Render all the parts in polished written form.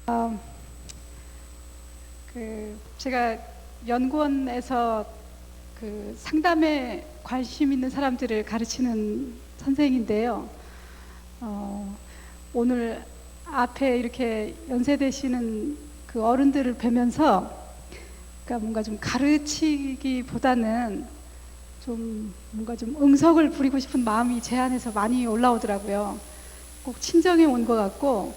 어, 제가 연구원에서 상담에 관심 있는 사람들을 가르치는 선생인데요. 오늘 앞에 이렇게 연세되시는 그 어른들을 뵈면서 그러니까 뭔가 좀 가르치기보다는 좀 뭔가 좀 응석을 부리고 싶은 마음이 제 안에서 많이 올라오더라고요. 꼭 친정에 온 것 같고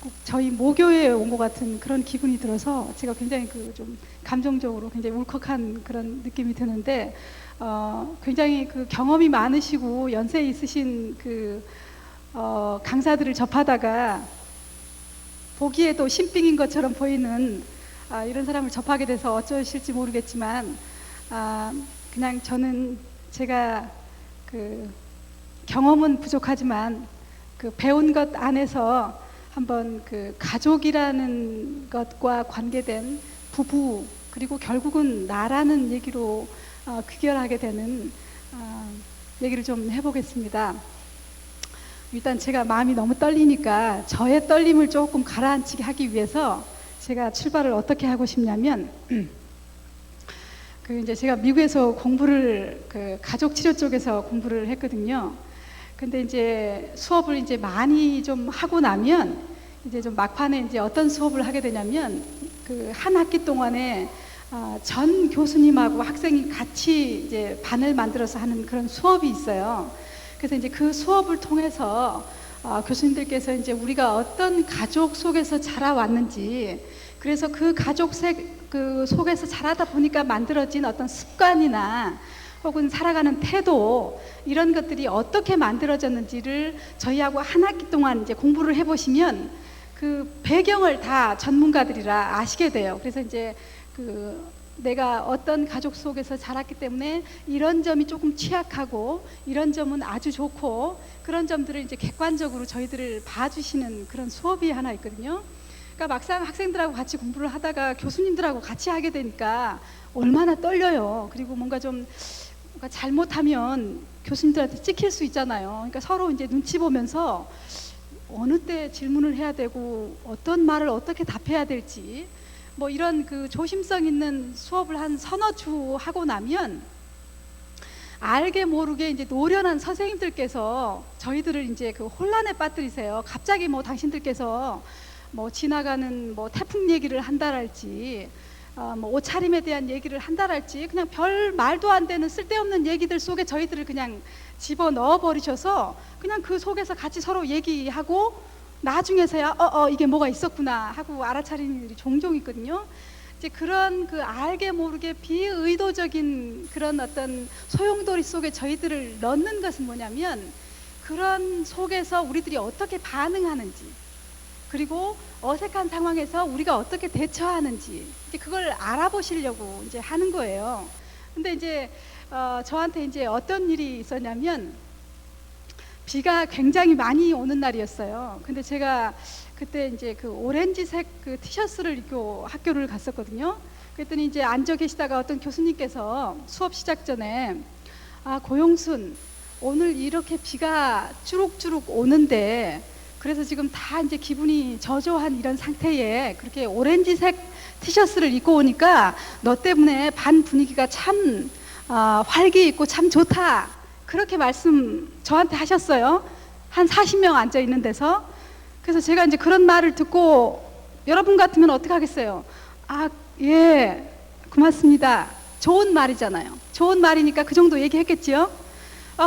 꼭 저희 모교에 온 것 같은 그런 기분이 들어서 제가 굉장히 좀 감정적으로 굉장히 울컥한 그런 느낌이 드는데, 굉장히 경험이 많으시고 연세 있으신 강사들을 접하다가 보기에도 신빙인 것처럼 보이는 이런 사람을 접하게 돼서 어쩌실지 모르겠지만, 그냥 저는 제가 경험은 부족하지만 배운 것 안에서 한번 가족이라는 것과 관계된 부부, 그리고 결국은 나라는 얘기로 귀결하게 되는 얘기를 좀 해보겠습니다. 일단 제가 마음이 너무 떨리니까 저의 떨림을 조금 가라앉히게 하기 위해서 제가 출발을 어떻게 하고 싶냐면, 이제 제가 미국에서 공부를 가족 치료 쪽에서 공부를 했거든요. 근데 이제 수업을 이제 많이 좀 하고 나면 이제 좀 막판에 이제 어떤 수업을 하게 되냐면, 한 학기 동안에 전 교수님하고 학생이 같이 이제 반을 만들어서 하는 그런 수업이 있어요. 그래서 이제 그 수업을 통해서 교수님들께서 이제 우리가 어떤 가족 속에서 자라왔는지, 그래서 그 가족 속에서 자라다 보니까 만들어진 어떤 습관이나 혹은 살아가는 태도, 이런 것들이 어떻게 만들어졌는지를 저희하고 한 학기 동안 이제 공부를 해보시면 그 배경을 다 전문가들이라 아시게 돼요. 그래서 이제 내가 어떤 가족 속에서 자랐기 때문에 이런 점이 조금 취약하고 이런 점은 아주 좋고, 그런 점들을 이제 객관적으로 저희들을 봐주시는 그런 수업이 하나 있거든요. 그러니까 막상 학생들하고 같이 공부를 하다가 교수님들하고 같이 하게 되니까 얼마나 떨려요. 그리고 뭔가 잘못하면 교수님들한테 찍힐 수 있잖아요. 그러니까 서로 이제 눈치 보면서 어느 때 질문을 해야 되고 어떤 말을 어떻게 답해야 될지, 뭐 이런 조심성 있는 수업을 한 서너 주 하고 나면 알게 모르게 이제 노련한 선생님들께서 저희들을 이제 혼란에 빠뜨리세요. 갑자기 뭐 당신들께서 뭐 지나가는 뭐 태풍 얘기를 한다랄지, 뭐 옷차림에 대한 얘기를 한다랄지, 그냥 별 말도 안 되는 쓸데없는 얘기들 속에 저희들을 그냥 집어 넣어 버리셔서 그냥 그 속에서 같이 서로 얘기하고 나중에서야 이게 뭐가 있었구나 하고 알아차리는 일이 종종 있거든요. 이제 그런 알게 모르게 비의도적인 그런 어떤 소용돌이 속에 저희들을 넣는 것은 뭐냐면, 그런 속에서 우리들이 어떻게 반응하는지, 그리고 어색한 상황에서 우리가 어떻게 대처하는지, 이제 그걸 알아보시려고 이제 하는 거예요. 근데 이제 저한테 이제 어떤 일이 있었냐면, 비가 굉장히 많이 오는 날이었어요. 근데 제가 그때 이제 오렌지색 티셔츠를 입고 학교를 갔었거든요. 그랬더니 이제 앉아 계시다가 어떤 교수님께서 수업 시작 전에, 고용순, 오늘 이렇게 비가 주룩주룩 오는데, 그래서 지금 다 이제 기분이 저조한 이런 상태에 그렇게 오렌지색 티셔츠를 입고 오니까 너 때문에 반 분위기가 참 활기 있고 참 좋다, 그렇게 말씀 저한테 하셨어요. 한 40명 앉아 있는 데서. 그래서 제가 이제 그런 말을 듣고, 여러분 같으면 어떻게 하겠어요? 예, 고맙습니다. 좋은 말이잖아요. 좋은 말이니까 그 정도 얘기했겠지요.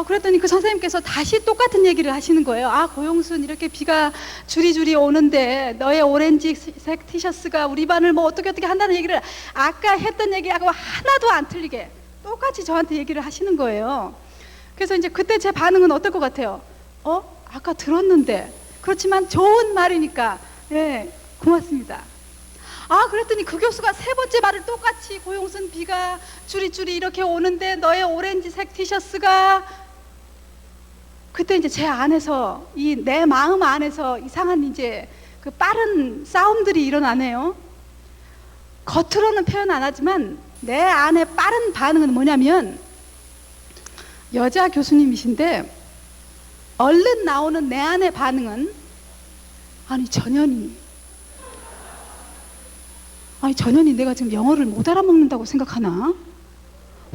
그랬더니 그 선생님께서 다시 똑같은 얘기를 하시는 거예요. 고용순, 이렇게 비가 주리주리 오는데 너의 오렌지색 티셔츠가 우리 반을 뭐 어떻게 한다는 얘기를 아까 했던 얘기하고 하나도 안 틀리게 똑같이 저한테 얘기를 하시는 거예요. 그래서 이제 그때 제 반응은 어떨 것 같아요? 아까 들었는데, 그렇지만 좋은 말이니까 예, 고맙습니다. 그랬더니 그 교수가 세 번째 말을 똑같이, 고용순, 비가 주리주리 이렇게 오는데 너의 오렌지색 티셔츠가, 그때 이제 제 안에서, 내 마음 안에서 이상한 이제 빠른 싸움들이 일어나네요. 겉으로는 표현 안 하지만 내 안에 빠른 반응은 뭐냐면, 여자 교수님이신데 얼른 나오는 내 안의 반응은, 아니 전현이 아니, 전현이 내가 지금 영어를 못 알아먹는다고 생각하나?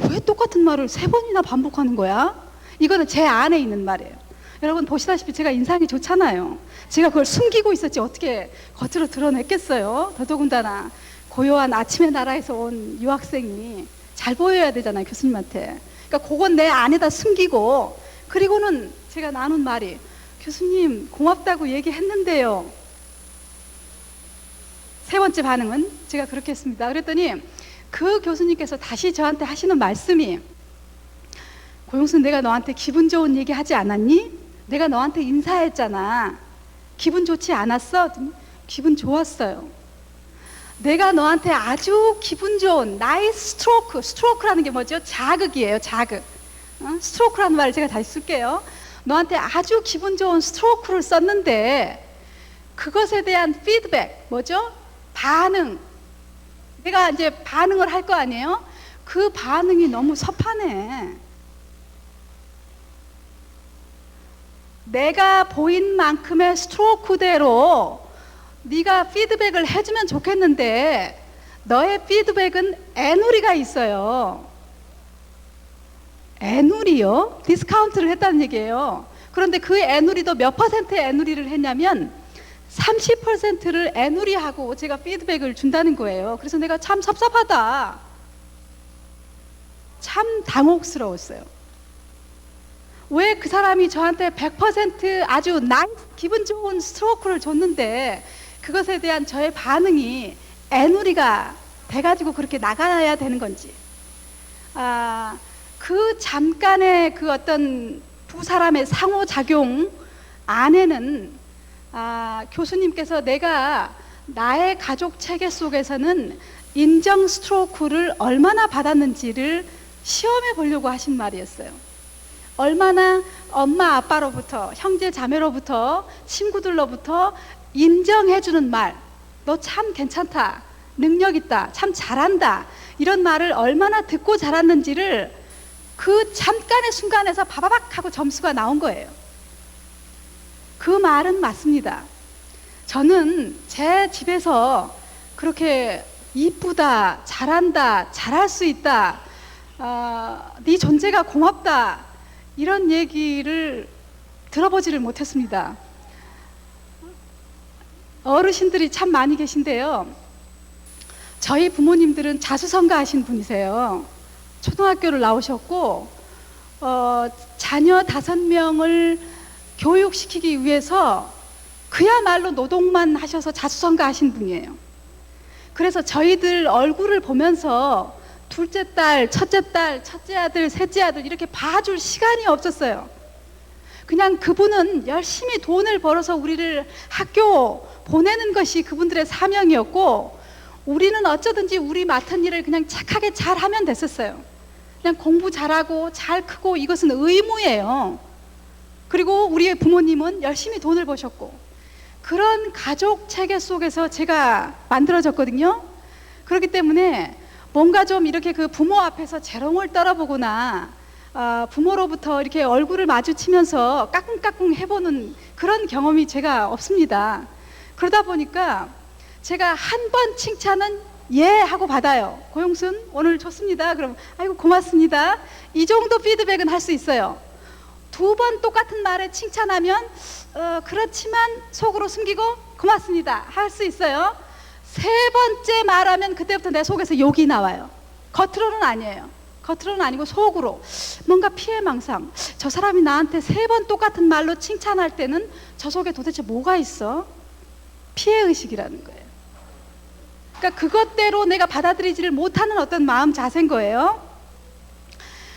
왜 똑같은 말을 3번이나 반복하는 거야? 이거는 제 안에 있는 말이에요. 여러분 보시다시피 제가 인상이 좋잖아요. 제가 그걸 숨기고 있었지 어떻게 겉으로 드러냈겠어요? 더더군다나 고요한 아침의 나라에서 온 유학생이 잘 보여야 되잖아요, 교수님한테. 그러니까 그건 내 안에다 숨기고, 그리고는 제가 나눈 말이, 교수님 고맙다고 얘기했는데요. 3번째 반응은 제가 그렇게 했습니다. 그랬더니 그 교수님께서 다시 저한테 하시는 말씀이, 고용순, 내가 너한테 기분 좋은 얘기 하지 않았니? 내가 너한테 인사했잖아. 기분 좋지 않았어? 기분 좋았어요. 내가 너한테 아주 기분 좋은 나이스 스트로크, 스트로크라는 게 뭐죠? 자극이에요, 자극. 스트로크라는 말을 제가 다시 쓸게요. 너한테 아주 기분 좋은 스트로크를 썼는데 그것에 대한 피드백, 뭐죠? 반응. 내가 이제 반응을 할 거 아니에요? 그 반응이 너무 섭하네. 내가 보인 만큼의 스트로크대로 네가 피드백을 해주면 좋겠는데 너의 피드백은 애누리가 있어요. 애누리요? 디스카운트를 했다는 얘기예요. 그런데 그 애누리도 몇 퍼센트의 애누리를 했냐면 30%를 애누리하고 제가 피드백을 준다는 거예요. 그래서 내가 참 섭섭하다. 참 당혹스러웠어요. 왜 그 사람이 저한테 100% 아주 기분 좋은 스트로크를 줬는데 그것에 대한 저의 반응이 애누리가 돼가지고 그렇게 나가야 되는 건지. 그 잠깐의 그 어떤 두 사람의 상호작용 안에는 교수님께서 내가 나의 가족 체계 속에서는 인정 스트로크를 얼마나 받았는지를 시험해 보려고 하신 말이었어요. 얼마나 엄마 아빠로부터, 형제 자매로부터, 친구들로부터 인정해주는 말, 너 참 괜찮다, 능력 있다, 참 잘한다, 이런 말을 얼마나 듣고 자랐는지를 그 잠깐의 순간에서 바바박 하고 점수가 나온 거예요. 그 말은 맞습니다. 저는 제 집에서 그렇게 이쁘다, 잘한다, 잘할 수 있다, 네 존재가 고맙다, 이런 얘기를 들어보지를 못했습니다. 어르신들이 참 많이 계신데요. 저희 부모님들은 자수성가하신 분이세요. 초등학교를 나오셨고 자녀 5명을 교육시키기 위해서 그야말로 노동만 하셔서 자수성가하신 분이에요. 그래서 저희들 얼굴을 보면서 둘째 딸, 첫째 딸, 첫째 아들, 셋째 아들 이렇게 봐줄 시간이 없었어요. 그냥 그분은 열심히 돈을 벌어서 우리를 학교 보내는 것이 그분들의 사명이었고, 우리는 어쩌든지 우리 맡은 일을 그냥 착하게 잘하면 됐었어요. 그냥 공부 잘하고 잘 크고 이것은 의무예요. 그리고 우리의 부모님은 열심히 돈을 버셨고, 그런 가족 체계 속에서 제가 만들어졌거든요. 그렇기 때문에 뭔가 좀 이렇게 그 부모 앞에서 재롱을 떨어보거나 부모로부터 이렇게 얼굴을 마주치면서 까꿍까꿍 해보는 그런 경험이 제가 없습니다. 그러다 보니까 제가 한 번 칭찬은 예 하고 받아요. 고용순 오늘 좋습니다. 그럼 아이고 고맙습니다. 이 정도 피드백은 할 수 있어요. 2번 똑같은 말에 칭찬하면 그렇지만 속으로 숨기고 고맙습니다 할 수 있어요. 3번째 말하면 그때부터 내 속에서 욕이 나와요. 겉으로는 아니에요. 겉으로는 아니고 속으로 뭔가 피해망상. 저 사람이 나한테 3번 똑같은 말로 칭찬할 때는 저 속에 도대체 뭐가 있어? 피해의식이라는 거예요. 그러니까 그것대로 내가 받아들이지를 못하는 어떤 마음 자세인 거예요.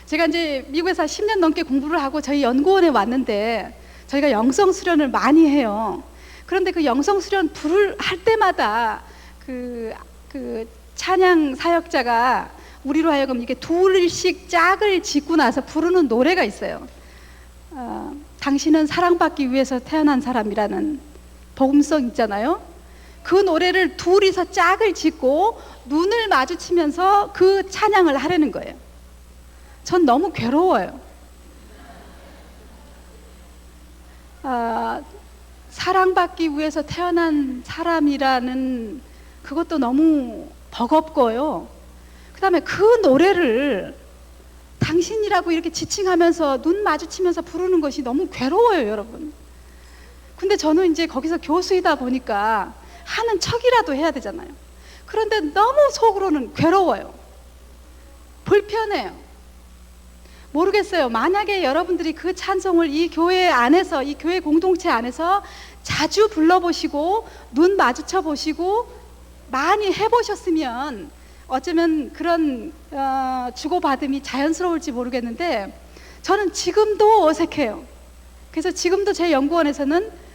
제가 이제 미국에서 10년 넘게 공부를 하고 저희 연구원에 왔는데 저희가 영성 수련을 많이 해요. 그런데 그 영성 수련 불을 할 때마다 그 찬양 사역자가 우리로 하여금 이게 둘씩 짝을 짓고 나서 부르는 노래가 있어요. 당신은 사랑받기 위해서 태어난 사람이라는 복음성 있잖아요. 그 노래를 둘이서 짝을 짓고 눈을 마주치면서 그 찬양을 하려는 거예요. 전 너무 괴로워요. 사랑받기 위해서 태어난 사람이라는 그것도 너무 버겁고요. 그 다음에 그 노래를 당신이라고 이렇게 지칭하면서 눈 마주치면서 부르는 것이 너무 괴로워요, 여러분. 근데 저는 이제 거기서 교수이다 보니까 하는 척이라도 해야 되잖아요. 그런데 너무 속으로는 괴로워요. 불편해요. 모르겠어요. 만약에 여러분들이 그 찬송을 이 교회 안에서, 이 교회 공동체 안에서 자주 불러보시고 눈 마주쳐 보시고 많이 해보셨으면 어쩌면 그런 주고받음이 자연스러울지 모르겠는데, 저는 지금도 어색해요. 그래서 지금도 제 연구원에서는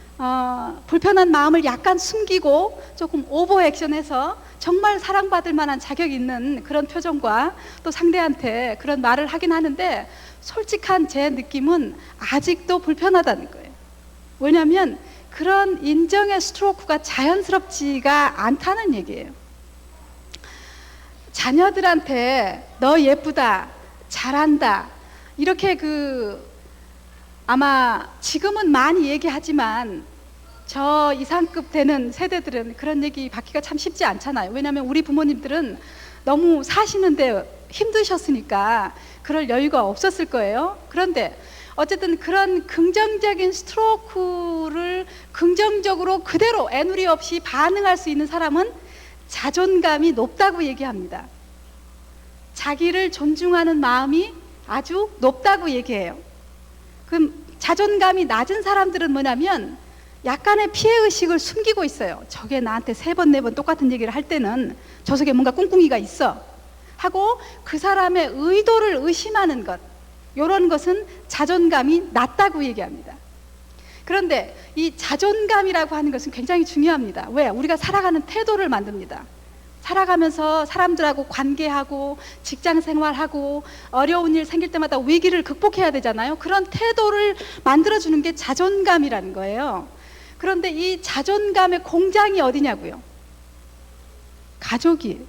불편한 마음을 약간 숨기고 조금 오버 액션해서 정말 사랑받을 만한 자격 있는 그런 표정과 또 상대한테 그런 말을 하긴 하는데, 솔직한 제 느낌은 아직도 불편하다는 거예요. 왜냐하면 그런 인정의 스트로크가 자연스럽지가 않다는 얘기예요. 자녀들한테 너 예쁘다, 잘한다, 이렇게 아마 지금은 많이 얘기하지만 저 이상급 되는 세대들은 그런 얘기 받기가 참 쉽지 않잖아요. 왜냐하면 우리 부모님들은 너무 사시는데 힘드셨으니까 그럴 여유가 없었을 거예요. 그런데 어쨌든 그런 긍정적인 스트로크를 긍정적으로 그대로 애누리 없이 반응할 수 있는 사람은 자존감이 높다고 얘기합니다. 자기를 존중하는 마음이 아주 높다고 얘기해요. 그럼 자존감이 낮은 사람들은 뭐냐면 약간의 피해의식을 숨기고 있어요. 저게 나한테 3번, 4번 똑같은 얘기를 할 때는 저 속에 뭔가 꿍꿍이가 있어 하고 그 사람의 의도를 의심하는 것, 이런 것은 자존감이 낮다고 얘기합니다. 그런데 이 자존감이라고 하는 것은 굉장히 중요합니다. 왜? 우리가 살아가는 태도를 만듭니다. 살아가면서 사람들하고 관계하고 직장 생활하고 어려운 일 생길 때마다 위기를 극복해야 되잖아요. 그런 태도를 만들어주는 게 자존감이라는 거예요. 그런데 이 자존감의 공장이 어디냐고요? 가족이에요.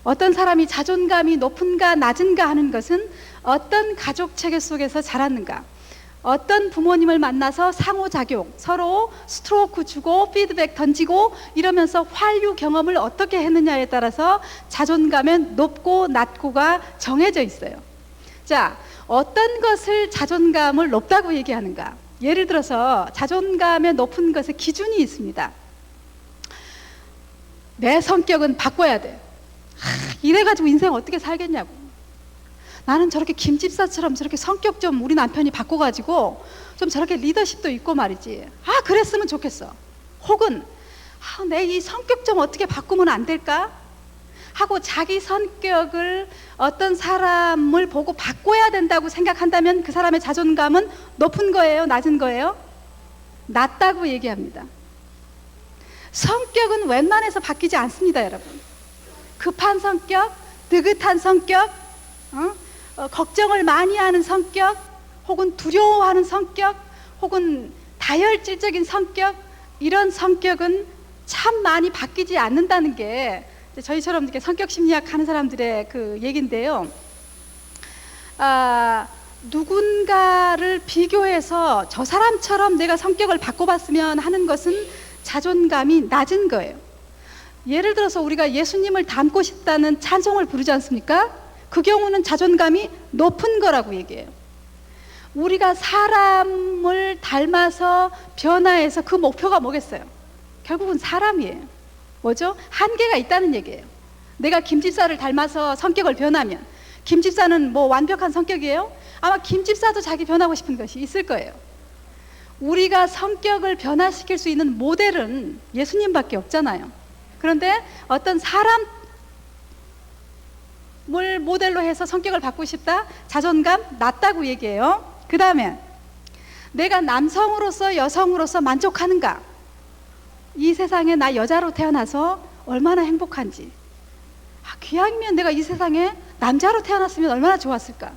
어떤 사람이 자존감이 높은가 낮은가 하는 것은 어떤 가족 체계 속에서 자랐는가, 어떤 부모님을 만나서 상호작용, 서로 스트로크 주고 피드백 던지고 이러면서 환류 경험을 어떻게 했느냐에 따라서 자존감의 높고 낮고가 정해져 있어요. 자, 어떤 것을 자존감을 높다고 얘기하는가? 예를 들어서 자존감의 높은 것의 기준이 있습니다. 내 성격은 바꿔야 돼. 이래가지고 인생 어떻게 살겠냐고. 나는 저렇게 김집사처럼 저렇게 성격 좀 우리 남편이 바꿔가지고 좀 저렇게 리더십도 있고 말이지. 그랬으면 좋겠어. 혹은 내 이 성격 좀 어떻게 바꾸면 안 될까? 하고 자기 성격을 어떤 사람을 보고 바꿔야 된다고 생각한다면 그 사람의 자존감은 높은 거예요? 낮은 거예요? 낮다고 얘기합니다. 성격은 웬만해서 바뀌지 않습니다, 여러분. 급한 성격, 느긋한 성격, 걱정을 많이 하는 성격, 혹은 두려워하는 성격, 혹은 다혈질적인 성격, 이런 성격은 참 많이 바뀌지 않는다는 게 저희처럼 이렇게 성격 심리학 하는 사람들의 그 얘기인데요. 누군가를 비교해서 저 사람처럼 내가 성격을 바꿔봤으면 하는 것은 자존감이 낮은 거예요. 예를 들어서 우리가 예수님을 닮고 싶다는 찬송을 부르지 않습니까? 그 경우는 자존감이 높은 거라고 얘기해요. 우리가 사람을 닮아서 변화해서 그 목표가 뭐겠어요? 결국은 사람이에요. 뭐죠? 한계가 있다는 얘기예요. 내가 김집사를 닮아서 성격을 변하면, 김집사는 뭐 완벽한 성격이에요? 아마 김집사도 자기 변하고 싶은 것이 있을 거예요. 우리가 성격을 변화시킬 수 있는 모델은 예수님밖에 없잖아요. 그런데 어떤 사람을 모델로 해서 성격을 바꾸고 싶다? 자존감 낮다고 얘기해요. 그 다음에 내가 남성으로서 여성으로서 만족하는가? 이 세상에 나 여자로 태어나서 얼마나 행복한지, 기왕이면 내가 이 세상에 남자로 태어났으면 얼마나 좋았을까?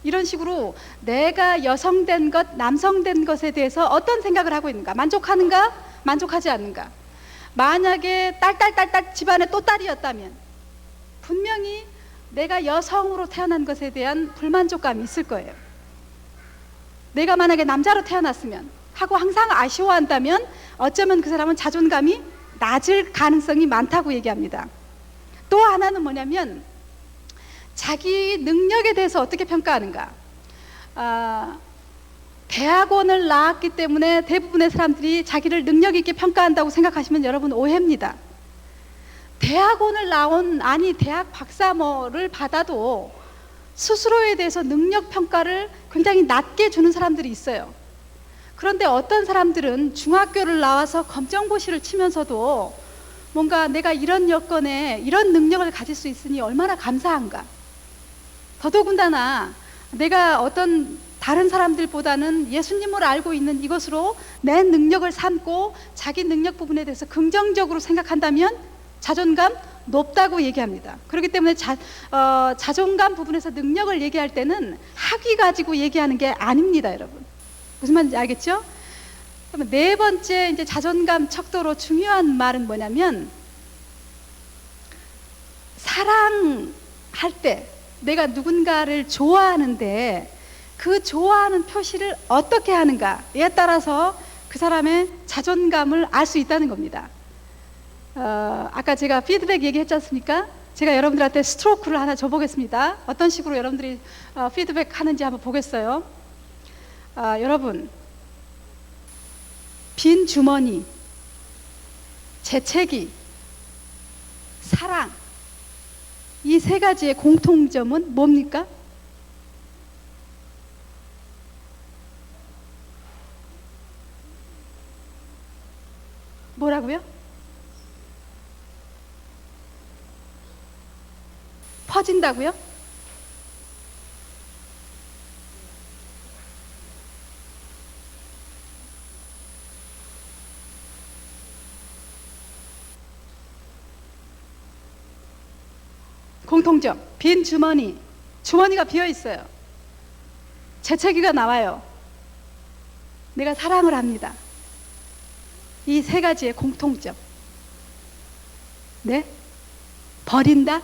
이런 식으로 내가 여성된 것, 남성된 것에 대해서 어떤 생각을 하고 있는가? 만족하는가? 만족하지 않는가? 만약에 딸 집안에 또 딸이었다면 분명히 내가 여성으로 태어난 것에 대한 불만족감이 있을 거예요. 내가 만약에 남자로 태어났으면 하고 항상 아쉬워한다면 어쩌면 그 사람은 자존감이 낮을 가능성이 많다고 얘기합니다. 또 하나는 뭐냐면 자기 능력에 대해서 어떻게 평가하는가. 대학원을 나왔기 때문에 대부분의 사람들이 자기를 능력 있게 평가한다고 생각하시면 여러분 오해입니다. 대학원을 나온, 아니 대학 박사모를 받아도 스스로에 대해서 능력 평가를 굉장히 낮게 주는 사람들이 있어요. 그런데 어떤 사람들은 중학교를 나와서 검정고시를 치면서도 뭔가 내가 이런 여건에 이런 능력을 가질 수 있으니 얼마나 감사한가. 더더군다나 내가 어떤 다른 사람들보다는 예수님을 알고 있는 이것으로 내 능력을 삼고 자기 능력 부분에 대해서 긍정적으로 생각한다면 자존감 높다고 얘기합니다. 그렇기 때문에 자존감 부분에서 능력을 얘기할 때는 학위 가지고 얘기하는 게 아닙니다, 여러분. 무슨 말인지 알겠죠? 그러면 네 번째 이제 자존감 척도로 중요한 말은 뭐냐면, 사랑할 때 내가 누군가를 좋아하는데 그 좋아하는 표시를 어떻게 하는가에 따라서 그 사람의 자존감을 알 수 있다는 겁니다. 아까 제가 피드백 얘기했지 않습니까? 제가 여러분들한테 스트로크를 하나 줘보겠습니다. 어떤 식으로 여러분들이 피드백 하는지 한번 보겠어요. 여러분, 빈 주머니, 재채기, 사랑, 이 세 가지의 공통점은 뭡니까? 뭐라고요? 퍼진다고요? 공통점, 빈 주머니, 주머니가 비어 있어요. 재채기가 나와요. 내가 사랑을 합니다. 이 세 가지의 공통점. 네? 버린다?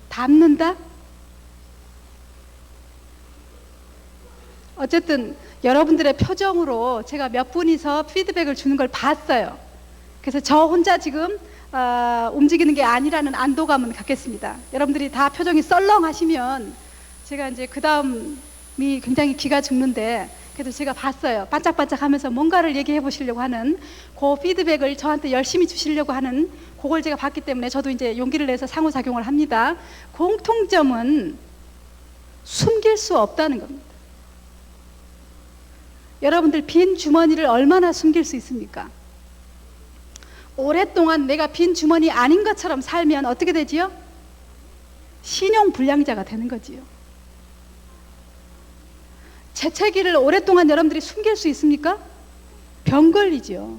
담는다? 어쨌든 여러분들의 표정으로 제가 몇 분이서 피드백을 주는 걸 봤어요. 그래서 저 혼자 지금 움직이는 게 아니라는 안도감은 갖겠습니다. 여러분들이 다 표정이 썰렁하시면 제가 이제 그 다음이 굉장히 기가 죽는데, 그래도 제가 봤어요. 반짝반짝 하면서 뭔가를 얘기해 보시려고 하는 그 피드백을 저한테 열심히 주시려고 하는 그걸 제가 봤기 때문에 저도 이제 용기를 내서 상호작용을 합니다. 공통점은 숨길 수 없다는 겁니다. 여러분들 빈 주머니를 얼마나 숨길 수 있습니까? 오랫동안 내가 빈 주머니 아닌 것처럼 살면 어떻게 되지요? 신용불량자가 되는 거지요. 재채기를 오랫동안 여러분들이 숨길 수 있습니까? 병 걸리지요.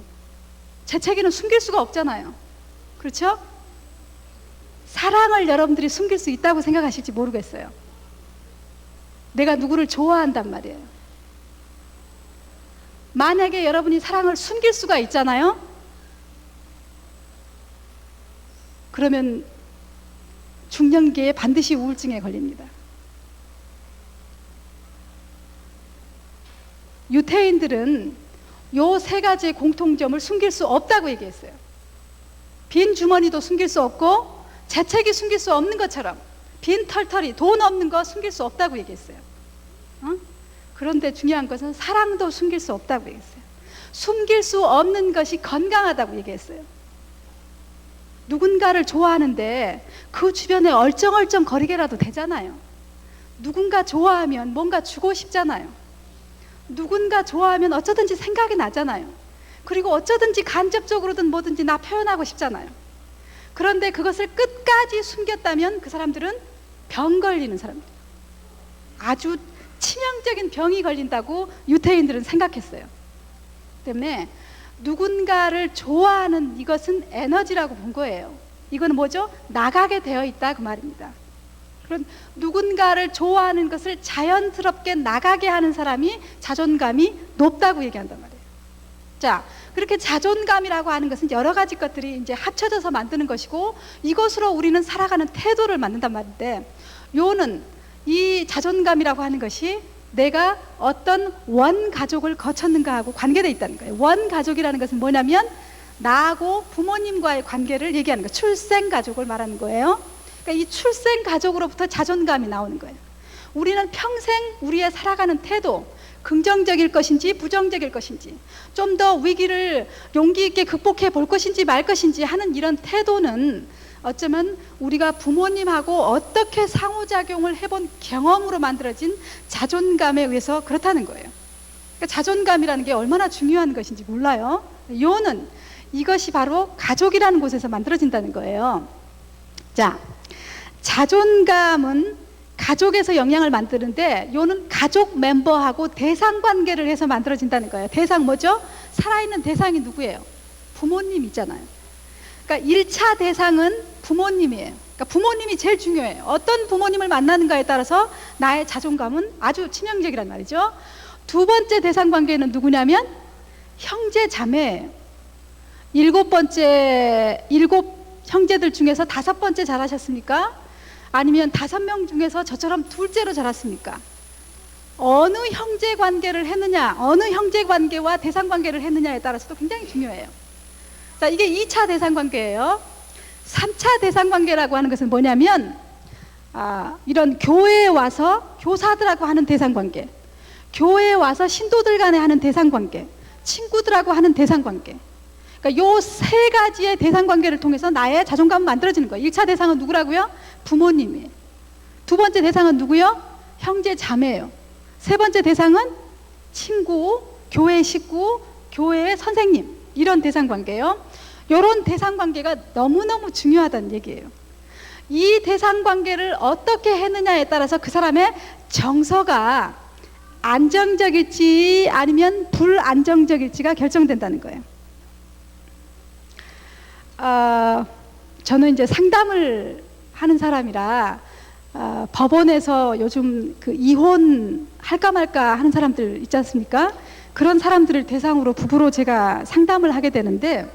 재채기는 숨길 수가 없잖아요. 그렇죠? 사랑을 여러분들이 숨길 수 있다고 생각하실지 모르겠어요. 내가 누구를 좋아한단 말이에요. 만약에 여러분이 사랑을 숨길 수가 있잖아요. 그러면 중년기에 반드시 우울증에 걸립니다. 유태인들은 요 세 가지의 공통점을 숨길 수 없다고 얘기했어요. 빈 주머니도 숨길 수 없고 재채기 숨길 수 없는 것처럼 빈 털털이, 돈 없는 거 숨길 수 없다고 얘기했어요. 그런데 중요한 것은 사랑도 숨길 수 없다고 얘기했어요. 숨길 수 없는 것이 건강하다고 얘기했어요. 누군가를 좋아하는데 그 주변에 얼쩡얼쩡 거리게라도 되잖아요. 누군가 좋아하면 뭔가 주고 싶잖아요. 누군가 좋아하면 어쩌든지 생각이 나잖아요. 그리고 어쩌든지 간접적으로든 뭐든지 나 표현하고 싶잖아요. 그런데 그것을 끝까지 숨겼다면 그 사람들은 병 걸리는 사람들, 아주 치명적인 병이 걸린다고 유태인들은 생각했어요. 때문에 누군가를 좋아하는 이것은 에너지라고 본 거예요. 이건 뭐죠? 나가게 되어 있다 그 말입니다. 그런 누군가를 좋아하는 것을 자연스럽게 나가게 하는 사람이 자존감이 높다고 얘기한단 말이에요. 자, 그렇게 자존감이라고 하는 것은 여러 가지 것들이 이제 합쳐져서 만드는 것이고, 이것으로 우리는 살아가는 태도를 만든단 말인데, 요는 이 자존감이라고 하는 것이 내가 어떤 원가족을 거쳤는가 하고 관계되어 있다는 거예요. 원가족이라는 것은 뭐냐면 나하고 부모님과의 관계를 얘기하는 거예요. 출생가족을 말하는 거예요. 그러니까 이 출생가족으로부터 자존감이 나오는 거예요. 우리는 평생 우리의 살아가는 태도, 긍정적일 것인지 부정적일 것인지, 좀 더 위기를 용기 있게 극복해 볼 것인지 말 것인지 하는 이런 태도는 어쩌면 우리가 부모님하고 어떻게 상호작용을 해본 경험으로 만들어진 자존감에 의해서 그렇다는 거예요. 그러니까 자존감이라는 게 얼마나 중요한 것인지 몰라요. 요는 이것이 바로 가족이라는 곳에서 만들어진다는 거예요. 자, 자존감은 가족에서 영향을 만드는데 요는 가족 멤버하고 대상 관계를 해서 만들어진다는 거예요. 대상 뭐죠? 살아있는 대상이 누구예요? 부모님 있잖아요. 그러니까 1차 대상은 부모님이에요. 그러니까 부모님이 제일 중요해요. 어떤 부모님을 만나는가에 따라서 나의 자존감은 아주 치명적이란 말이죠. 두 번째 대상 관계는 누구냐면 형제 자매예요. 일곱 형제들 중에서 5번째 잘하셨습니까? 아니면 5명 중에서 저처럼 둘째로 자랐습니까? 어느 형제 관계를 했느냐, 어느 형제 관계와 대상 관계를 했느냐에 따라서도 굉장히 중요해요. 자, 이게 2차 대상 관계예요. 3차 대상 관계라고 하는 것은 뭐냐면 이런 교회에 와서 교사들하고 하는 대상 관계, 교회에 와서 신도들 간에 하는 대상 관계, 친구들하고 하는 대상 관계. 그러니까 요 3가지의 대상 관계를 통해서 나의 자존감은 만들어지는 거예요. 1차 대상은 누구라고요? 부모님이에요. 두 번째 대상은 누구요? 형제 자매예요. 세 번째 대상은 친구, 교회 식구, 교회의 선생님, 이런 대상 관계예요. 이런 대상 관계가 너무너무 중요하다는 얘기예요. 이 대상 관계를 어떻게 했느냐에 따라서 그 사람의 정서가 안정적일지 아니면 불안정적일지가 결정된다는 거예요. 저는 이제 상담을 하는 사람이라 법원에서 요즘 그 이혼할까 말까 하는 사람들 있지 않습니까? 그런 사람들을 대상으로 부부로 제가 상담을 하게 되는데,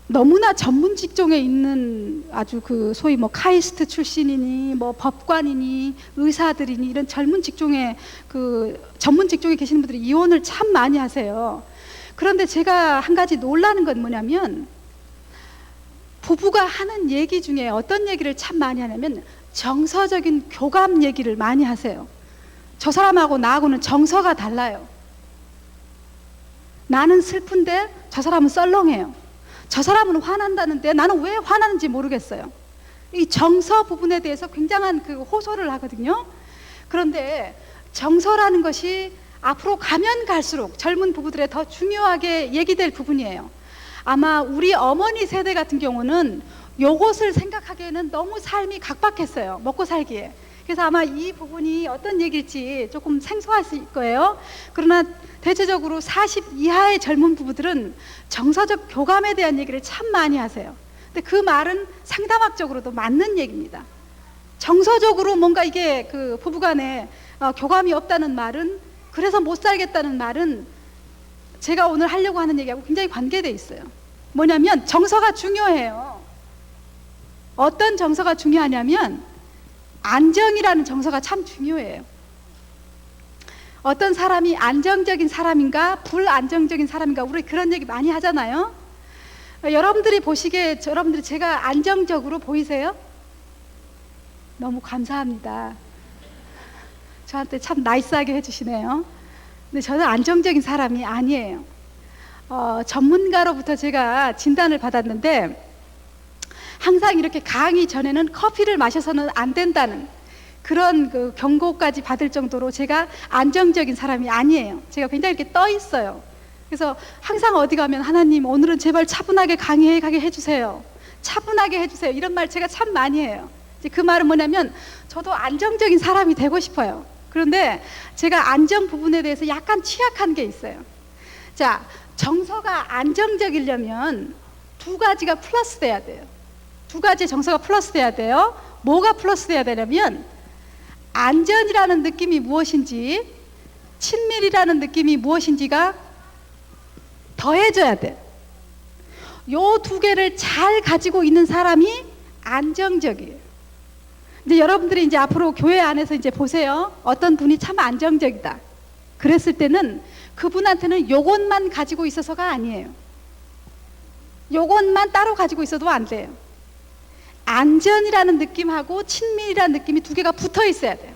너무나 전문 직종에 있는 아주 그 소위 뭐 카이스트 출신이니 뭐 법관이니 의사들이니 이런 젊은 직종에 그 전문 직종에 계시는 분들이 이혼을 참 많이 하세요. 그런데 제가 한 가지 놀라는 건 뭐냐면, 부부가 하는 얘기 중에 어떤 얘기를 참 많이 하냐면 정서적인 교감 얘기를 많이 하세요. 저 사람하고 나하고는 정서가 달라요. 나는 슬픈데 저 사람은 썰렁해요. 저 사람은 화난다는데 나는 왜 화나는지 모르겠어요. 이 정서 부분에 대해서 굉장한 그 호소를 하거든요. 그런데 정서라는 것이 앞으로 가면 갈수록 젊은 부부들의 더 중요하게 얘기될 부분이에요. 아마 우리 어머니 세대 같은 경우는 요것을 생각하기에는 너무 삶이 각박했어요. 먹고 살기에. 그래서 아마 이 부분이 어떤 얘기일지 조금 생소하실 거예요. 그러나 대체적으로 40 이하의 젊은 부부들은 정서적 교감에 대한 얘기를 참 많이 하세요. 근데 그 말은 상담학적으로도 맞는 얘기입니다. 정서적으로 뭔가 이게 그 부부간에 교감이 없다는 말은, 그래서 못 살겠다는 말은 제가 오늘 하려고 하는 얘기하고 굉장히 관계되어 있어요. 뭐냐면 정서가 중요해요. 어떤 정서가 중요하냐면 안정이라는 정서가 참 중요해요. 어떤 사람이 안정적인 사람인가 불안정적인 사람인가, 우리 그런 얘기 많이 하잖아요. 여러분들이 보시기에 여러분들이 제가 안정적으로 보이세요? 너무 감사합니다. 저한테 참 나이스하게 해주시네요. 근데 저는 안정적인 사람이 아니에요. 전문가로부터 제가 진단을 받았는데, 항상 이렇게 강의 전에는 커피를 마셔서는 안 된다는 그런 그 경고까지 받을 정도로 제가 안정적인 사람이 아니에요. 제가 굉장히 이렇게 떠 있어요. 그래서 항상 어디 가면 하나님 오늘은 제발 차분하게 강의하게 해주세요. 차분하게 해주세요. 이런 말 제가 참 많이 해요. 이제 그 말은 뭐냐면 저도 안정적인 사람이 되고 싶어요. 그런데 제가 안정 부분에 대해서 약간 취약한 게 있어요. 자, 정서가 안정적이려면 2가지가 플러스 돼야 돼요. 2가지 정서가 플러스 돼야 돼요. 뭐가 플러스 돼야 되냐면 안전이라는 느낌이 무엇인지, 친밀이라는 느낌이 무엇인지가 더해져야 돼. 요 2개를 잘 가지고 있는 사람이 안정적이에요. 이제 여러분들이 이제 앞으로 교회 안에서 이제 보세요. 어떤 분이 참 안정적이다. 그랬을 때는 그분한테는 요것만 가지고 있어서가 아니에요. 요것만 따로 가지고 있어도 안 돼요. 안전이라는 느낌하고 친밀이라는 느낌이 두 개가 붙어 있어야 돼요.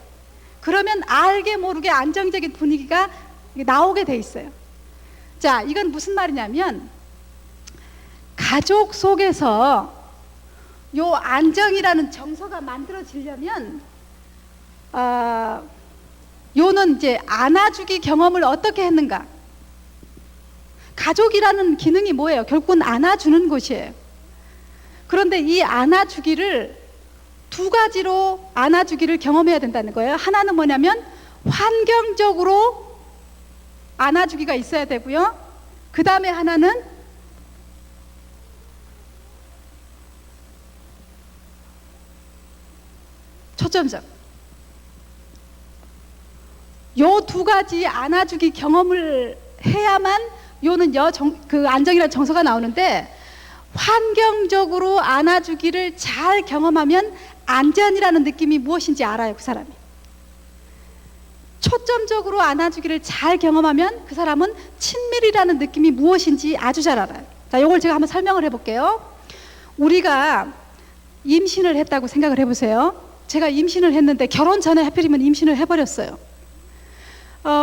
그러면 알게 모르게 안정적인 분위기가 나오게 돼 있어요. 자, 이건 무슨 말이냐면 가족 속에서 요 안정이라는 정서가 만들어지려면 요는 이제 안아주기 경험을 어떻게 했는가. 가족이라는 기능이 뭐예요? 결국은 안아주는 곳이에요. 그런데 이 안아주기를 두 가지로 안아주기를 경험해야 된다는 거예요. 하나는 뭐냐면 환경적으로 안아주기가 있어야 되고요. 그 다음에 하나는 초점적. 요 두 가지 안아주기 경험을 해야만 요는 그 안정이라는 정서가 나오는데, 환경적으로 안아주기를 잘 경험하면 안전이라는 느낌이 무엇인지 알아요, 그 사람이. 초점적으로 안아주기를 잘 경험하면 그 사람은 친밀이라는 느낌이 무엇인지 아주 잘 알아요. 자, 요걸 제가 한번 설명을 해볼게요. 우리가 임신을 했다고 생각을 해보세요. 제가 임신을 했는데 결혼 전에 하필이면 임신을 해버렸어요.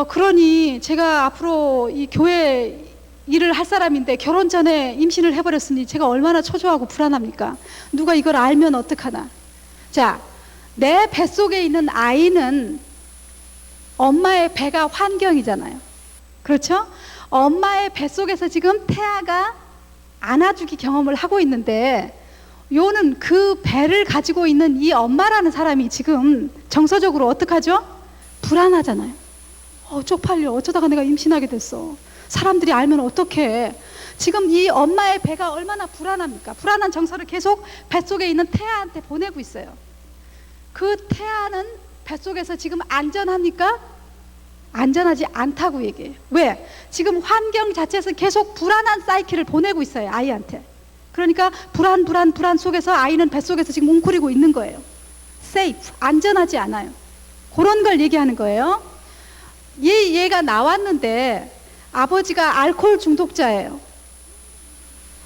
그러니 제가 앞으로 이 교회 일을 할 사람인데 결혼 전에 임신을 해버렸으니 제가 얼마나 초조하고 불안합니까? 누가 이걸 알면 어떡하나. 자, 내 뱃속에 있는 아이는 엄마의 배가 환경이잖아요. 그렇죠? 엄마의 뱃속에서 지금 태아가 안아주기 경험을 하고 있는데, 요는 그 배를 가지고 있는 이 엄마라는 사람이 지금 정서적으로 어떡하죠? 불안하잖아요. 쪽팔려. 어쩌다가 내가 임신하게 됐어. 사람들이 알면 어떡해. 지금 이 엄마의 배가 얼마나 불안합니까? 불안한 정서를 계속 뱃속에 있는 태아한테 보내고 있어요. 그 태아는 뱃속에서 지금 안전합니까? 안전하지 않다고 얘기해요. 왜? 지금 환경 자체에서 계속 불안한 사이클을 보내고 있어요, 아이한테. 그러니까 불안 속에서 아이는 뱃속에서 지금 웅크리고 있는 거예요. safe, 안전하지 않아요. 그런 걸 얘기하는 거예요. 얘가 나왔는데 아버지가 알코올 중독자예요.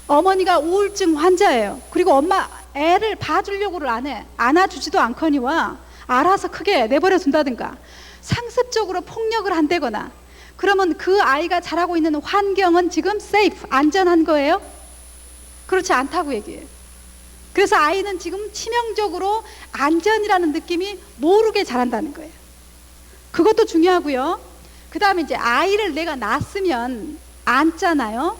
어머니가 우울증 환자예요. 그리고 엄마 애를 봐주려고를 안 해. 안아주지도 않거니와 알아서 크게 내버려 둔다든가 상습적으로 폭력을 한다거나, 그러면 그 아이가 자라고 있는 환경은 지금 safe, 안전한 거예요? 그렇지 않다고 얘기해요. 그래서 아이는 지금 치명적으로 안전이라는 느낌이 모르게 자란다는 거예요. 그것도 중요하고요. 그 다음에 이제 아이를 내가 낳았으면 안잖아요.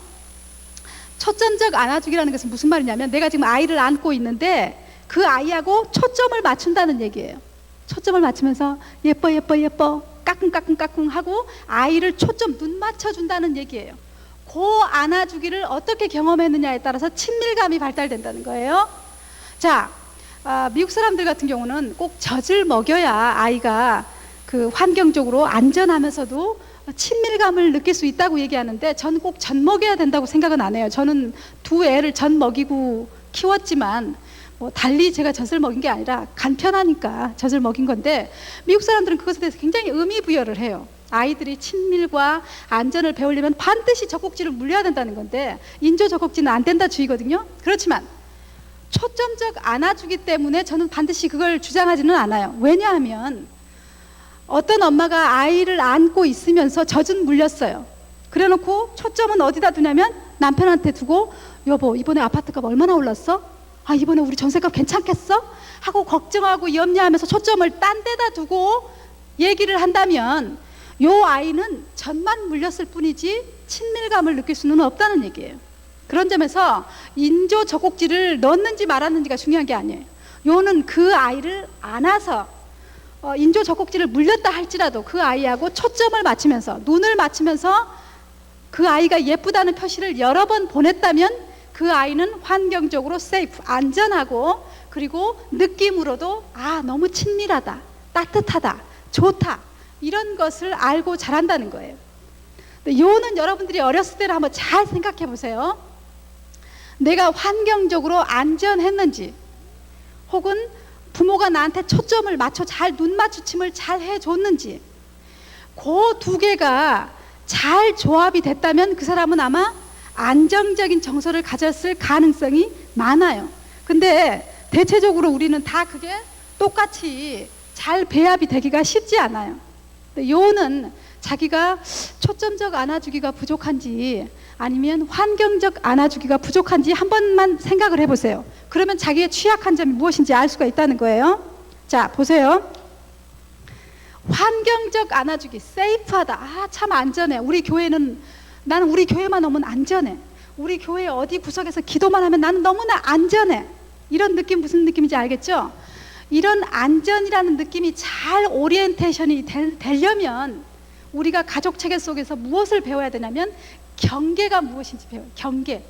초점적 안아주기라는 것은 무슨 말이냐면, 내가 지금 아이를 안고 있는데 그 아이하고 초점을 맞춘다는 얘기예요. 초점을 맞추면서 예뻐 까꿍 하고 아이를 초점 눈 맞춰준다는 얘기예요. 그 안아주기를 어떻게 경험했느냐에 따라서 친밀감이 발달된다는 거예요. 자, 미국 사람들 같은 경우는 꼭 젖을 먹여야 아이가 그 환경적으로 안전하면서도 친밀감을 느낄 수 있다고 얘기하는데, 저는 꼭 젖 먹여야 된다고 생각은 안 해요. 저는 두 애를 젖 먹이고 키웠지만 달리 제가 젖을 먹인 게 아니라 간편하니까 젖을 먹인 건데, 미국 사람들은 그것에 대해서 굉장히 의미 부여를 해요. 아이들이 친밀과 안전을 배우려면 반드시 젖꼭지를 물려야 된다는 건데, 인조 젖꼭지는 안 된다 주의거든요. 그렇지만 초점적 안아주기 때문에 저는 반드시 그걸 주장하지는 않아요. 왜냐하면 어떤 엄마가 아이를 안고 있으면서 젖은 물렸어요. 그래놓고 초점은 어디다 두냐면 남편한테 두고, 여보 이번에 아파트값 얼마나 올랐어? 이번에 우리 전세값 괜찮겠어? 하고 걱정하고 염려하면서 초점을 딴 데다 두고 얘기를 한다면, 요 아이는 젖만 물렸을 뿐이지 친밀감을 느낄 수는 없다는 얘기예요. 그런 점에서 인조 젖꼭지를 넣었는지 말았는지가 중요한 게 아니에요. 요는 그 아이를 안아서 인조 젖꼭지를 물렸다 할지라도 그 아이하고 초점을 맞추면서 눈을 맞추면서 그 아이가 예쁘다는 표시를 여러 번 보냈다면, 그 아이는 환경적으로 세이프, 안전하고, 그리고 느낌으로도 너무 친밀하다, 따뜻하다, 좋다, 이런 것을 알고 자란다는 거예요. 요는 여러분들이 어렸을 때를 한번 잘 생각해 보세요. 내가 환경적으로 안전했는지, 혹은 부모가 나한테 초점을 맞춰 잘 눈 맞추침을 잘 해줬는지, 그 두 개가 잘 조합이 됐다면 그 사람은 아마 안정적인 정서를 가졌을 가능성이 많아요. 근데 대체적으로 우리는 다 그게 똑같이 잘 배합이 되기가 쉽지 않아요. 요는 자기가 초점적 안아주기가 부족한지 아니면 환경적 안아주기가 부족한지 한 번만 생각을 해보세요. 그러면 자기의 취약한 점이 무엇인지 알 수가 있다는 거예요. 자, 보세요. 환경적 안아주기, 세이프하다. 아, 참 안전해. 우리 교회는, 나는 우리 교회만 오면 안전해. 우리 교회 어디 구석에서 기도만 하면 나는 너무나 안전해. 이런 느낌 무슨 느낌인지 알겠죠? 이런 안전이라는 느낌이 잘 오리엔테이션이 되려면 우리가 가족 체계 속에서 무엇을 배워야 되냐면 경계가 무엇인지 배워요. 경계.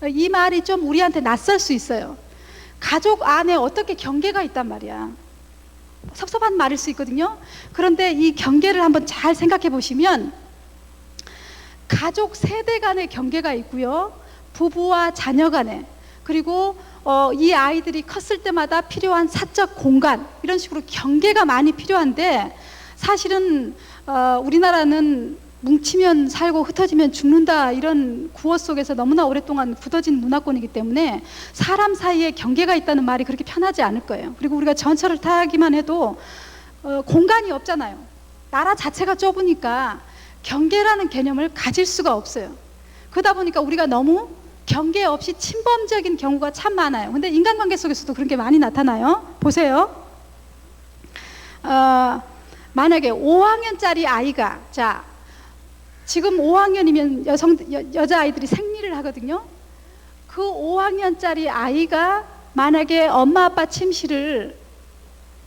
이 말이 좀 우리한테 낯설 수 있어요. 가족 안에 어떻게 경계가 있단 말이야. 섭섭한 말일 수 있거든요. 그런데 이 경계를 한번 잘 생각해 보시면 가족 세대 간의 경계가 있고요. 부부와 자녀 간에, 그리고 이 아이들이 컸을 때마다 필요한 사적 공간, 이런 식으로 경계가 많이 필요한데, 사실은 우리나라는 뭉치면 살고 흩어지면 죽는다, 이런 구호 속에서 너무나 오랫동안 굳어진 문화권이기 때문에 사람 사이에 경계가 있다는 말이 그렇게 편하지 않을 거예요. 그리고 우리가 전철을 타기만 해도 공간이 없잖아요. 나라 자체가 좁으니까 경계라는 개념을 가질 수가 없어요. 그러다 보니까 우리가 너무 경계 없이 침범적인 경우가 참 많아요. 근데 인간관계 속에서도 그런 게 많이 나타나요. 보세요. 만약에 5학년짜리 아이가, 자, 지금 5학년이면 여자아이들이 생리를 하거든요. 그 5학년짜리 아이가 만약에 엄마 아빠 침실을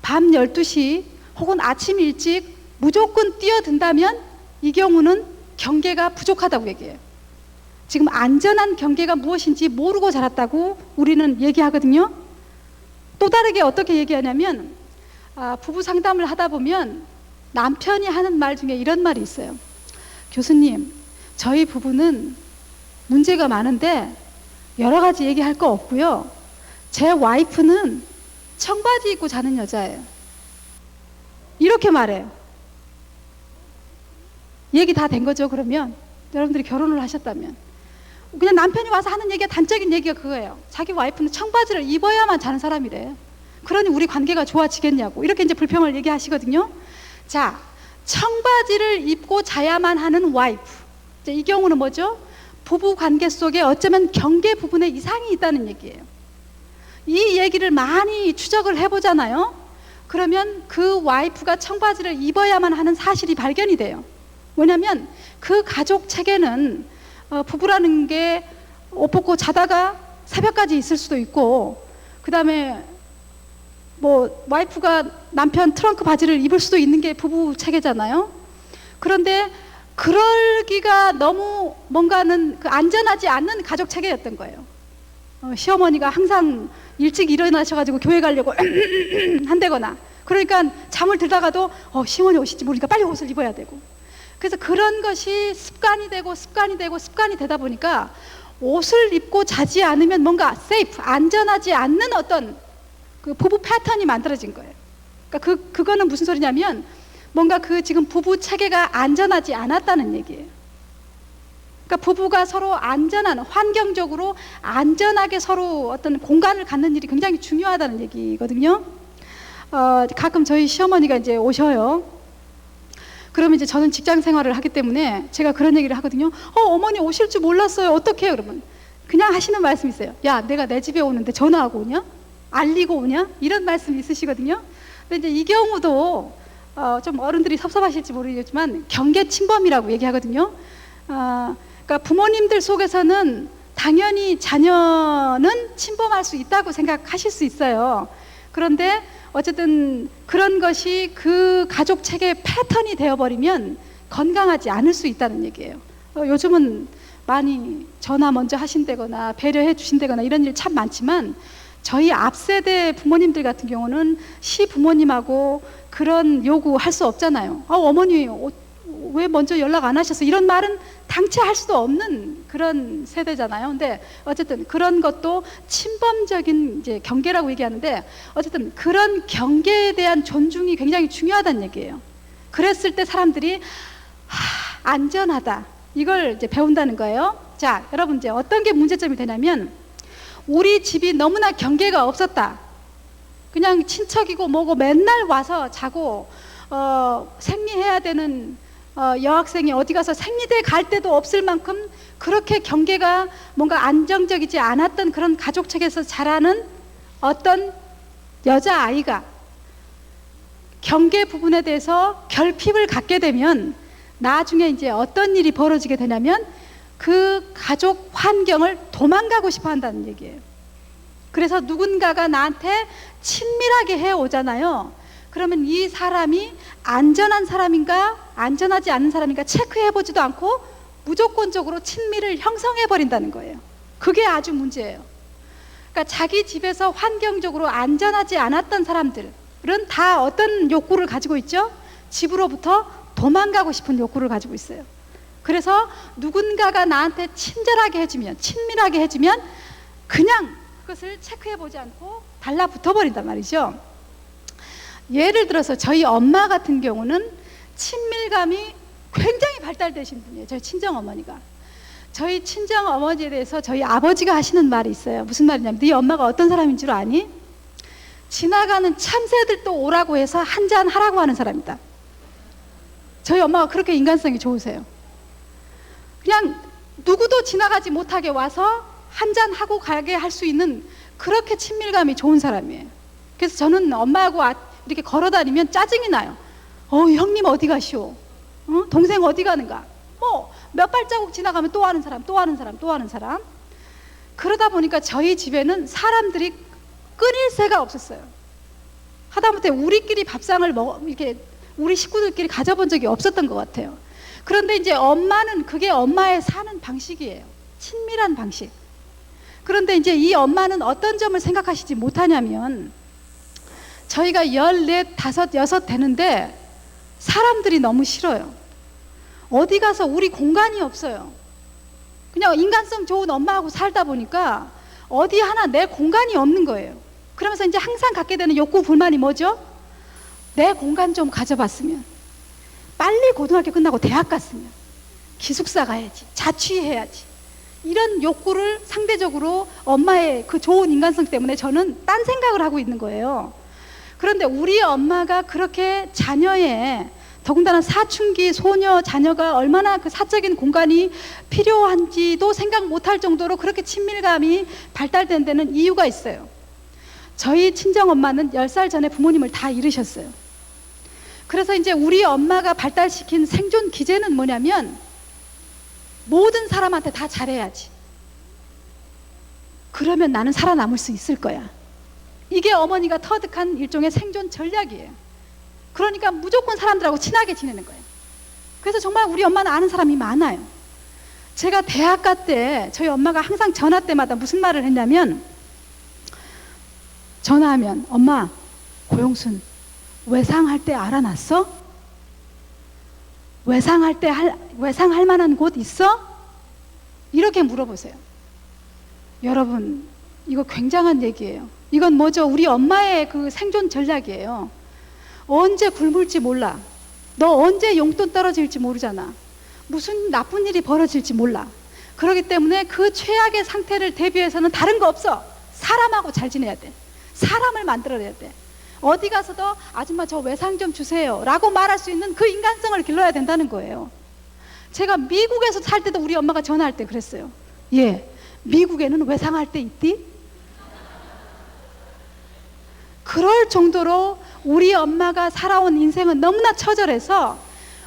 밤 12시 혹은 아침 일찍 무조건 뛰어든다면 이 경우는 경계가 부족하다고 얘기해요. 지금 안전한 경계가 무엇인지 모르고 자랐다고 우리는 얘기하거든요. 또 다르게 어떻게 얘기하냐면, 부부 상담을 하다 보면 남편이 하는 말 중에 이런 말이 있어요. 교수님, 저희 부부는 문제가 많은데 여러 가지 얘기할 거 없고요. 제 와이프는 청바지 입고 자는 여자예요. 이렇게 말해요. 얘기 다 된 거죠, 그러면? 여러분들이 결혼을 하셨다면. 그냥 남편이 와서 하는 얘기가, 단적인 얘기가 그거예요. 자기 와이프는 청바지를 입어야만 자는 사람이래. 그러니 우리 관계가 좋아지겠냐고. 이렇게 이제 불평을 얘기하시거든요. 자, 청바지를 입고 자야만 하는 와이프. 이 경우는 뭐죠? 부부 관계 속에 어쩌면 경계 부분에 이상이 있다는 얘기예요. 이 얘기를 많이 추적을 해보잖아요. 그러면 그 와이프가 청바지를 입어야만 하는 사실이 발견이 돼요. 왜냐하면 그 가족 체계는 부부라는 게 옷 벗고 자다가 새벽까지 있을 수도 있고, 그 다음에 뭐 와이프가 남편 트렁크 바지를 입을 수도 있는 게 부부 체계잖아요. 그런데 그러기가 너무 뭔가는 그 안전하지 않는 가족 체계였던 거예요. 시어머니가 항상 일찍 일어나셔가지고 교회 가려고 한다거나, 그러니까 잠을 들다가도 시어머니 오실지 모르니까 빨리 옷을 입어야 되고, 그래서 그런 것이 습관이 되고 습관이 되고 습관이 되다 보니까 옷을 입고 자지 않으면 뭔가 세이프, 안전하지 않는 어떤 그 부부 패턴이 만들어진 거예요. 그러니까 그거는 무슨 소리냐면 뭔가 그 지금 부부 체계가 안전하지 않았다는 얘기예요. 그러니까 부부가 서로 안전한, 환경적으로 안전하게 서로 어떤 공간을 갖는 일이 굉장히 중요하다는 얘기거든요. 가끔 저희 시어머니가 이제 오셔요. 그러면 이제 저는 직장 생활을 하기 때문에 제가 그런 얘기를 하거든요. 어머니 오실 줄 몰랐어요. 어떡해요? 그러면 그냥 하시는 말씀이 있어요. 야, 내가 내 집에 오는데 전화하고 오냐? 알리고 오냐? 이런 말씀이 있으시거든요. 근데 이제 이 경우도 좀 어른들이 섭섭하실지 모르겠지만 경계 침범이라고 얘기하거든요. 그러니까 부모님들 속에서는 당연히 자녀는 침범할 수 있다고 생각하실 수 있어요. 그런데 어쨌든 그런 것이 그 가족 체계의 패턴이 되어버리면 건강하지 않을 수 있다는 얘기예요. 요즘은 많이 전화 먼저 하신다거나 배려해 주신다거나 이런 일 참 많지만, 저희 앞세대 부모님들 같은 경우는 시부모님하고 그런 요구할 수 없잖아요. 어머니 왜 먼저 연락 안 하셔서, 이런 말은 당최 할 수도 없는 그런 세대잖아요. 근데 어쨌든 그런 것도 침범적인 이제 경계라고 얘기하는데, 어쨌든 그런 경계에 대한 존중이 굉장히 중요하다는 얘기예요. 그랬을 때 사람들이 안전하다, 이걸 이제 배운다는 거예요. 자, 여러분, 이제 어떤 게 문제점이 되냐면, 우리 집이 너무나 경계가 없었다. 그냥 친척이고 뭐고 맨날 와서 자고, 생리해야 되는 여학생이 어디 가서 생리대 갈 데도 없을 만큼 그렇게 경계가 뭔가 안정적이지 않았던 그런 가족 측에서 자라는 어떤 여자아이가 경계 부분에 대해서 결핍을 갖게 되면 나중에 이제 어떤 일이 벌어지게 되냐면 그 가족 환경을 도망가고 싶어 한다는 얘기예요. 그래서 누군가가 나한테 친밀하게 해 오잖아요. 그러면 이 사람이 안전한 사람인가 안전하지 않은 사람인가 체크해 보지도 않고 무조건적으로 친밀을 형성해 버린다는 거예요. 그게 아주 문제예요. 그러니까 자기 집에서 환경적으로 안전하지 않았던 사람들은 다 어떤 욕구를 가지고 있죠? 집으로부터 도망가고 싶은 욕구를 가지고 있어요. 그래서 누군가가 나한테 친절하게 해주면, 친밀하게 해주면 그냥 그것을 체크해 보지 않고 달라붙어 버린단 말이죠. 예를 들어서 저희 엄마 같은 경우는 친밀감이 굉장히 발달되신 분이에요. 저희 친정어머니가. 저희 친정어머니에 대해서 저희 아버지가 하시는 말이 있어요. 무슨 말이냐면, 네 엄마가 어떤 사람인 줄 아니? 지나가는 참새들도 오라고 해서 한잔 하라고 하는 사람이다. 저희 엄마가 그렇게 인간성이 좋으세요. 그냥 누구도 지나가지 못하게 와서 한잔 하고 가게 할 수 있는 그렇게 친밀감이 좋은 사람이에요. 그래서 저는 엄마하고 이렇게 걸어 다니면 짜증이 나요. 형님 어디 가시오? 동생 어디 가는가? 몇 발자국 지나가면 또 하는 사람, 또 하는 사람, 또 하는 사람. 그러다 보니까 저희 집에는 사람들이 끊일 새가 없었어요. 하다못해 우리끼리 밥상을 이렇게 우리 식구들끼리 가져본 적이 없었던 것 같아요. 그런데 이제 엄마는 그게 엄마의 사는 방식이에요. 친밀한 방식. 그런데 이제 이 엄마는 어떤 점을 생각하시지 못하냐면, 저희가 14, 5, 6 되는데 사람들이 너무 싫어요. 어디 가서 우리 공간이 없어요. 그냥 인간성 좋은 엄마하고 살다 보니까 어디 하나 내 공간이 없는 거예요. 그러면서 이제 항상 갖게 되는 욕구 불만이 뭐죠? 내 공간 좀 가져봤으면, 빨리 고등학교 끝나고 대학 갔으면, 기숙사 가야지, 자취해야지, 이런 욕구를 상대적으로 엄마의 그 좋은 인간성 때문에 저는 딴 생각을 하고 있는 거예요. 그런데 우리 엄마가 그렇게 자녀의, 더군다나 사춘기 소녀 자녀가 얼마나 그 사적인 공간이 필요한지도 생각 못할 정도로 그렇게 친밀감이 발달된 데는 이유가 있어요. 저희 친정엄마는 10살 전에 부모님을 다 잃으셨어요. 그래서 이제 우리 엄마가 발달시킨 생존 기제는 뭐냐면, 모든 사람한테 다 잘해야지. 그러면 나는 살아남을 수 있을 거야. 이게 어머니가 터득한 일종의 생존 전략이에요. 그러니까 무조건 사람들하고 친하게 지내는 거예요. 그래서 정말 우리 엄마는 아는 사람이 많아요. 제가 대학가 때 저희 엄마가 항상 전화 때마다 무슨 말을 했냐면, 전화하면, 엄마, 고용순 외상할 때 알아놨어? 외상할 만한 곳 있어? 이렇게 물어보세요. 여러분, 이거 굉장한 얘기예요. 이건 뭐죠? 우리 엄마의 그 생존 전략이에요. 언제 굶을지 몰라. 너 언제 용돈 떨어질지 모르잖아. 무슨 나쁜 일이 벌어질지 몰라. 그렇기 때문에 그 최악의 상태를 대비해서는 다른 거 없어. 사람하고 잘 지내야 돼. 사람을 만들어내야 돼. 어디 가서도 아줌마 저 외상 좀 주세요 라고 말할 수 있는 그 인간성을 길러야 된다는 거예요. 제가 미국에서 살 때도 우리 엄마가 전화할 때 그랬어요. 예, 미국에는 외상할 때 있디? 그럴 정도로 우리 엄마가 살아온 인생은 너무나 처절해서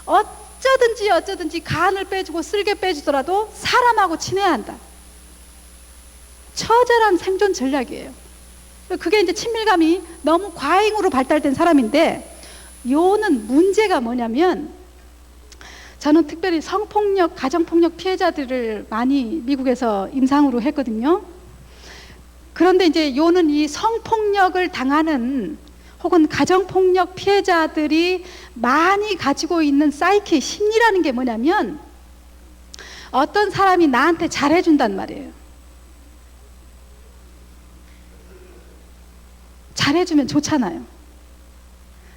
어쩌든지 간을 빼주고 쓸개 빼주더라도 사람하고 친해야 한다. 처절한 생존 전략이에요. 그게 이제 친밀감이 너무 과잉으로 발달된 사람인데, 요는 문제가 뭐냐면, 저는 특별히 성폭력, 가정폭력 피해자들을 많이 미국에서 임상으로 했거든요. 그런데 이제 요는 이 성폭력을 당하는 혹은 가정폭력 피해자들이 많이 가지고 있는 사이키, 심리라는 게 뭐냐면, 어떤 사람이 나한테 잘해준단 말이에요. 잘해주면 좋잖아요.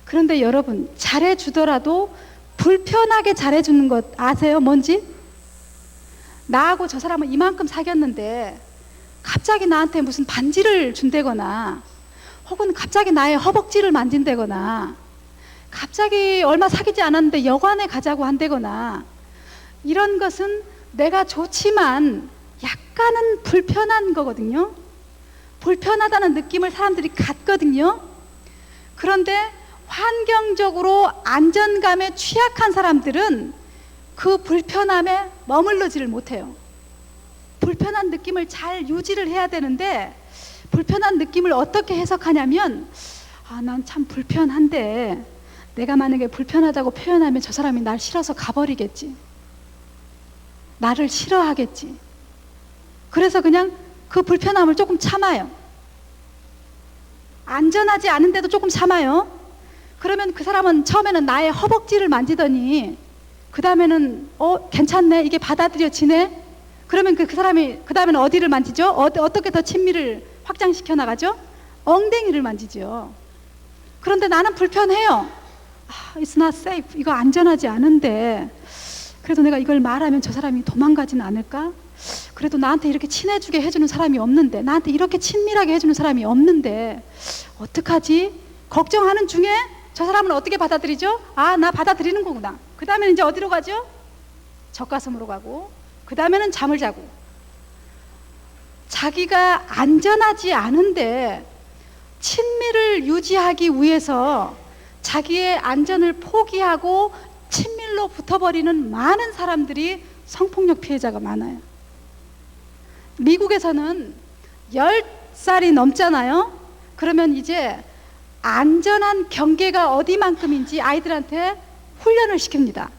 그런데 여러분, 잘해주더라도 불편하게 잘해주는 것 아세요? 뭔지? 나하고 저 사람은 이만큼 사귀었는데 갑자기 나한테 무슨 반지를 준다거나, 혹은 갑자기 나의 허벅지를 만진다거나, 갑자기 얼마 사귀지 않았는데 여관에 가자고 한다거나, 이런 것은 내가 좋지만 약간은 불편한 거거든요. 불편하다는 느낌을 사람들이 갖거든요. 그런데 환경적으로 안전감에 취약한 사람들은 그 불편함에 머물러지를 못해요. 불편한 느낌을 잘 유지를 해야 되는데, 불편한 느낌을 어떻게 해석하냐면, 난 참 불편한데 내가 만약에 불편하다고 표현하면 저 사람이 날 싫어서 가버리겠지, 나를 싫어하겠지. 그래서 그냥 그 불편함을 조금 참아요. 안전하지 않은데도 조금 참아요. 그러면 그 사람은 처음에는 나의 허벅지를 만지더니 그 다음에는 괜찮네, 이게 받아들여지네. 그러면 그 사람이 그 다음에는 어디를 만지죠? 어떻게 더 친밀을 확장시켜 나가죠? 엉덩이를 만지죠. 그런데 나는 불편해요. It's not safe. 이거 안전하지 않은데 그래도 내가 이걸 말하면 저 사람이 도망가지는 않을까? 그래도 나한테 이렇게 친해주게 해주는 사람이 없는데, 나한테 이렇게 친밀하게 해주는 사람이 없는데 어떡하지? 걱정하는 중에 저 사람은 어떻게 받아들이죠? 나 받아들이는 거구나. 그 다음에는 이제 어디로 가죠? 젖가슴으로 가고, 그 다음에는 잠을 자고. 자기가 안전하지 않은데 친밀을 유지하기 위해서 자기의 안전을 포기하고 친밀로 붙어버리는 많은 사람들이 성폭력 피해자가 많아요. 미국에서는 10살이 넘잖아요. 그러면 이제 안전한 경계가 어디만큼인지 아이들한테 훈련을 시킵니다.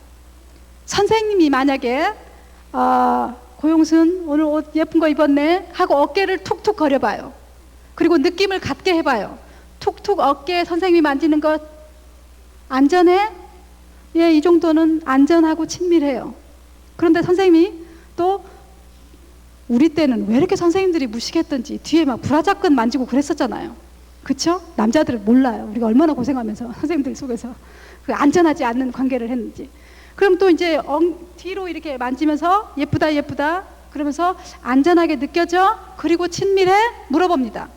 선생님이 만약에 고용순 오늘 옷 예쁜 거 입었네 하고 어깨를 툭툭 거려봐요. 그리고 느낌을 갖게 해봐요. 툭툭 어깨에 선생님이 만지는 것 안전해? 예, 이 정도는 안전하고 친밀해요. 그런데 선생님이 또 우리 때는 왜 이렇게 선생님들이 무식했던지 뒤에 막 브라자끈 만지고 그랬었잖아요. 그쵸? 남자들은 몰라요. 우리가 얼마나 고생하면서 선생님들 속에서 그 안전하지 않는 관계를 했는지. 그럼 또 이제 뒤로 이렇게 만지면서 예쁘다 예쁘다 그러면서 안전하게 느껴져? 그리고 친밀해? 물어봅니다.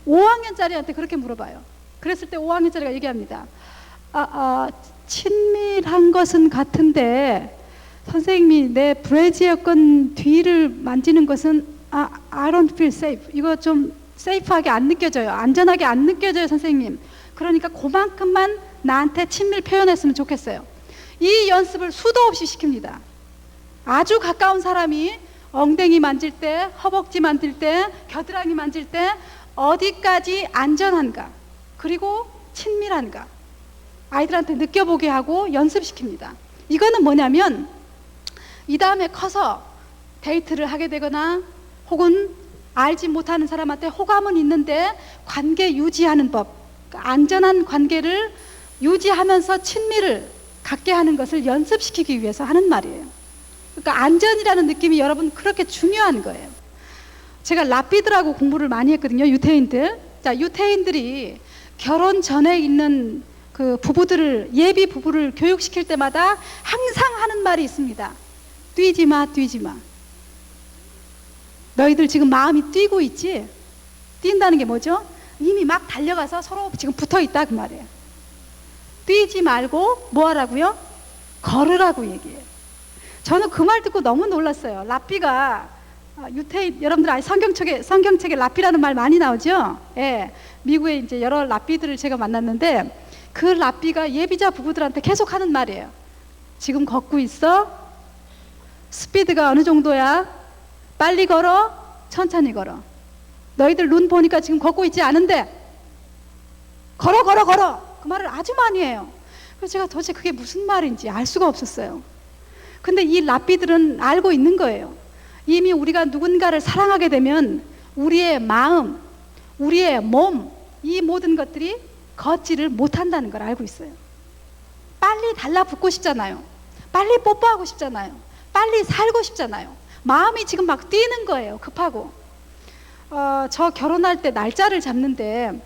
5학년짜리한테 그렇게 물어봐요. 그랬을 때 5학년짜리가 얘기합니다. 친밀한 것은 같은데 선생님이 내 브래지어건 뒤를 만지는 것은 I don't feel safe. 이거 좀 세이프하게 안 느껴져요. 안전하게 안 느껴져요, 선생님. 그러니까 그만큼만 나한테 친밀 표현했으면 좋겠어요. 이 연습을 수도 없이 시킵니다. 아주 가까운 사람이 엉덩이 만질 때, 허벅지 만질 때, 겨드랑이 만질 때 어디까지 안전한가, 그리고 친밀한가 아이들한테 느껴보게 하고 연습시킵니다. 이거는 뭐냐면 이 다음에 커서 데이트를 하게 되거나 혹은 알지 못하는 사람한테 호감은 있는데 관계 유지하는 법, 그러니까 안전한 관계를 유지하면서 친밀을 갖게 하는 것을 연습시키기 위해서 하는 말이에요. 그러니까 안전이라는 느낌이 여러분 그렇게 중요한 거예요. 제가 랍비들하고 공부를 많이 했거든요. 유태인들. 자, 유태인들이 결혼 전에 있는 그 부부들을, 예비 부부를 교육시킬 때마다 항상 하는 말이 있습니다. 뛰지 마, 뛰지 마. 너희들 지금 마음이 뛰고 있지? 뛴다는 게 뭐죠? 이미 막 달려가서 서로 지금 붙어 있다 그 말이에요. 뛰지 말고 뭐 하라고요? 걸으라고 얘기해요. 저는 그 말 듣고 너무 놀랐어요. 랍비가 유태인, 여러분들 아직 성경책에 랍비라는 말 많이 나오죠? 예. 미국에 이제 여러 랍비들을 제가 만났는데 그 랍비가 예비자 부부들한테 계속 하는 말이에요. 지금 걷고 있어? 스피드가 어느 정도야? 빨리 걸어? 천천히 걸어. 너희들 눈 보니까 지금 걷고 있지 않은데 걸어 걸어 걸어. 그 말을 아주 많이 해요. 그래서 제가 도대체 그게 무슨 말인지 알 수가 없었어요. 근데 이 랍비들은 알고 있는 거예요. 이미 우리가 누군가를 사랑하게 되면 우리의 마음, 우리의 몸, 이 모든 것들이 걷지를 못한다는 걸 알고 있어요. 빨리 달라붙고 싶잖아요. 빨리 뽀뽀하고 싶잖아요. 빨리 살고 싶잖아요. 마음이 지금 막 뛰는 거예요. 급하고. 저 결혼할 때 날짜를 잡는데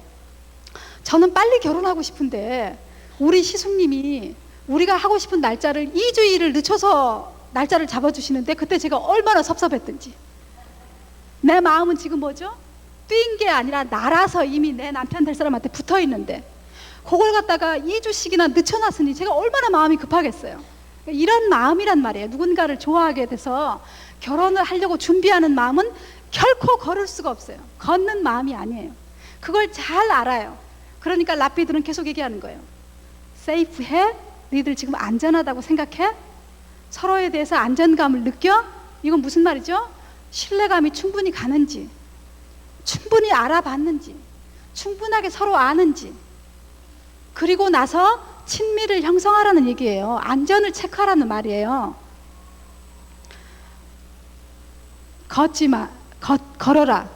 저는 빨리 결혼하고 싶은데 우리 시숙님이 우리가 하고 싶은 날짜를 2주일을 늦춰서 날짜를 잡아주시는데 그때 제가 얼마나 섭섭했던지. 내 마음은 지금 뭐죠? 뛴 게 아니라 날아서 이미 내 남편 될 사람한테 붙어 있는데 그걸 갖다가 2주씩이나 늦춰놨으니 제가 얼마나 마음이 급하겠어요. 이런 마음이란 말이에요. 누군가를 좋아하게 돼서 결혼을 하려고 준비하는 마음은 결코 걸을 수가 없어요. 걷는 마음이 아니에요. 그걸 잘 알아요. 그러니까 랍비들은 계속 얘기하는 거예요. 세이프해? 너희들 지금 안전하다고 생각해? 서로에 대해서 안전감을 느껴? 이건 무슨 말이죠? 신뢰감이 충분히 가는지, 충분히 알아봤는지, 충분하게 서로 아는지, 그리고 나서 친밀을 형성하라는 얘기예요. 안전을 체크하라는 말이에요. 걸어라,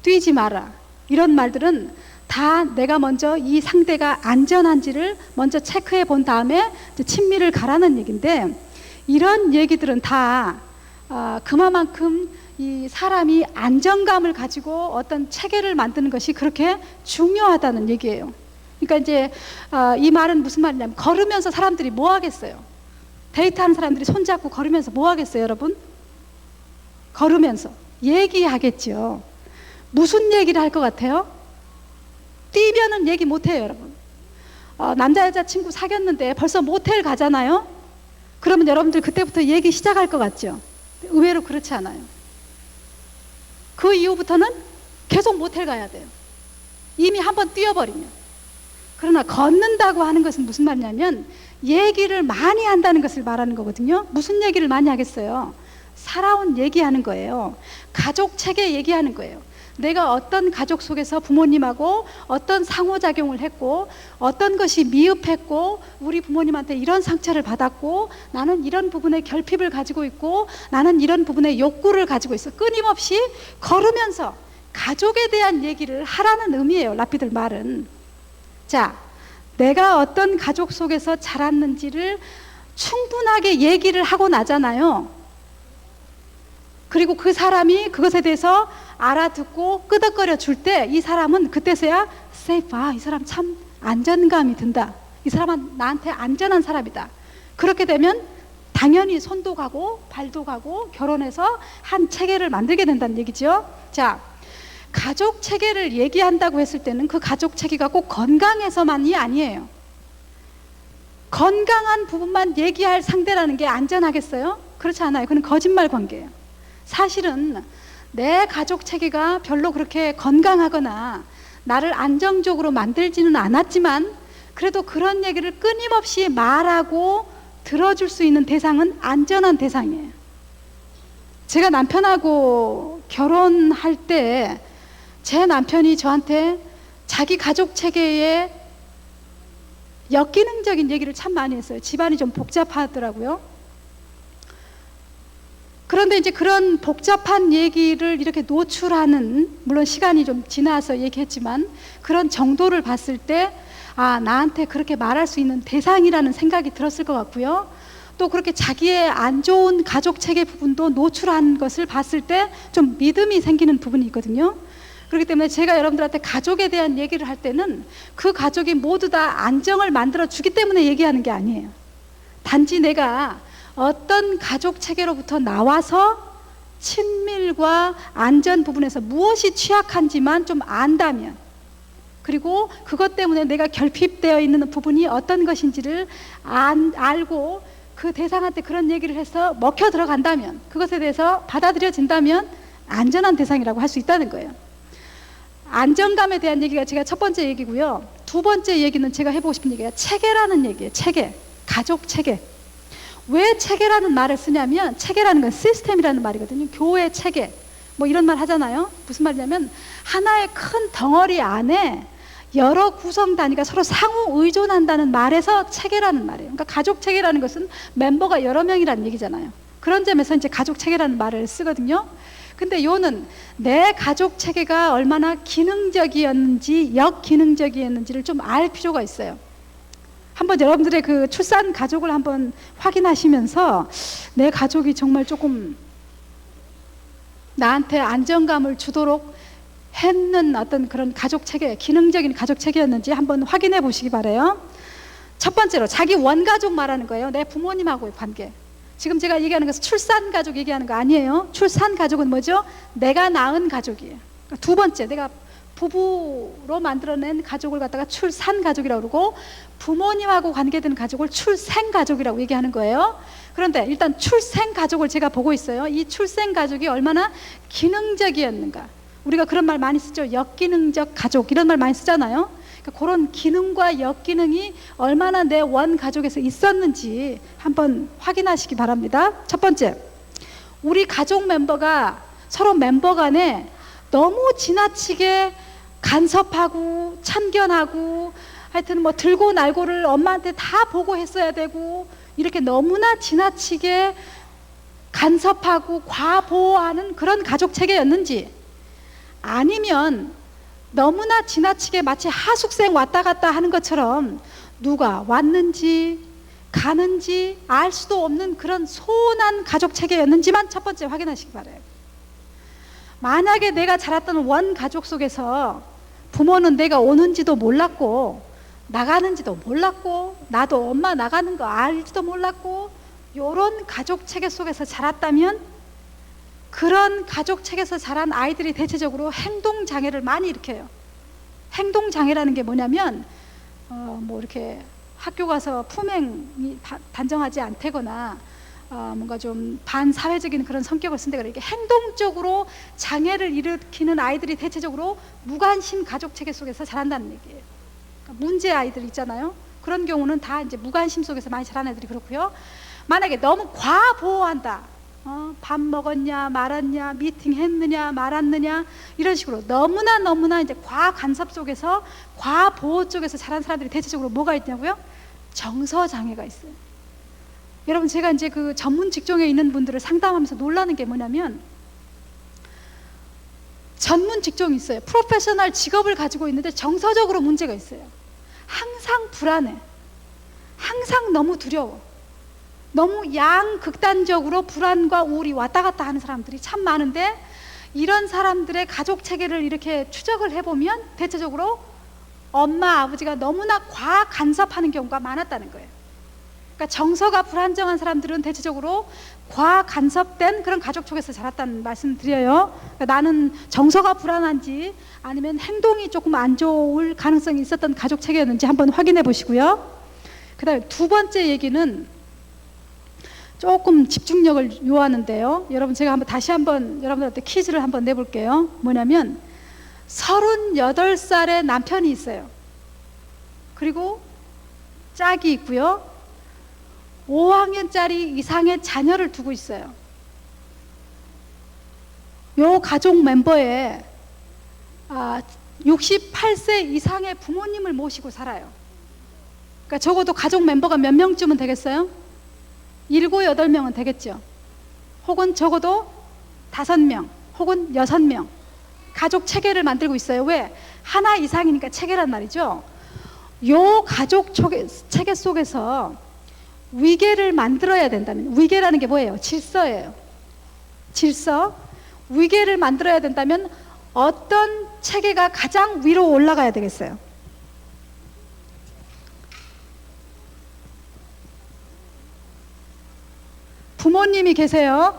뛰지 마라, 이런 말들은 다 내가 먼저 이 상대가 안전한지를 먼저 체크해 본 다음에 친밀을 가라는 얘기인데, 이런 얘기들은 다 그만큼 이 사람이 안정감을 가지고 어떤 체계를 만드는 것이 그렇게 중요하다는 얘기예요. 그러니까 이제 이 말은 무슨 말이냐면, 걸으면서 사람들이 뭐 하겠어요? 데이트하는 사람들이 손잡고 걸으면서 뭐 하겠어요, 여러분? 걸으면서 얘기하겠죠. 무슨 얘기를 할 것 같아요? 뛰면은 얘기 못해요, 여러분. 남자 여자 친구 사귀었는데 벌써 모텔 가잖아요. 그러면 여러분들 그때부터 얘기 시작할 것 같죠? 의외로 그렇지 않아요. 그 이후부터는 계속 모텔 가야 돼요. 이미 한번 뛰어버리면. 그러나 걷는다고 하는 것은 무슨 말이냐면 얘기를 많이 한다는 것을 말하는 거거든요. 무슨 얘기를 많이 하겠어요? 살아온 얘기하는 거예요. 가족 체계 얘기하는 거예요. 내가 어떤 가족 속에서 부모님하고 어떤 상호작용을 했고, 어떤 것이 미흡했고, 우리 부모님한테 이런 상처를 받았고, 나는 이런 부분에 결핍을 가지고 있고, 나는 이런 부분에 욕구를 가지고 있어. 끊임없이 걸으면서 가족에 대한 얘기를 하라는 의미예요, 랍비들 말은. 자, 내가 어떤 가족 속에서 자랐는지를 충분하게 얘기를 하고 나잖아요. 그리고 그 사람이 그것에 대해서 알아듣고 끄덕거려 줄 때 이 사람은 그때서야 세이프, 이 사람 참 안전감이 든다. 이 사람은 나한테 안전한 사람이다. 그렇게 되면 당연히 손도 가고 발도 가고 결혼해서 한 체계를 만들게 된다는 얘기죠. 자, 가족 체계를 얘기한다고 했을 때는 그 가족 체계가 꼭 건강해서만이 아니에요. 건강한 부분만 얘기할 상대라는 게 안전하겠어요? 그렇지 않아요. 그건 거짓말 관계예요. 사실은 내 가족 체계가 별로 그렇게 건강하거나 나를 안정적으로 만들지는 않았지만 그래도 그런 얘기를 끊임없이 말하고 들어줄 수 있는 대상은 안전한 대상이에요. 제가 남편하고 결혼할 때 제 남편이 저한테 자기 가족 체계에 역기능적인 얘기를 참 많이 했어요. 집안이 좀 복잡하더라고요. 그런데 이제 그런 복잡한 얘기를 이렇게 노출하는, 물론 시간이 좀 지나서 얘기했지만 그런 정도를 봤을 때 나한테 그렇게 말할 수 있는 대상이라는 생각이 들었을 것 같고요. 또 그렇게 자기의 안 좋은 가족 체계 부분도 노출한 것을 봤을 때 좀 믿음이 생기는 부분이 있거든요. 그렇기 때문에 제가 여러분들한테 가족에 대한 얘기를 할 때는 그 가족이 모두 다 안정을 만들어 주기 때문에 얘기하는 게 아니에요. 단지 내가 어떤 가족 체계로부터 나와서 친밀과 안전 부분에서 무엇이 취약한지만 좀 안다면, 그리고 그것 때문에 내가 결핍되어 있는 부분이 어떤 것인지를 알고 그 대상한테 그런 얘기를 해서 먹혀 들어간다면, 그것에 대해서 받아들여진다면 안전한 대상이라고 할 수 있다는 거예요. 안정감에 대한 얘기가 제가 첫 번째 얘기고요. 두 번째 얘기는 제가 해보고 싶은 얘기가 체계라는 얘기예요. 체계, 가족 체계. 왜 체계라는 말을 쓰냐면, 체계라는 건 시스템이라는 말이거든요. 교회 체계, 뭐 이런 말 하잖아요. 무슨 말이냐면 하나의 큰 덩어리 안에 여러 구성 단위가 서로 상호 의존한다는 말에서 체계라는 말이에요. 그러니까 가족 체계라는 것은 멤버가 여러 명이라는 얘기잖아요. 그런 점에서 이제 가족 체계라는 말을 쓰거든요. 근데 요는 내 가족 체계가 얼마나 기능적이었는지 역기능적이었는지를 좀 알 필요가 있어요. 한번 한번 여러분들의 그 출산 가족을 한번 확인하시면서 내 가족이 정말 조금 나한테 안정감을 주도록 했는 어떤 그런 가족 체계, 기능적인 가족 체계였는지 한번 확인해 보시기 바라요. 첫 번째로 자기 원가족 말하는 거예요. 내 부모님하고의 관계. 지금 제가 얘기하는 것은 출산 가족 얘기하는 거 아니에요. 출산 가족은 뭐죠? 내가 낳은 가족이에요. 두 번째, 내가 부부로 만들어낸 가족을 갖다가 출산 가족이라고 그러고, 부모님하고 관계된 가족을 출생 가족이라고 얘기하는 거예요. 그런데 일단 출생 가족을 제가 보고 있어요. 이 출생 가족이 얼마나 기능적이었는가. 우리가 그런 말 많이 쓰죠. 역기능적 가족, 이런 말 많이 쓰잖아요. 그러니까 그런 기능과 역기능이 얼마나 내 원 가족에서 있었는지 한번 확인하시기 바랍니다. 첫 번째, 우리 가족 멤버가 서로 멤버 간에 너무 지나치게 간섭하고 참견하고, 하여튼 뭐 들고 날고를 엄마한테 다 보고했어야 되고, 이렇게 너무나 지나치게 간섭하고 과보호하는 그런 가족 체계였는지, 아니면 너무나 지나치게 마치 하숙생 왔다 갔다 하는 것처럼 누가 왔는지 가는지 알 수도 없는 그런 소원한 가족 체계였는지만 첫 번째 확인하시기 바라요. 만약에 내가 자랐던 원 가족 속에서 부모는 내가 오는지도 몰랐고 나가는지도 몰랐고 나도 엄마 나가는 거 알지도 몰랐고, 요런 가족 체계 속에서 자랐다면 그런 가족 체계에서 자란 아이들이 대체적으로 행동장애를 많이 일으켜요. 행동장애라는 게 뭐냐면 뭐 이렇게 학교 가서 품행이 단정하지 않다거나 뭔가 좀 반사회적인 그런 성격을 쓴다거나, 이렇게 행동적으로 장애를 일으키는 아이들이 대체적으로 무관심 가족 체계 속에서 자란다는 얘기예요. 그러니까 문제 아이들 있잖아요. 그런 경우는 다 이제 무관심 속에서 많이 자란 애들이 그렇고요. 만약에 너무 과보호한다, 밥 먹었냐 말았냐, 미팅 했느냐 말았느냐, 이런 식으로 너무나 이제 과간섭 속에서, 과보호 쪽에서 자란 사람들이 대체적으로 뭐가 있냐고요? 정서장애가 있어요. 여러분, 제가 이제 그 전문 직종에 있는 분들을 상담하면서 놀라는 게 뭐냐면, 전문 직종이 있어요. 프로페셔널 직업을 가지고 있는데 정서적으로 문제가 있어요. 항상 불안해, 항상 너무 두려워, 너무 양극단적으로 불안과 우울이 왔다 갔다 하는 사람들이 참 많은데, 이런 사람들의 가족 체계를 이렇게 추적을 해보면 대체적으로 엄마 아버지가 너무나 과간섭하는 경우가 많았다는 거예요. 그러니까 정서가 불안정한 사람들은 대체적으로 과간섭된 그런 가족 속에서 자랐다는 말씀 드려요. 그러니까 나는 정서가 불안한지 아니면 행동이 조금 안 좋을 가능성이 있었던 가족 체계였는지 한번 확인해 보시고요. 그 다음에 두 번째 얘기는 조금 집중력을 요하는데요. 여러분, 제가 다시 한번 여러분들한테 퀴즈를 한번 내볼게요. 뭐냐면 38살의 남편이 있어요. 그리고 짝이 있고요. 5학년짜리 이상의 자녀를 두고 있어요. 요 가족 멤버에 68세 이상의 부모님을 모시고 살아요. 그러니까 적어도 가족 멤버가 몇 명쯤은 되겠어요? 7, 8명은 되겠죠. 혹은 적어도 5명 혹은 6명 가족 체계를 만들고 있어요. 왜? 하나 이상이니까 체계란 말이죠. 요 가족 체계 속에서 위계를 만들어야 된다면, 위계라는 게 뭐예요? 질서예요. 질서. 위계를 만들어야 된다면 어떤 체계가 가장 위로 올라가야 되겠어요? 부모님이 계세요.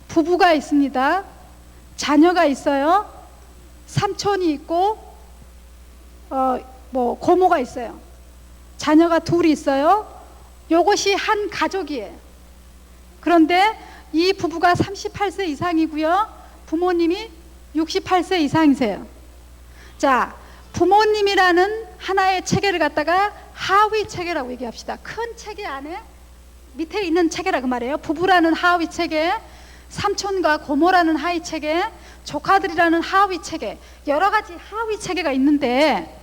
부부가 있습니다. 자녀가 있어요. 삼촌이 있고 뭐 고모가 있어요. 자녀가 둘이 있어요. 요것이 한 가족이에요. 그런데 이 부부가 38세 이상이고요. 부모님이 68세 이상이세요. 자, 부모님이라는 하나의 체계를 갖다가 하위 체계라고 얘기합시다. 큰 체계 안에 밑에 있는 체계라고 말해요. 부부라는 하위 체계, 삼촌과 고모라는 하위 체계, 조카들이라는 하위 체계, 여러 가지 하위 체계가 있는데,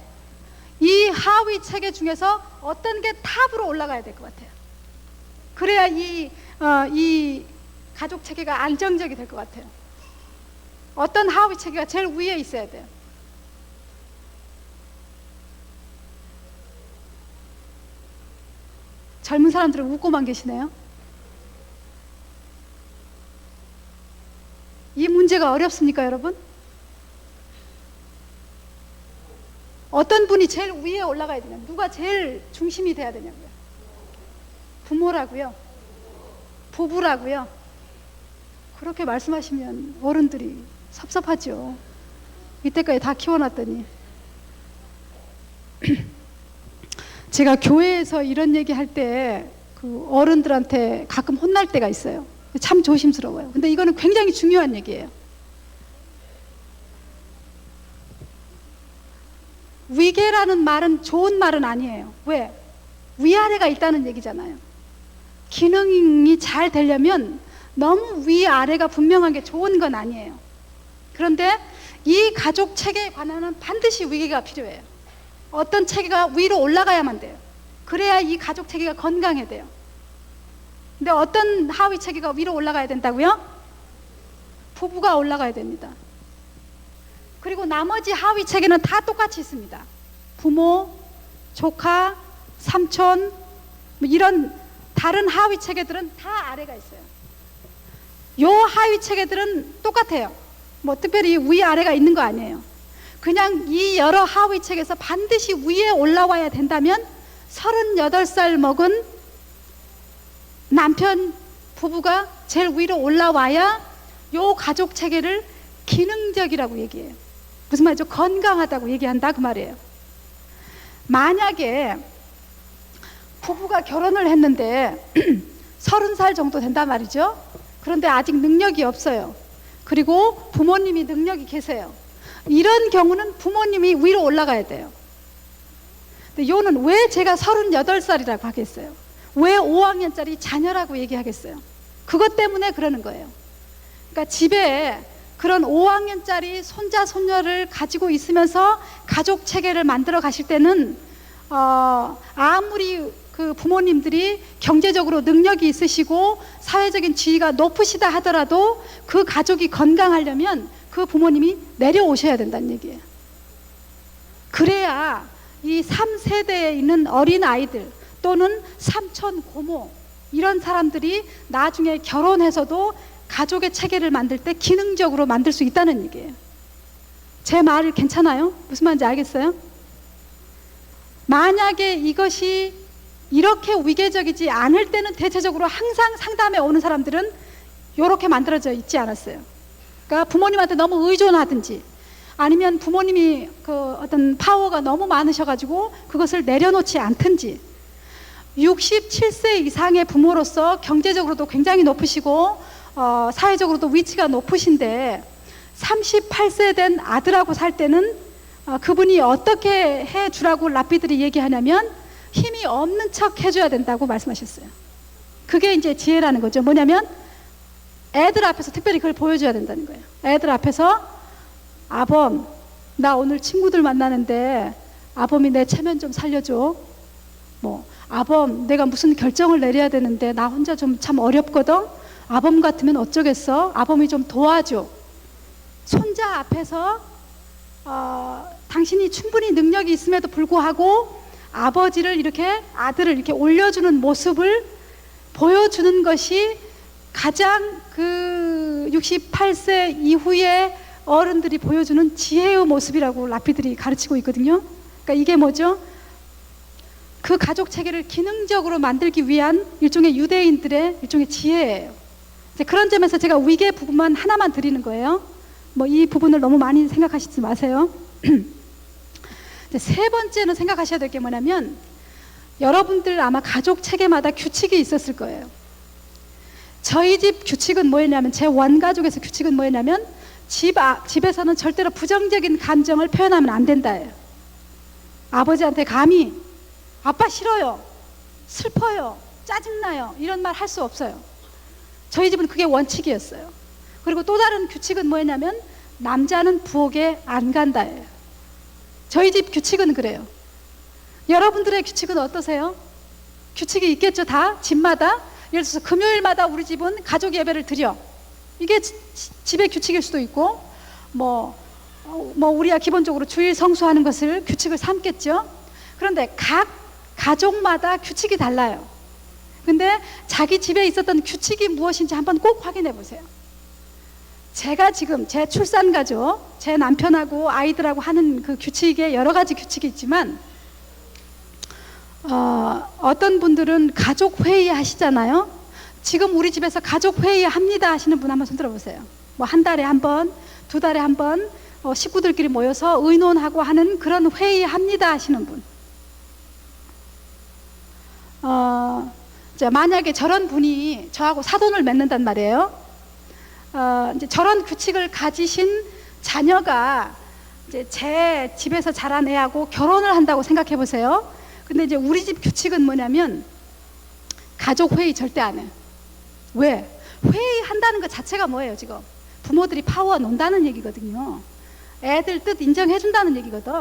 이 하위 체계 중에서 어떤 게 탑으로 올라가야 될 것 같아요. 그래야 이 가족 체계가 안정적이 될 것 같아요. 어떤 하위 체계가 제일 위에 있어야 돼요? 젊은 사람들은 웃고만 계시네요. 이 문제가 어렵습니까, 여러분? 어떤 분이 제일 위에 올라가야 되냐? 누가 제일 중심이 돼야 되냐고요? 부모라고요? 부부라고요? 그렇게 말씀하시면 어른들이 섭섭하죠. 이때까지 다 키워놨더니. 제가 교회에서 이런 얘기 할 때 그 어른들한테 가끔 혼날 때가 있어요. 참 조심스러워요. 근데 이거는 굉장히 중요한 얘기예요. 위계라는 말은 좋은 말은 아니에요. 왜? 위아래가 있다는 얘기잖아요. 기능이 잘 되려면 너무 위아래가 분명한 게 좋은 건 아니에요. 그런데 이 가족 체계에 관한은 반드시 위계가 필요해요. 어떤 체계가 위로 올라가야만 돼요. 그래야 이 가족 체계가 건강해야 돼요. 근데 어떤 하위 체계가 위로 올라가야 된다고요? 부부가 올라가야 됩니다. 그리고 나머지 하위 체계는 다 똑같이 있습니다. 부모, 조카, 삼촌, 뭐 이런 다른 하위 체계들은 다 아래가 있어요. 요 하위 체계들은 똑같아요. 뭐 특별히 위아래가 있는 거 아니에요. 그냥 이 여러 하위 체계에서 반드시 위에 올라와야 된다면 38살 먹은 남편 부부가 제일 위로 올라와야 요 가족 체계를 기능적이라고 얘기해요. 무슨 말이죠? 건강하다고 얘기한다 그 말이에요. 만약에 부부가 결혼을 했는데 30살 정도 된단 말이죠. 그런데 아직 능력이 없어요. 그리고 부모님이 능력이 계세요. 이런 경우는 부모님이 위로 올라가야 돼요. 근데 요는 왜 제가 38살이라고 하겠어요? 왜 5학년짜리 자녀라고 얘기하겠어요? 그것 때문에 그러는 거예요. 그러니까 집에 그런 5학년짜리 손자 손녀를 가지고 있으면서 가족 체계를 만들어 가실 때는 아무리 그 부모님들이 경제적으로 능력이 있으시고 사회적인 지위가 높으시다 하더라도 그 가족이 건강하려면 그 부모님이 내려오셔야 된다는 얘기예요. 그래야 이 3세대에 있는 어린 아이들 또는 삼촌, 고모 이런 사람들이 나중에 결혼해서도 가족의 체계를 만들 때 기능적으로 만들 수 있다는 얘기예요. 제 말 괜찮아요? 무슨 말인지 알겠어요? 만약에 이것이 이렇게 위계적이지 않을 때는 대체적으로 항상 상담에 오는 사람들은 이렇게 만들어져 있지 않았어요. 그러니까 부모님한테 너무 의존하든지 아니면 부모님이 그 어떤 파워가 너무 많으셔가지고 그것을 내려놓지 않든지 67세 이상의 부모로서 경제적으로도 굉장히 높으시고 사회적으로도 위치가 높으신데 38세 된 아들하고 살 때는 그분이 어떻게 해주라고 랍비들이 얘기하냐면 힘이 없는 척 해줘야 된다고 말씀하셨어요. 그게 이제 지혜라는 거죠. 뭐냐면 애들 앞에서 특별히 그걸 보여줘야 된다는 거예요. 애들 앞에서 아범 나 오늘 친구들 만나는데 아범이 내 체면 좀 살려줘. 뭐 아범 내가 무슨 결정을 내려야 되는데 나 혼자 좀 참 어렵거든. 아범 같으면 어쩌겠어. 아범이 좀 도와줘. 손자 앞에서 당신이 충분히 능력이 있음에도 불구하고 아버지를 이렇게 아들을 이렇게 올려주는 모습을 보여주는 것이 가장 그 68세 이후에 어른들이 보여주는 지혜의 모습이라고 랍비들이 가르치고 있거든요. 그러니까 이게 뭐죠? 그 가족 체계를 기능적으로 만들기 위한 일종의 유대인들의 일종의 지혜예요. 이제 그런 점에서 제가 위계 부분만 하나만 드리는 거예요. 뭐 이 부분을 너무 많이 생각하시지 마세요. 이제 세 번째는 생각하셔야 될 게 뭐냐면 여러분들 아마 가족 체계마다 규칙이 있었을 거예요. 저희 집 규칙은 뭐였냐면 제 원가족에서 규칙은 뭐였냐면 집에서는 절대로 부정적인 감정을 표현하면 안 된다예요. 아버지한테 감히 아빠 싫어요, 슬퍼요, 짜증나요 이런 말 할 수 없어요. 저희 집은 그게 원칙이었어요. 그리고 또 다른 규칙은 뭐였냐면 남자는 부엌에 안 간다예요. 저희 집 규칙은 그래요. 여러분들의 규칙은 어떠세요? 규칙이 있겠죠. 다 집마다. 예를 들어서 금요일마다 우리 집은 가족 예배를 드려. 이게 집의 규칙일 수도 있고 뭐 우리가 기본적으로 주일 성수하는 것을 규칙을 삼겠죠. 그런데 각 가족마다 규칙이 달라요. 근데 자기 집에 있었던 규칙이 무엇인지 한번 꼭 확인해 보세요. 제가 지금 제 출산 가족, 제 남편하고 아이들하고 하는 그 규칙에 여러 가지 규칙이 있지만, 어떤 분들은 가족 회의 하시잖아요. 지금 우리 집에서 가족 회의 합니다 하시는 분 한번 손 들어보세요. 뭐 한 달에 한 번, 두 달에 한 번, 식구들끼리 모여서 의논하고 하는 그런 회의 합니다 하시는 분. 만약에 저런 분이 저하고 사돈을 맺는단 말이에요. 이제 저런 규칙을 가지신 자녀가 이제 제 집에서 자란 애하고 결혼을 한다고 생각해 보세요. 근데 이제 우리 집 규칙은 뭐냐면 가족 회의 절대 안 해. 왜? 회의한다는 것 자체가 뭐예요, 지금? 부모들이 파워 논다는 얘기거든요. 애들 뜻 인정해 준다는 얘기거든.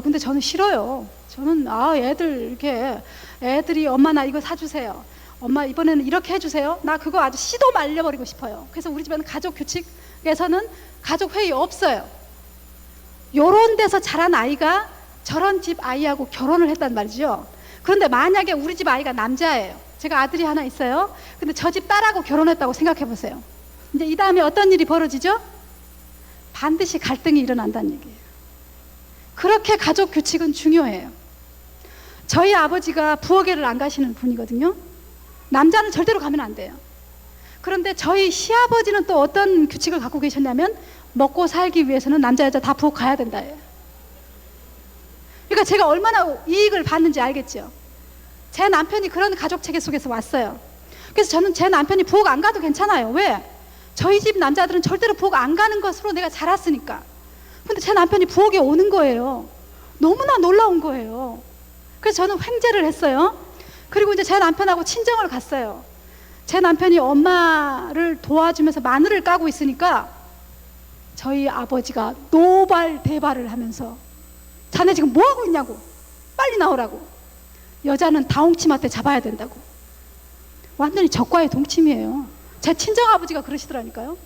근데 저는 싫어요. 저는 애들 이렇게 애들이 엄마 나 이거 사주세요. 엄마 이번에는 이렇게 해주세요. 나 그거 아주 씨도 말려버리고 싶어요. 그래서 우리 집에는 가족 규칙에서는 가족 회의 없어요. 요런 데서 자란 아이가 저런 집 아이하고 결혼을 했단 말이죠. 그런데 만약에 우리 집 아이가 남자예요. 제가 아들이 하나 있어요. 근데 저 집 딸하고 결혼했다고 생각해 보세요. 이제 이 다음에 어떤 일이 벌어지죠? 반드시 갈등이 일어난다는 얘기예요. 그렇게 가족 규칙은 중요해요. 저희 아버지가 부엌에를 안 가시는 분이거든요. 남자는 절대로 가면 안 돼요. 그런데 저희 시아버지는 또 어떤 규칙을 갖고 계셨냐면 먹고 살기 위해서는 남자 여자 다 부엌 가야 된다. 그러니까 제가 얼마나 이익을 받는지 알겠죠. 제 남편이 그런 가족 체계 속에서 왔어요. 그래서 저는 제 남편이 부엌 안 가도 괜찮아요. 왜? 저희 집 남자들은 절대로 부엌 안 가는 것으로 내가 자랐으니까. 근데 제 남편이 부엌에 오는 거예요. 너무나 놀라운 거예요. 그래서 저는 횡재를 했어요. 그리고 이제 제 남편하고 친정을 갔어요. 제 남편이 엄마를 도와주면서 마늘을 까고 있으니까 저희 아버지가 노발대발을 하면서 자네 지금 뭐 하고 있냐고, 빨리 나오라고. 여자는 다홍치마 때 잡아야 된다고. 완전히 적과의 동침이에요. 제 친정 아버지가 그러시더라니까요.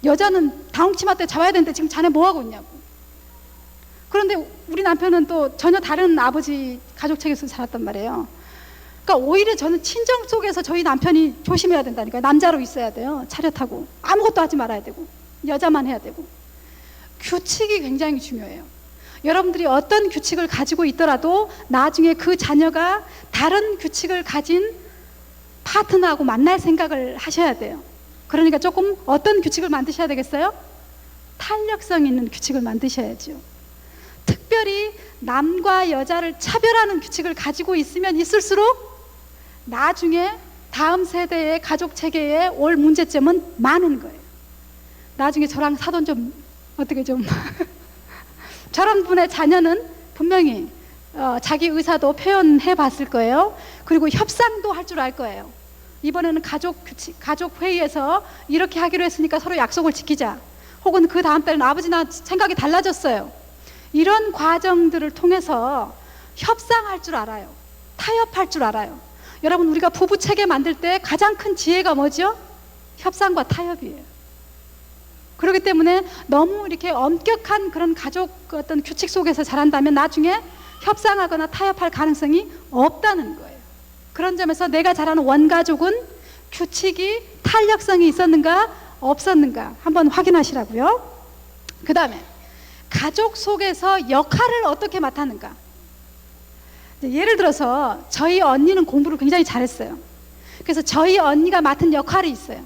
여자는 다홍치마 때 잡아야 되는데 지금 자네 뭐 하고 있냐고. 그런데 우리 남편은 또 전혀 다른 아버지 가족 체계에서 자랐단 말이에요. 그러니까 오히려 저는 친정 속에서 저희 남편이 조심해야 된다니까요. 남자로 있어야 돼요. 차렷하고 아무것도 하지 말아야 되고 여자만 해야 되고. 규칙이 굉장히 중요해요. 여러분들이 어떤 규칙을 가지고 있더라도 나중에 그 자녀가 다른 규칙을 가진 파트너하고 만날 생각을 하셔야 돼요. 그러니까 조금 어떤 규칙을 만드셔야 되겠어요? 탄력성 있는 규칙을 만드셔야죠. 특별히 남과 여자를 차별하는 규칙을 가지고 있으면 있을수록 나중에 다음 세대의 가족 체계에 올 문제점은 많은 거예요. 나중에 저랑 사돈 좀 어떻게 좀 저런 분의 자녀는 분명히 자기 의사도 표현해 봤을 거예요. 그리고 협상도 할 줄 알 거예요. 이번에는 가족 회의에서 이렇게 하기로 했으니까 서로 약속을 지키자. 혹은 그 다음 달에는 아버지 나 생각이 달라졌어요. 이런 과정들을 통해서 협상할 줄 알아요. 타협할 줄 알아요. 여러분, 우리가 부부 체계 만들 때 가장 큰 지혜가 뭐죠? 협상과 타협이에요. 그렇기 때문에 너무 이렇게 엄격한 그런 가족 어떤 규칙 속에서 자란다면 나중에 협상하거나 타협할 가능성이 없다는 거예요. 그런 점에서 내가 자라는 원가족은 규칙이 탄력성이 있었는가 없었는가 한번 확인하시라고요. 그 다음에 가족 속에서 역할을 어떻게 맡았는가. 예를 들어서 저희 언니는 공부를 굉장히 잘했어요. 그래서 저희 언니가 맡은 역할이 있어요.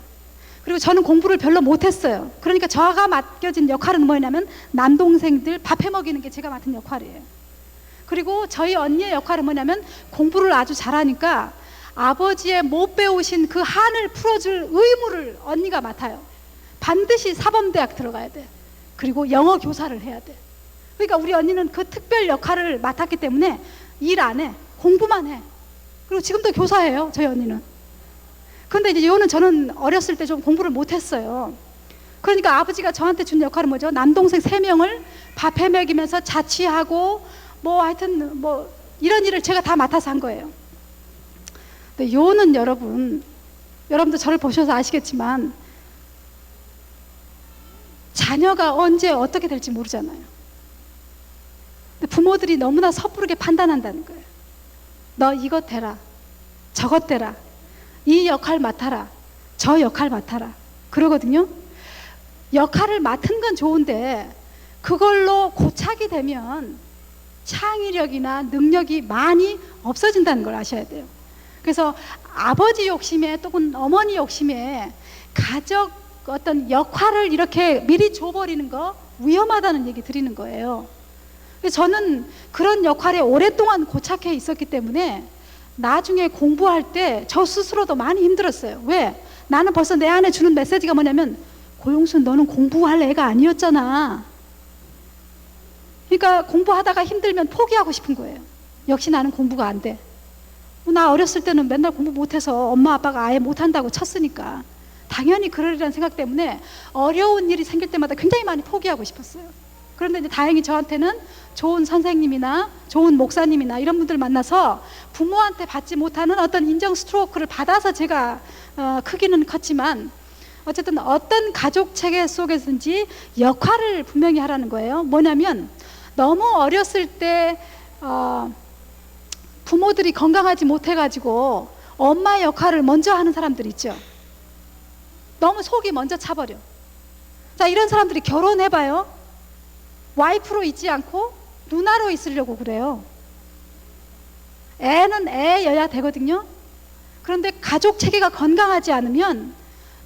그리고 저는 공부를 별로 못했어요. 그러니까 저가 맡겨진 역할은 뭐냐면 남동생들 밥 해먹이는 게 제가 맡은 역할이에요. 그리고 저희 언니의 역할은 뭐냐면 공부를 아주 잘하니까 아버지의 못 배우신 그 한을 풀어줄 의무를 언니가 맡아요. 반드시 사범대학 들어가야 돼. 그리고 영어 교사를 해야 돼. 그러니까 우리 언니는 그 특별 역할을 맡았기 때문에 일 안 해. 공부만 해. 그리고 지금도 교사예요, 저희 언니는. 그런데 이제 요는 저는 어렸을 때 좀 공부를 못했어요. 그러니까 아버지가 저한테 준 역할은 뭐죠? 남동생 3명을 밥 해먹이면서 자취하고 뭐 하여튼 뭐 이런 일을 제가 다 맡아서 한 거예요. 근데 요는 여러분도 저를 보셔서 아시겠지만 자녀가 언제 어떻게 될지 모르잖아요. 근데 부모들이 너무나 섣부르게 판단한다는 거예요. 너 이것 해라. 저것 대라, 이 역할 맡아라, 저 역할 맡아라 그러거든요. 역할을 맡은 건 좋은데 그걸로 고착이 되면 창의력이나 능력이 많이 없어진다는 걸 아셔야 돼요. 그래서 아버지 욕심에 또는 어머니 욕심에 가족 어떤 역할을 이렇게 미리 줘버리는 거 위험하다는 얘기 드리는 거예요. 저는 그런 역할에 오랫동안 고착해 있었기 때문에 나중에 공부할 때 저 스스로도 많이 힘들었어요. 왜? 나는 벌써 내 안에 주는 메시지가 뭐냐면, 고용순 너는 공부할 애가 아니었잖아. 그러니까 공부하다가 힘들면 포기하고 싶은 거예요. 역시 나는 공부가 안 돼. 나 어렸을 때는 맨날 공부 못해서 엄마 아빠가 아예 못한다고 쳤으니까 당연히 그러리라는 생각 때문에 어려운 일이 생길 때마다 굉장히 많이 포기하고 싶었어요. 그런데 이제 다행히 저한테는 좋은 선생님이나 좋은 목사님이나 이런 분들 만나서 부모한테 받지 못하는 어떤 인정 스트로크를 받아서 제가 크기는 컸지만 어쨌든 어떤 가족 체계 속에서든지 역할을 분명히 하라는 거예요. 뭐냐면 너무 어렸을 때 부모들이 건강하지 못해가지고 엄마 역할을 먼저 하는 사람들 있죠. 너무 속이 먼저 차버려. 자, 이런 사람들이 결혼해봐요. 와이프로 있지 않고 누나로 있으려고 그래요. 애는 애여야 되거든요. 그런데 가족 체계가 건강하지 않으면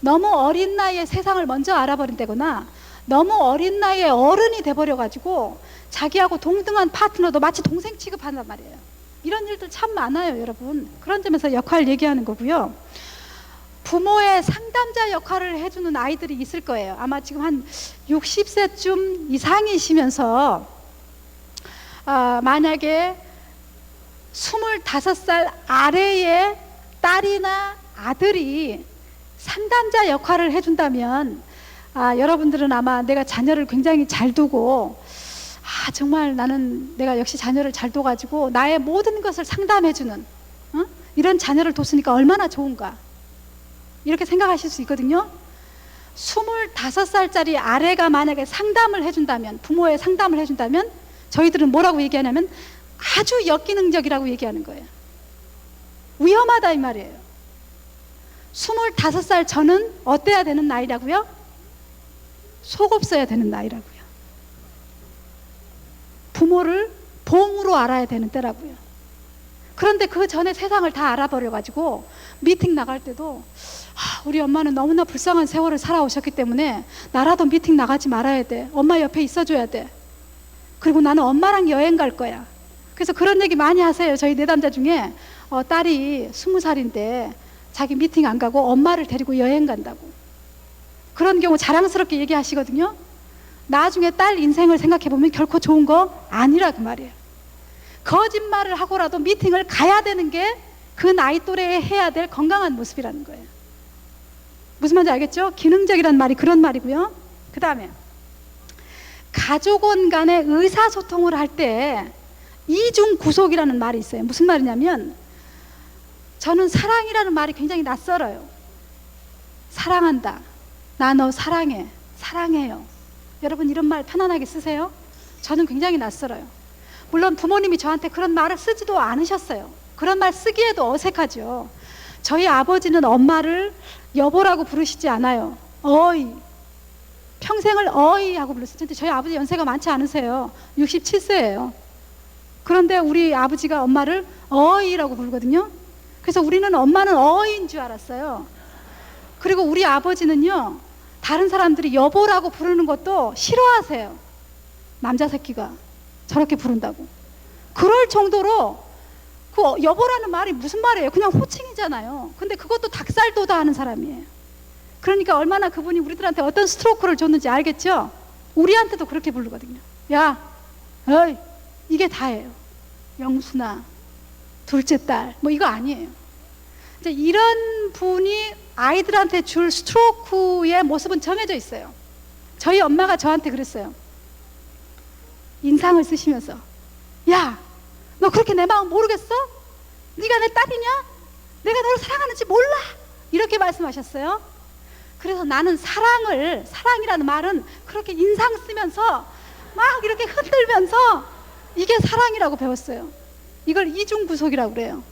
너무 어린 나이에 세상을 먼저 알아버린다거나 너무 어린 나이에 어른이 돼버려가지고 자기하고 동등한 파트너도 마치 동생 취급한단 말이에요. 이런 일들 참 많아요, 여러분. 그런 점에서 역할 얘기하는 거고요. 부모의 상담자 역할을 해주는 아이들이 있을 거예요. 아마 지금 한 60세쯤 이상이시면서 만약에 25살 아래의 딸이나 아들이 상담자 역할을 해준다면 여러분들은 아마 내가 자녀를 굉장히 잘 두고 정말 나는 내가 역시 자녀를 잘 둬가지고 나의 모든 것을 상담해주는 이런 자녀를 뒀으니까 얼마나 좋은가 이렇게 생각하실 수 있거든요. 25살짜리 아래가 만약에 상담을 해준다면, 부모의 상담을 해준다면 저희들은 뭐라고 얘기하냐면 아주 역기능적이라고 얘기하는 거예요. 위험하다 이 말이에요. 25살 저는 어때야 되는 나이라고요? 속 없어야 되는 나이라고요. 부모를 봉으로 알아야 되는 때라고요. 그런데 그 전에 세상을 다 알아버려가지고 미팅 나갈 때도 우리 엄마는 너무나 불쌍한 세월을 살아오셨기 때문에 나라도 미팅 나가지 말아야 돼. 엄마 옆에 있어줘야 돼. 그리고 나는 엄마랑 여행 갈 거야. 그래서 그런 얘기 많이 하세요. 저희 내담자 중에 딸이 20살인데 자기 미팅 안 가고 엄마를 데리고 여행 간다고. 그런 경우 자랑스럽게 얘기하시거든요. 나중에 딸 인생을 생각해보면 결코 좋은 거 아니라 그 말이에요. 거짓말을 하고라도 미팅을 가야 되는 게 그 나이 또래에 해야 될 건강한 모습이라는 거예요. 무슨 말인지 알겠죠? 기능적이라는 말이 그런 말이고요. 그 다음에 가족원 간의 의사소통을 할 때 이중구속이라는 말이 있어요. 무슨 말이냐면 저는 사랑이라는 말이 굉장히 낯설어요. 사랑한다. 나 너 사랑해. 사랑해요. 여러분 이런 말 편안하게 쓰세요? 저는 굉장히 낯설어요. 물론 부모님이 저한테 그런 말을 쓰지도 않으셨어요. 그런 말 쓰기에도 어색하죠. 저희 아버지는 엄마를 여보라고 부르시지 않아요. 어이. 평생을 어이 하고 불렀어요. 저희 아버지 연세가 많지 않으세요. 67세예요. 그런데 우리 아버지가 엄마를 어이라고 부르거든요. 그래서 우리는 엄마는 어이인 줄 알았어요. 그리고 우리 아버지는요, 다른 사람들이 여보라고 부르는 것도 싫어하세요. 남자 새끼가 저렇게 부른다고. 그럴 정도로 그 여보라는 말이 무슨 말이에요? 그냥 호칭이잖아요. 근데 그것도 닭살도다 하는 사람이에요. 그러니까 얼마나 그분이 우리들한테 어떤 스트로크를 줬는지 알겠죠? 우리한테도 그렇게 부르거든요. 야, 어이, 이게 다예요. 영순아, 둘째 딸, 뭐 이거 아니에요. 이제 이런 분이 아이들한테 줄 스트로크의 모습은 정해져 있어요. 저희 엄마가 저한테 그랬어요. 인상을 쓰시면서, 야, 너 그렇게 내 마음 모르겠어? 네가 내 딸이냐? 내가 너를 사랑하는지 몰라? 이렇게 말씀하셨어요. 그래서 나는 사랑이라는 말은 그렇게 인상 쓰면서 막 이렇게 흔들면서 이게 사랑이라고 배웠어요. 이걸 이중구속이라고 그래요.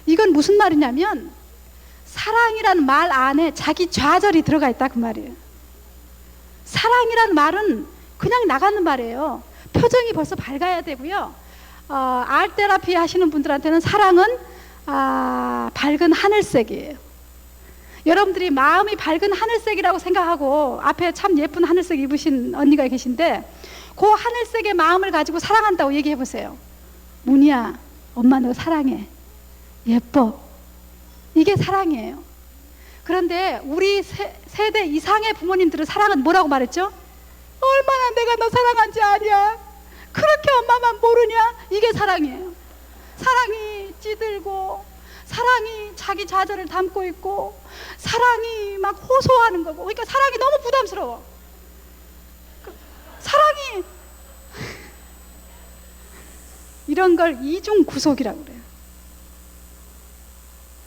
이건 무슨 말이냐면 사랑이라는 말 안에 자기 좌절이 들어가 있다 그 말이에요. 사랑이라는 말은 그냥 나가는 말이에요. 표정이 벌써 밝아야 되고요. 알테라피 하시는 분들한테는 사랑은 밝은 하늘색이에요. 여러분들이 마음이 밝은 하늘색이라고 생각하고 앞에 참 예쁜 하늘색 입으신 언니가 계신데 그 하늘색의 마음을 가지고 사랑한다고 얘기해 보세요. 문희야, 엄마 너 사랑해. 예뻐. 이게 사랑이에요. 그런데 우리 세대 이상의 부모님들은 사랑은 뭐라고 말했죠? 얼마나 내가 너 사랑한지 아냐? 그렇게 엄마만 모르냐? 이게 사랑이에요. 사랑이 찌들고, 사랑이 자기 좌절을 담고 있고, 사랑이 막 호소하는 거고. 그러니까 사랑이 너무 부담스러워. 사랑이 이런 걸 이중 구속이라고 그래요.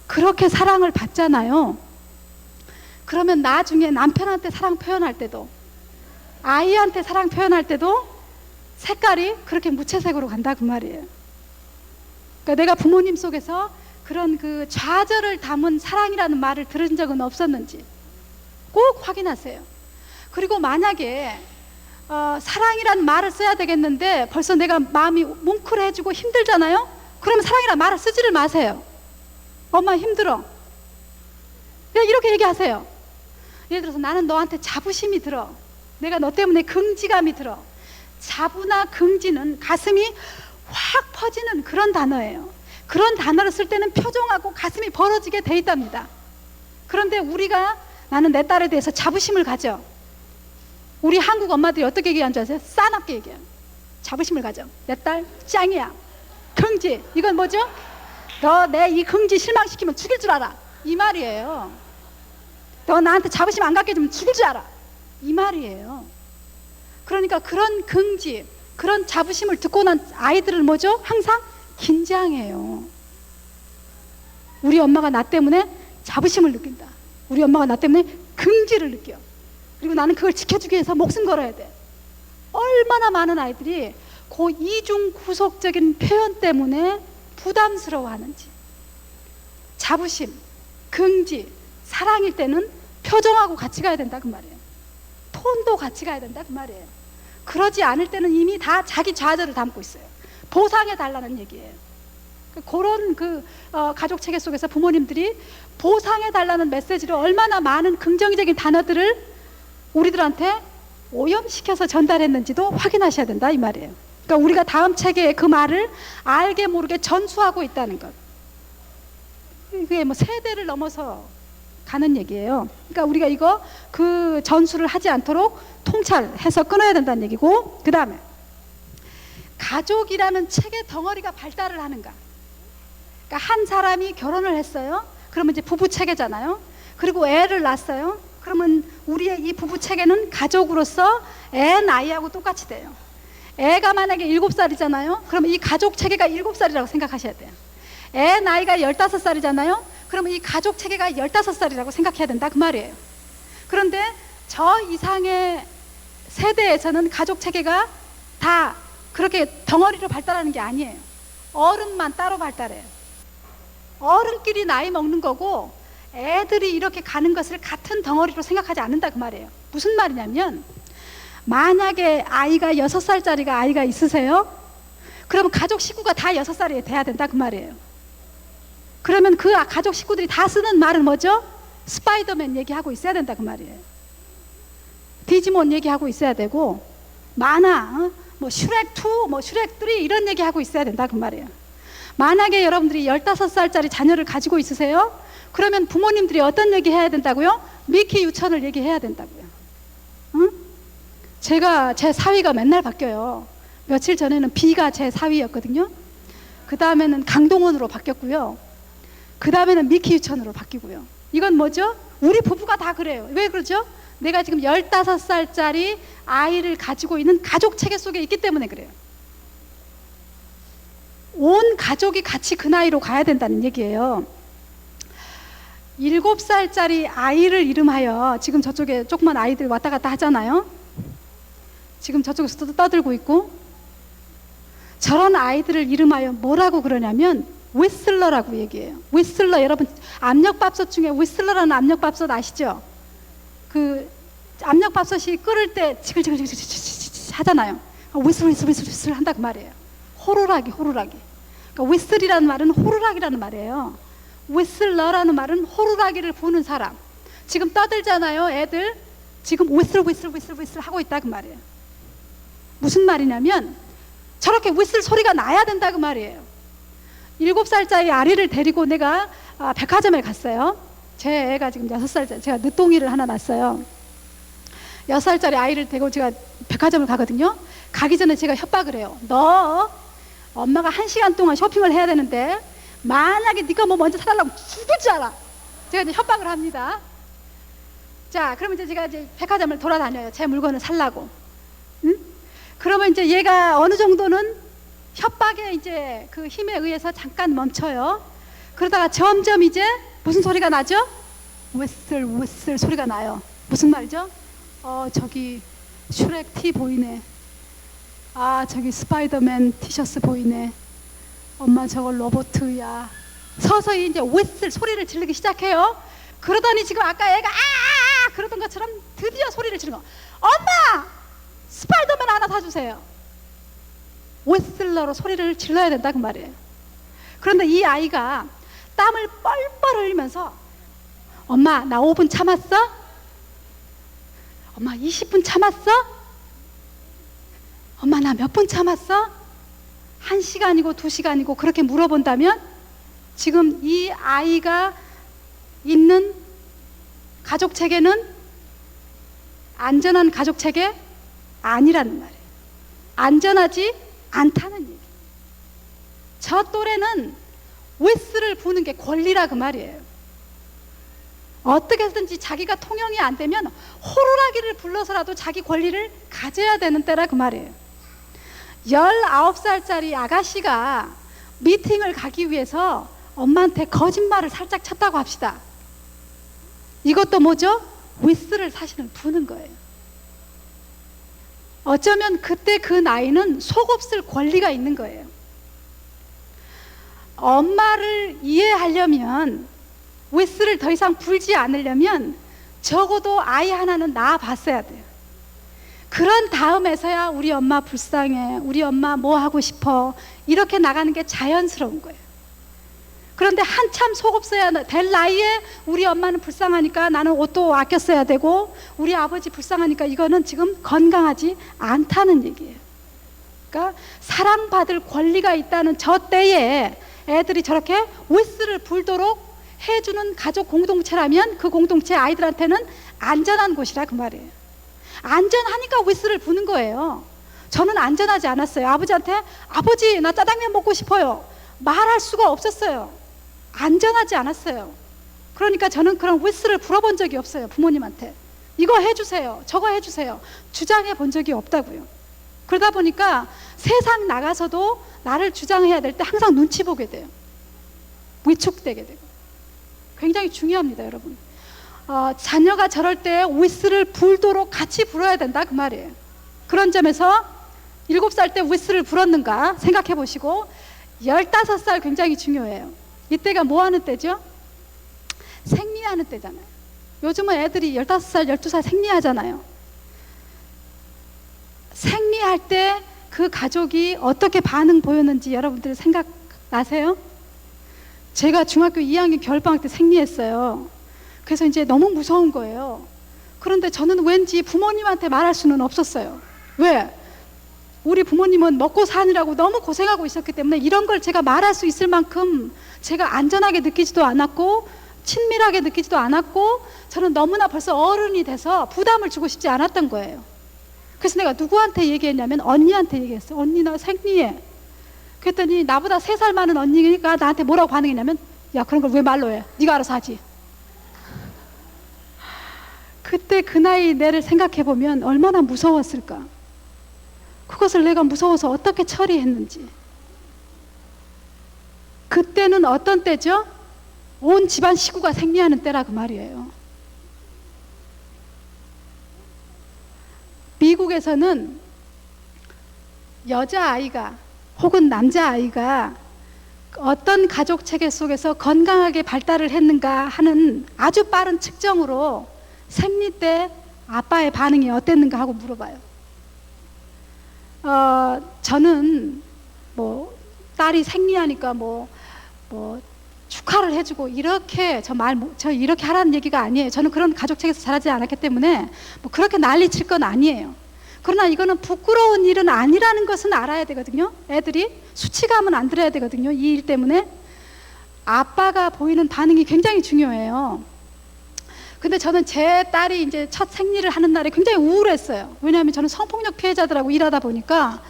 그렇게 사랑을 받잖아요. 그러면 나중에 남편한테 사랑 표현할 때도, 아이한테 사랑 표현할 때도 색깔이 그렇게 무채색으로 간다 그 말이에요. 그러니까 내가 부모님 속에서 그런 그 좌절을 담은 사랑이라는 말을 들은 적은 없었는지 꼭 확인하세요. 그리고 만약에 사랑이라는 말을 써야 되겠는데 벌써 내가 마음이 뭉클해지고 힘들잖아요. 그러면 사랑이라는 말을 쓰지를 마세요. 엄마 힘들어. 그냥 이렇게 얘기하세요. 예를 들어서 나는 너한테 자부심이 들어. 내가 너 때문에 긍지감이 들어. 자부나 긍지는 가슴이 확 퍼지는 그런 단어예요. 그런 단어를 쓸 때는 표정하고 가슴이 벌어지게 돼 있답니다. 그런데 우리가 나는 내 딸에 대해서 자부심을 가져. 우리 한국 엄마들이 어떻게 얘기하는 줄 아세요? 싸납게 얘기해요. 자부심을 가져. 내 딸 짱이야. 긍지. 이건 뭐죠? 너 내 이 긍지 실망시키면 죽일 줄 알아. 이 말이에요. 너 나한테 자부심 안 갖게 해주면 죽일 줄 알아. 이 말이에요. 그러니까 그런 긍지, 그런 자부심을 듣고 난 아이들은 뭐죠? 항상 긴장해요. 우리 엄마가 나 때문에 자부심을 느낀다. 우리 엄마가 나 때문에 긍지를 느껴. 그리고 나는 그걸 지켜주기 위해서 목숨 걸어야 돼. 얼마나 많은 아이들이 그 이중 구속적인 표현 때문에 부담스러워하는지. 자부심, 긍지, 사랑일 때는 표정하고 같이 가야 된다 그 말이에요. 톤도 같이 가야 된다 그 말이에요. 그러지 않을 때는 이미 다 자기 좌절을 담고 있어요. 보상해 달라는 얘기예요. 그런 가족 체계 속에서 부모님들이 보상해 달라는 메시지로 얼마나 많은 긍정적인 단어들을 우리들한테 오염시켜서 전달했는지도 확인하셔야 된다 이 말이에요. 그러니까 우리가 다음 체계에 그 말을 알게 모르게 전수하고 있다는 것. 그게 뭐 세대를 넘어서 가는 얘기예요. 그러니까 우리가 이거 그 전수를 하지 않도록 통찰해서 끊어야 된다는 얘기고, 그 다음에 가족이라는 체계 덩어리가 발달을 하는가. 그러니까 한 사람이 결혼을 했어요. 그러면 이제 부부 체계잖아요. 그리고 애를 낳았어요. 그러면 우리의 이 부부 체계는 가족으로서 애 나이하고 똑같이 돼요. 애가 만약에 7살이잖아요. 그러면 이 가족 체계가 7살이라고 생각하셔야 돼요. 애 나이가 15살이잖아요. 그러면 이 가족 체계가 15살이라고 생각해야 된다 그 말이에요. 그런데 저 이상의 세대에서는 가족 체계가 다 그렇게 덩어리로 발달하는 게 아니에요. 어른만 따로 발달해요. 어른끼리 나이 먹는 거고 애들이 이렇게 가는 것을 같은 덩어리로 생각하지 않는다 그 말이에요. 무슨 말이냐면 만약에 아이가 6살짜리가 아이가 있으세요? 그러면 가족 식구가 다 6살이 돼야 된다 그 말이에요. 그러면 그 가족 식구들이 다 쓰는 말은 뭐죠? 스파이더맨 얘기하고 있어야 된다 그 말이에요. 디지몬 얘기하고 있어야 되고, 만화, 뭐 슈렉2, 뭐 슈렉3 이런 얘기하고 있어야 된다 그 말이에요. 만약에 여러분들이 15살짜리 자녀를 가지고 있으세요? 그러면 부모님들이 어떤 얘기 해야 된다고요? 미키 유천을 얘기해야 된다고요. 응? 제가 제 사위가 맨날 바뀌어요. 며칠 전에는 B가 제 사위였거든요. 그 다음에는 강동원으로 바뀌었고요. 그 다음에는 미키 유천으로 바뀌고요. 이건 뭐죠? 우리 부부가 다 그래요. 왜 그러죠? 내가 지금 15살짜리 아이를 가지고 있는 가족 체계 속에 있기 때문에 그래요. 온 가족이 같이 그 나이로 가야 된다는 얘기예요. 7살짜리 아이를 이름하여, 지금 저쪽에 조그만 아이들 왔다 갔다 하잖아요. 지금 저쪽에서도 떠들고 있고, 저런 아이들을 이름하여 뭐라고 그러냐면 휘슬러라고 얘기해요. 휘슬러, 여러분 압력밥솥 중에 휘슬러라는 압력밥솥 아시죠? 그 압력밥솥이 끓을 때 지글지글 하잖아요. 휘슬 한다 그 말이에요. 호루라기. 그러니까 휘슬이라는 말은 호루라기라는 말이에요. 휘슬러라는 말은 호루라기를 부는 사람. 지금 떠들잖아요. 애들 지금 휘슬 하고 있다 그 말이에요. 무슨 말이냐면 저렇게 휘슬 소리가 나야 된다 그 말이에요. 7살짜리 아리를 데리고 내가 백화점에 갔어요. 제 애가 지금 6살짜리, 제가 늦동이를 하나 낳았어요. 6살짜리 아이를 데리고 제가 백화점을 가거든요. 가기 전에 제가 협박을 해요. 너 엄마가 1시간 동안 쇼핑을 해야 되는데 만약에 네가 뭐 먼저 사달라고 죽을 줄 알아. 제가 이제 협박을 합니다. 자, 그러면 이제 제가 이제 백화점을 돌아다녀요. 제 물건을 살라고. 응? 그러면 이제 얘가 어느 정도는 협박의 이제 그 힘에 의해서 잠깐 멈춰요. 그러다가 점점 이제 무슨 소리가 나죠? 휘슬 소리가 나요. 무슨 말이죠? 저기 슈렉 티 보이네. 저기 스파이더맨 티셔츠 보이네. 엄마 저거 로보트야. 서서히 이제 휘슬 소리를 지르기 시작해요. 그러더니 지금 아까 애가 그러던 것처럼 드디어 소리를 지르는 거. 엄마! 스파이더맨 하나 사주세요. 휘슬러로 소리를 질러야 된다 그 말이에요. 그런데 이 아이가 땀을 뻘뻘 흘리면서 엄마 나 5분 참았어? 엄마 20분 참았어? 엄마 나 몇 분 참았어? 1시간이고 2시간이고 그렇게 물어본다면 지금 이 아이가 있는 가족체계는 안전한 가족체계 아니라는 말이에요. 안전하지 않다는 얘기. 저 또래는 휘슬을 부는 게 권리라 그 말이에요. 어떻게 해서든지 자기가 통용이 안 되면 호루라기를 불러서라도 자기 권리를 가져야 되는 때라 그 말이에요. 19살짜리 아가씨가 미팅을 가기 위해서 엄마한테 거짓말을 살짝 쳤다고 합시다. 이것도 뭐죠? 휘슬을 사실은 부는 거예요. 어쩌면 그때 그 나이는 속없을 권리가 있는 거예요. 엄마를 이해하려면, 휘슬을 더 이상 불지 않으려면 적어도 아이 하나는 낳아 봤어야 돼요. 그런 다음에서야 우리 엄마 불쌍해, 우리 엄마 뭐 하고 싶어, 이렇게 나가는 게 자연스러운 거예요. 그런데 한참 속없어야 될 나이에 우리 엄마는 불쌍하니까 나는 옷도 아껴 써야 되고 우리 아버지 불쌍하니까 이거는 지금 건강하지 않다는 얘기예요. 그러니까 사랑받을 권리가 있다는 저 때에 애들이 저렇게 휘슬을 불도록 해주는 가족 공동체라면 그 공동체 아이들한테는 안전한 곳이라 그 말이에요. 안전하니까 휘슬을 부는 거예요. 저는 안전하지 않았어요. 아버지한테 아버지 나 짜장면 먹고 싶어요 말할 수가 없었어요. 안전하지 않았어요. 그러니까 저는 그런 휘슬을 불어본 적이 없어요. 부모님한테 이거 해주세요 저거 해주세요 주장해 본 적이 없다고요. 그러다 보니까 세상 나가서도 나를 주장해야 될 때 항상 눈치 보게 돼요. 위축되게 되고. 굉장히 중요합니다 여러분. 자녀가 저럴 때 휘슬을 불도록 같이 불어야 된다 그 말이에요. 그런 점에서 7살 때 휘슬을 불었는가 생각해 보시고, 15살 굉장히 중요해요. 이때가 뭐 하는 때죠? 생리하는 때잖아요. 요즘은 애들이 15살, 12살 생리하잖아요. 생리할 때 그 가족이 어떻게 반응 보였는지 여러분들 생각나세요? 제가 중학교 2학년 겨울방학 때 생리했어요. 그래서 이제 너무 무서운 거예요. 그런데 저는 왠지 부모님한테 말할 수는 없었어요. 왜? 우리 부모님은 먹고 사느라고 너무 고생하고 있었기 때문에 이런 걸 제가 말할 수 있을 만큼 제가 안전하게 느끼지도 않았고 친밀하게 느끼지도 않았고 저는 너무나 벌써 어른이 돼서 부담을 주고 싶지 않았던 거예요. 그래서 내가 누구한테 얘기했냐면 언니한테 얘기했어요. 언니 나 생리해. 그랬더니 나보다 3살 많은 언니니까 나한테 뭐라고 반응했냐면 야 그런 걸 왜 말로 해? 네가 알아서 하지. 그때 그 나이 내를 생각해보면 얼마나 무서웠을까. 그것을 내가 무서워서 어떻게 처리했는지. 그때는 어떤 때죠? 온 집안 식구가 생리하는 때라 그 말이에요. 미국에서는 여자아이가 혹은 남자아이가 어떤 가족 체계 속에서 건강하게 발달을 했는가 하는 아주 빠른 측정으로 생리 때 아빠의 반응이 어땠는가 하고 물어봐요. 저는 뭐 딸이 생리하니까 뭐 축하를 해주고 이렇게 저 이렇게 하라는 얘기가 아니에요. 저는 그런 가족 체계에서 자라지 않았기 때문에 뭐 그렇게 난리 칠 건 아니에요. 그러나 이거는 부끄러운 일은 아니라는 것은 알아야 되거든요. 애들이 수치감은 안 들어야 되거든요. 이 일 때문에 아빠가 보이는 반응이 굉장히 중요해요. 근데 저는 제 딸이 이제 첫 생리를 하는 날에 굉장히 우울했어요. 왜냐하면 저는 성폭력 피해자들하고 일하다 보니까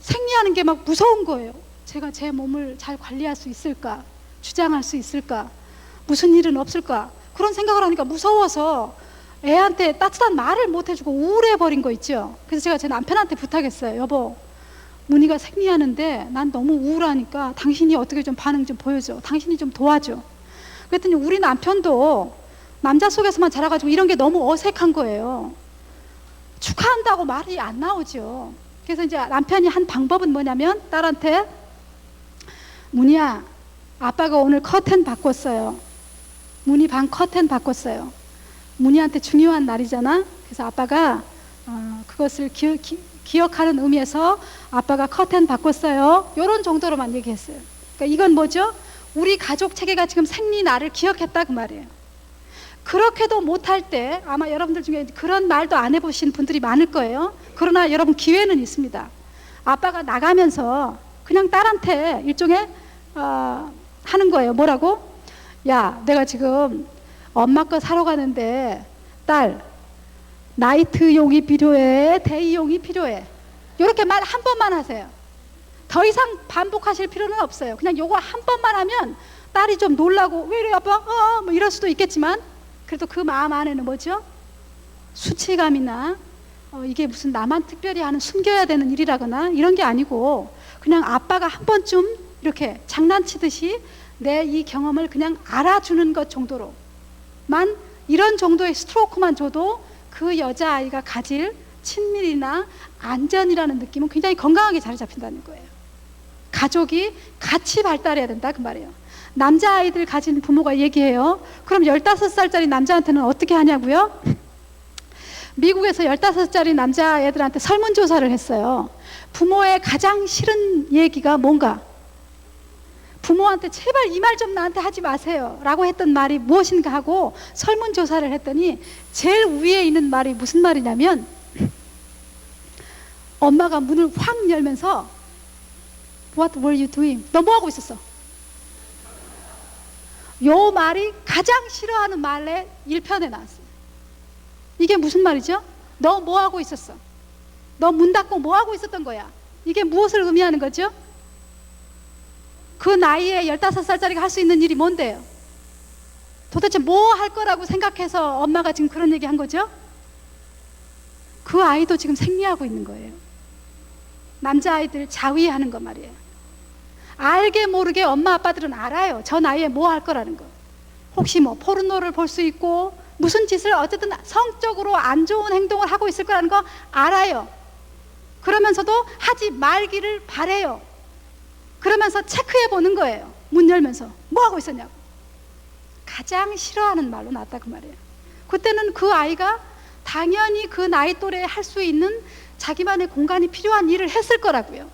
생리하는 게 막 무서운 거예요. 제가 제 몸을 잘 관리할 수 있을까? 주장할 수 있을까? 무슨 일은 없을까? 그런 생각을 하니까 무서워서 애한테 따뜻한 말을 못 해주고 우울해버린 거 있죠. 그래서 제가 제 남편한테 부탁했어요. 여보, 문희가 생리하는데 난 너무 우울하니까 당신이 어떻게 좀 반응 좀 보여줘. 당신이 좀 도와줘. 그랬더니 우리 남편도 남자 속에서만 자라가지고 이런 게 너무 어색한 거예요. 축하한다고 말이 안 나오죠. 그래서 이제 남편이 한 방법은 뭐냐면 딸한테, 문희야, 아빠가 오늘 커튼 바꿨어요. 문희 방 커튼 바꿨어요. 문희한테 중요한 날이잖아. 그래서 아빠가 그것을 기억하는 의미에서 아빠가 커튼 바꿨어요. 이런 정도로만 얘기했어요. 그러니까 이건 뭐죠? 우리 가족 체계가 지금 생리 날을 기억했다 그 말이에요. 그렇게도 못할 때 아마 여러분들 중에 그런 말도 안 해보신 분들이 많을 거예요. 그러나 여러분 기회는 있습니다. 아빠가 나가면서 그냥 딸한테 일종의 하는 거예요. 뭐라고? 야, 내가 지금 엄마 거 사러 가는데 딸, 나이트용이 필요해? 데이용이 필요해? 이렇게 말 한 번만 하세요. 더 이상 반복하실 필요는 없어요. 그냥 요거 한 번만 하면 딸이 좀 놀라고, 왜 이래 아빠? 뭐 이럴 수도 있겠지만 그래도 그 마음 안에는 뭐죠? 수치감이나 이게 무슨 나만 특별히 하는 숨겨야 되는 일이라거나 이런 게 아니고 그냥 아빠가 한 번쯤 이렇게 장난치듯이 내 이 경험을 그냥 알아주는 것 정도로만, 이런 정도의 스트로크만 줘도 그 여자아이가 가질 친밀이나 안전이라는 느낌은 굉장히 건강하게 자리 잡힌다는 거예요. 가족이 같이 발달해야 된다 그 말이에요. 남자아이들 가진 부모가 얘기해요. 그럼 15살짜리 남자한테는 어떻게 하냐고요? 미국에서 15살짜리 남자애들한테 설문조사를 했어요. 부모의 가장 싫은 얘기가 뭔가? 부모한테 제발 이 말 좀 나한테 하지 마세요 라고 했던 말이 무엇인가 하고 설문조사를 했더니 제일 위에 있는 말이 무슨 말이냐면, 엄마가 문을 확 열면서 What were you doing? 너 뭐 하고 있었어? 요 말이 가장 싫어하는 말의 1편에 나왔어요. 이게 무슨 말이죠? 너 뭐 하고 있었어? 너 문 닫고 뭐 하고 있었던 거야? 이게 무엇을 의미하는 거죠? 그 나이에 15살짜리가 할 수 있는 일이 뭔데요? 도대체 뭐 할 거라고 생각해서 엄마가 지금 그런 얘기 한 거죠? 그 아이도 지금 생리하고 있는 거예요. 남자아이들 자위하는 거 말이에요. 알게 모르게 엄마 아빠들은 알아요. 저 나이에 뭐 할 거라는 거. 혹시 뭐 포르노를 볼 수 있고 무슨 짓을 어쨌든 성적으로 안 좋은 행동을 하고 있을 거라는 거 알아요. 그러면서도 하지 말기를 바래요. 그러면서 체크해 보는 거예요. 문 열면서 뭐 하고 있었냐고. 가장 싫어하는 말로 나왔다 그 말이에요. 그때는 그 아이가 당연히 그 나이 또래에 할 수 있는 자기만의 공간이 필요한 일을 했을 거라고요.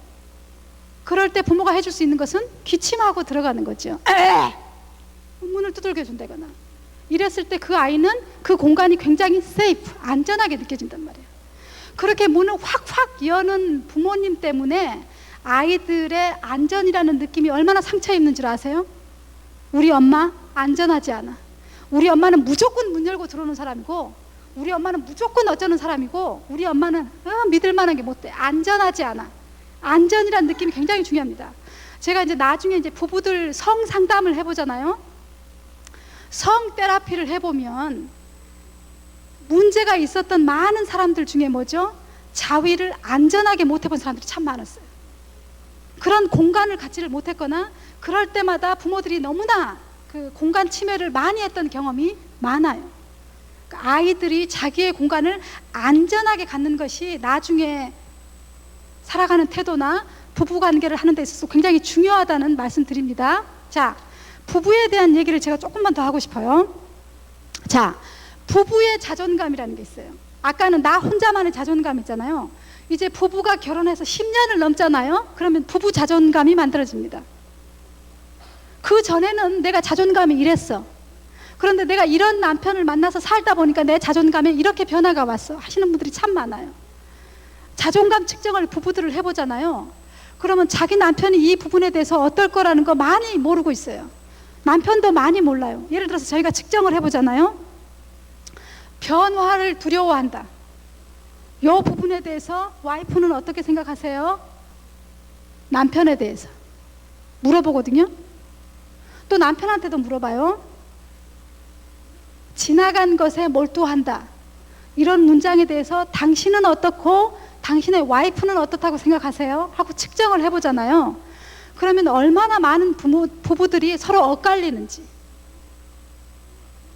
그럴 때 부모가 해줄 수 있는 것은 기침하고 들어가는 거죠. 문을 두들겨 준다거나 이랬을 때 그 아이는 그 공간이 굉장히 세이프, 안전하게 느껴진단 말이에요. 그렇게 문을 확확 여는 부모님 때문에 아이들의 안전이라는 느낌이 얼마나 상처 입는 줄 아세요? 우리 엄마 안전하지 않아. 우리 엄마는 무조건 문 열고 들어오는 사람이고, 우리 엄마는 무조건 어쩌는 사람이고, 우리 엄마는 믿을 만한 게 못 돼. 안전하지 않아. 안전이라는 느낌이 굉장히 중요합니다. 제가 이제 나중에 이제 부부들 성 상담을 해보잖아요. 성 테라피를 해보면 문제가 있었던 많은 사람들 중에 뭐죠? 자위를 안전하게 못 해본 사람들이 참 많았어요. 그런 공간을 갖지를 못했거나 그럴 때마다 부모들이 너무나 그 공간 침해를 많이 했던 경험이 많아요. 그러니까 아이들이 자기의 공간을 안전하게 갖는 것이 나중에 살아가는 태도나 부부 관계를 하는 데 있어서 굉장히 중요하다는 말씀 드립니다. 자, 부부에 대한 얘기를 제가 조금만 더 하고 싶어요. 자, 부부의 자존감이라는 게 있어요. 아까는 나 혼자만의 자존감 있잖아요. 이제 부부가 결혼해서 10년을 넘잖아요. 그러면 부부 자존감이 만들어집니다. 그 전에는 내가 자존감이 이랬어. 그런데 내가 이런 남편을 만나서 살다 보니까 내 자존감에 이렇게 변화가 왔어 하시는 분들이 참 많아요. 자존감 측정을 부부들을 해보잖아요. 그러면 자기 남편이 이 부분에 대해서 어떨 거라는 거 많이 모르고 있어요. 남편도 많이 몰라요. 예를 들어서 저희가 측정을 해보잖아요. 변화를 두려워한다. 이 부분에 대해서 와이프는 어떻게 생각하세요? 남편에 대해서 물어보거든요. 또 남편한테도 물어봐요. 지나간 것에 몰두한다. 이런 문장에 대해서 당신은 어떻고 당신의 와이프는 어떻다고 생각하세요? 하고 측정을 해보잖아요. 그러면 얼마나 많은 부부들이 서로 엇갈리는지.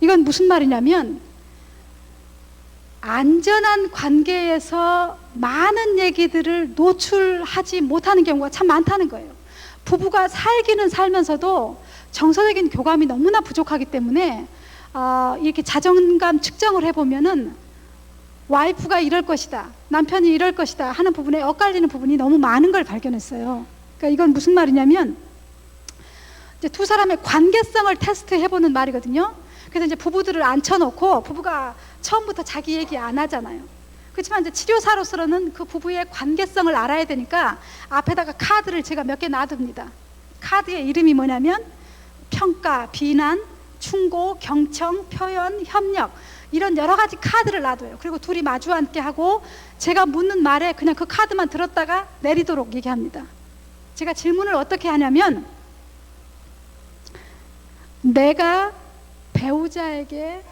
이건 무슨 말이냐면 안전한 관계에서 많은 얘기들을 노출하지 못하는 경우가 참 많다는 거예요. 부부가 살기는 살면서도 정서적인 교감이 너무나 부족하기 때문에 이렇게 자존감 측정을 해보면은 와이프가 이럴 것이다, 남편이 이럴 것이다 하는 부분에 엇갈리는 부분이 너무 많은 걸 발견했어요. 그러니까 이건 무슨 말이냐면 이제 두 사람의 관계성을 테스트해보는 말이거든요. 그래서 이제 부부들을 앉혀놓고 부부가 처음부터 자기 얘기 안 하잖아요. 그렇지만 이제 치료사로서는 그 부부의 관계성을 알아야 되니까 앞에다가 카드를 제가 몇 개 놔둡니다. 카드의 이름이 뭐냐면 평가, 비난, 충고, 경청, 표현, 협력 이런 여러 가지 카드를 놔둬요. 그리고 둘이 마주 앉게 하고 제가 묻는 말에 그냥 그 카드만 들었다가 내리도록 얘기합니다. 제가 질문을 어떻게 하냐면 내가 배우자에게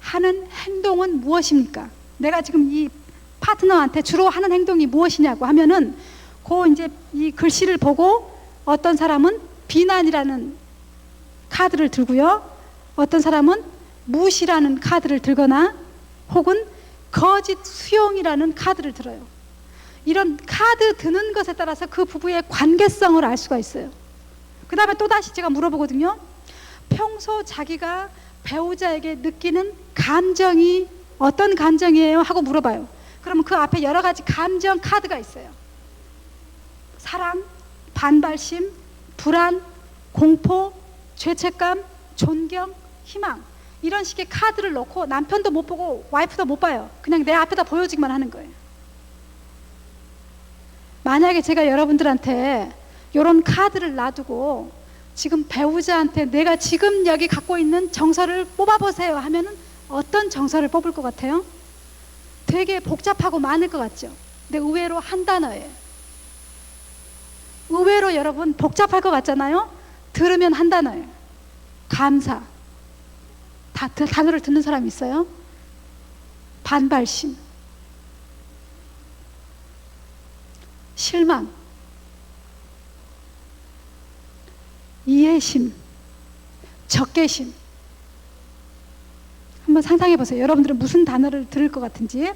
하는 행동은 무엇입니까? 내가 지금 이 파트너한테 주로 하는 행동이 무엇이냐고 하면은 이제 이 글씨를 보고 어떤 사람은 비난이라는 카드를 들고요. 어떤 사람은 무시라는 카드를 들거나 혹은 거짓 수용이라는 카드를 들어요. 이런 카드 드는 것에 따라서 그 부부의 관계성을 알 수가 있어요. 그 다음에 또다시 제가 물어보거든요. 평소 자기가 배우자에게 느끼는 감정이 어떤 감정이에요? 하고 물어봐요. 그러면 그 앞에 여러 가지 감정 카드가 있어요. 사랑, 반발심, 불안, 공포, 죄책감, 존경, 희망 이런 식의 카드를 넣고 남편도 못 보고 와이프도 못 봐요. 그냥 내 앞에다 보여주기만 하는 거예요. 만약에 제가 여러분들한테 이런 카드를 놔두고 지금 배우자한테 내가 지금 여기 갖고 있는 정서를 뽑아보세요 하면은 어떤 정서를 뽑을 것 같아요? 되게 복잡하고 많을 것 같죠? 근데 의외로 한 단어예요. 의외로 여러분 복잡할 것 같잖아요? 들으면 한 단어예요. 감사. 단어를 듣는 사람 있어요? 반발심. 실망. 이해심. 적개심. 한번 상상해 보세요. 여러분들은 무슨 단어를 들을 것 같은지.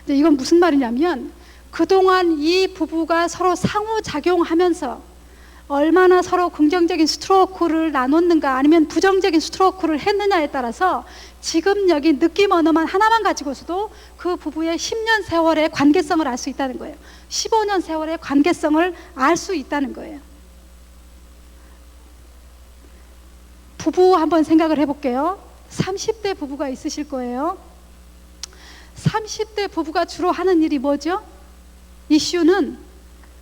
이건 무슨 말이냐면 그동안 이 부부가 서로 상호작용하면서 얼마나 서로 긍정적인 스트로크를 나눴는가 아니면 부정적인 스트로크를 했느냐에 따라서 지금 여기 느낌 언어만 하나만 가지고서도 그 부부의 10년 세월의 관계성을 알 수 있다는 거예요. 15년 세월의 관계성을 알 수 있다는 거예요. 부부 한번 생각을 해볼게요. 30대 부부가 있으실 거예요. 30대 부부가 주로 하는 일이 뭐죠? 이슈는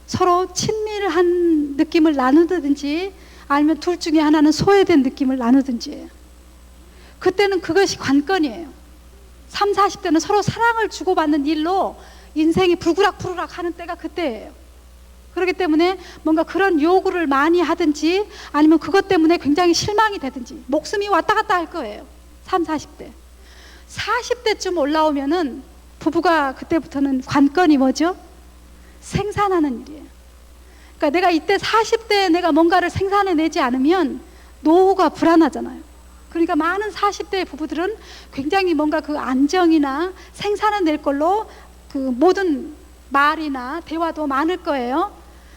서로 친밀한 느낌을 나누든지 아니면 둘 중에 하나는 소외된 느낌을 나누든지 그때는 그것이 관건이에요. 30, 40대는 서로 사랑을 주고받는 일로 인생이 불구락불구락 하는 때가 그때예요. 그렇기 때문에 뭔가 그런 요구를 많이 하든지 아니면 그것 때문에 굉장히 실망이 되든지 목숨이 왔다 갔다 할 거예요. 30, 40대 40대쯤 올라오면은 부부가 그때부터는 관건이 뭐죠? 생산하는 일이에요. 그러니까 내가 이때 40대에 내가 뭔가를 생산해내지 않으면 노후가 불안하잖아요. 그러니까 많은 40대 부부들은 굉장히 뭔가 그 안정이나 생산해낼 걸로 그 모든 말이나 대화도 많을 거예요.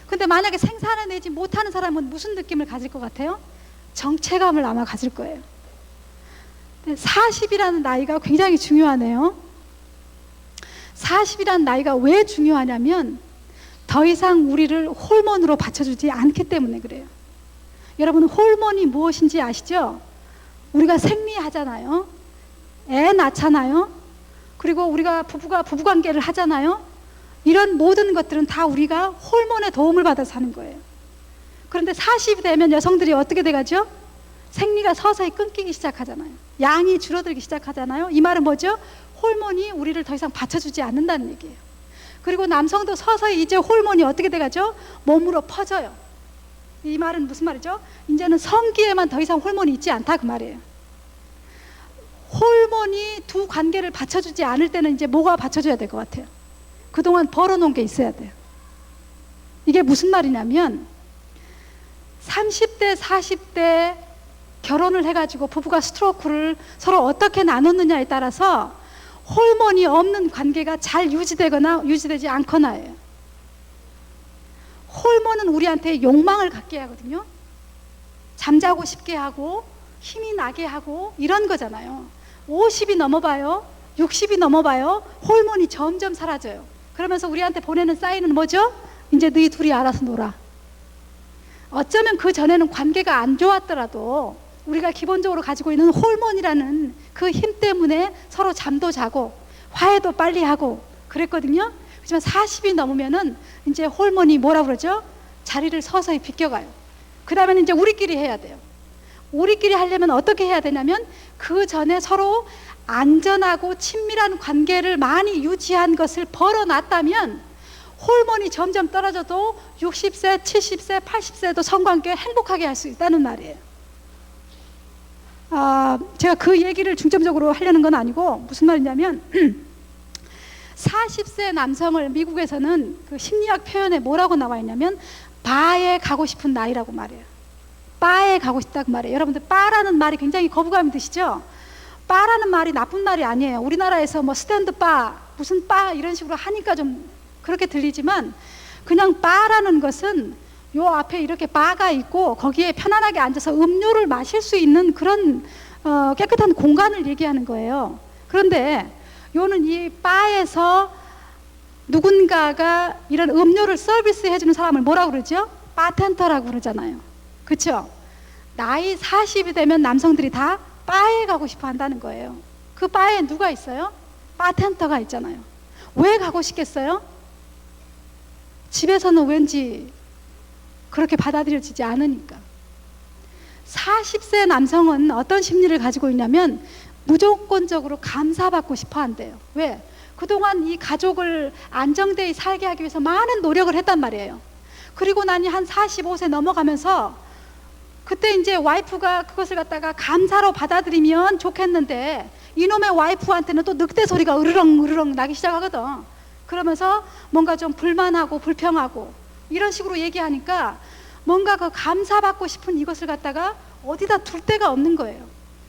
근데 만약에 생산해내지 못하는 사람은 무슨 느낌을 가질 것 같아요? 정체감을 아마 가질 거예요. 40이라는 나이가 굉장히 중요하네요. 40이라는 나이가 왜 중요하냐면 더 이상 우리를 호르몬으로 받쳐주지 않기 때문에 그래요. 여러분, 호르몬이 무엇인지 아시죠? 우리가 생리하잖아요. 애 낳잖아요. 그리고 우리가 부부관계를 하잖아요. 이런 모든 것들은 다 우리가 호르몬의 도움을 받아서 하는 거예요. 그런데 40이 되면 여성들이 어떻게 돼가죠? 생리가 서서히 끊기기 시작하잖아요. 양이 줄어들기 시작하잖아요. 이 말은 뭐죠? 호르몬이 우리를 더 이상 받쳐주지 않는다는 얘기예요. 그리고 남성도 서서히 이제 호르몬이 어떻게 돼가죠? 몸으로 퍼져요. 이 말은 무슨 말이죠? 이제는 성기에만 더 이상 호르몬이 있지 않다 그 말이에요. 호르몬이 두 관계를 받쳐주지 않을 때는 이제 뭐가 받쳐줘야 될 것 같아요? 그동안 벌어놓은 게 있어야 돼요. 이게 무슨 말이냐면 30대 40대 결혼을 해가지고 부부가 스트로크를 서로 어떻게 나눴느냐에 따라서 호르몬이 없는 관계가 잘 유지되거나 유지되지 않거나예요. 호르몬은 우리한테 욕망을 갖게 하거든요. 잠자고 싶게 하고 힘이 나게 하고 이런 거잖아요. 50이 넘어봐요, 60이 넘어봐요, 호르몬이 점점 사라져요. 그러면서 우리한테 보내는 사인은 뭐죠? 이제 너희 둘이 알아서 놀아. 어쩌면 그 전에는 관계가 안 좋았더라도 우리가 기본적으로 가지고 있는 호르몬이라는 그 힘 때문에 서로 잠도 자고 화해도 빨리 하고 그랬거든요. 하지만 40이 넘으면은 이제 호르몬이 뭐라 그러죠? 자리를 서서히 비껴가요. 그 다음에는 이제 우리끼리 해야 돼요. 우리끼리 하려면 어떻게 해야 되냐면 그 전에 서로 안전하고 친밀한 관계를 많이 유지한 것을 벌어놨다면 호르몬이 점점 떨어져도 60세, 70세, 80세도 성관계 행복하게 할 수 있다는 말이에요. 제가 그 얘기를 중점적으로 하려는 건 아니고 무슨 말이냐면 40세 남성을 미국에서는 그 심리학 표현에 뭐라고 나와 있냐면 바에 가고 싶은 나이라고 말해요. 바에 가고 싶다고 말해요. 여러분들 바라는 말이 굉장히 거부감이 드시죠? 바라는 말이 나쁜 말이 아니에요. 우리나라에서 뭐 스탠드 바, 무슨 바 이런 식으로 하니까 좀 그렇게 들리지만 그냥 바라는 것은 요 앞에 이렇게 바가 있고 거기에 편안하게 앉아서 음료를 마실 수 있는 그런 깨끗한 공간을 얘기하는 거예요. 그런데 요는 이 바에서 누군가가 이런 음료를 서비스해주는 사람을 뭐라고 그러죠? 바텐더라고 그러잖아요. 그렇죠? 나이 40이 되면 남성들이 다 바에 가고 싶어 한다는 거예요. 그 바에 누가 있어요? 바텐더가 있잖아요. 왜 가고 싶겠어요? 집에서는 왠지 그렇게 받아들여지지 않으니까. 40세 남성은 어떤 심리를 가지고 있냐면 무조건적으로 감사받고 싶어 한대요. 왜? 그동안 이 가족을 안정되게 살게 하기 위해서 많은 노력을 했단 말이에요. 그리고 나니 한 45세 넘어가면서 그때 이제 와이프가 그것을 갖다가 감사로 받아들이면 좋겠는데 이놈의 와이프한테는 또 늑대 소리가 으르렁 으르렁 나기 시작하거든. 그러면서 뭔가 좀 불만하고 불평하고 이런 식으로 얘기하니까 뭔가 그 감사받고 싶은 이것을 갖다가 어디다 둘 데가 없는 거예요.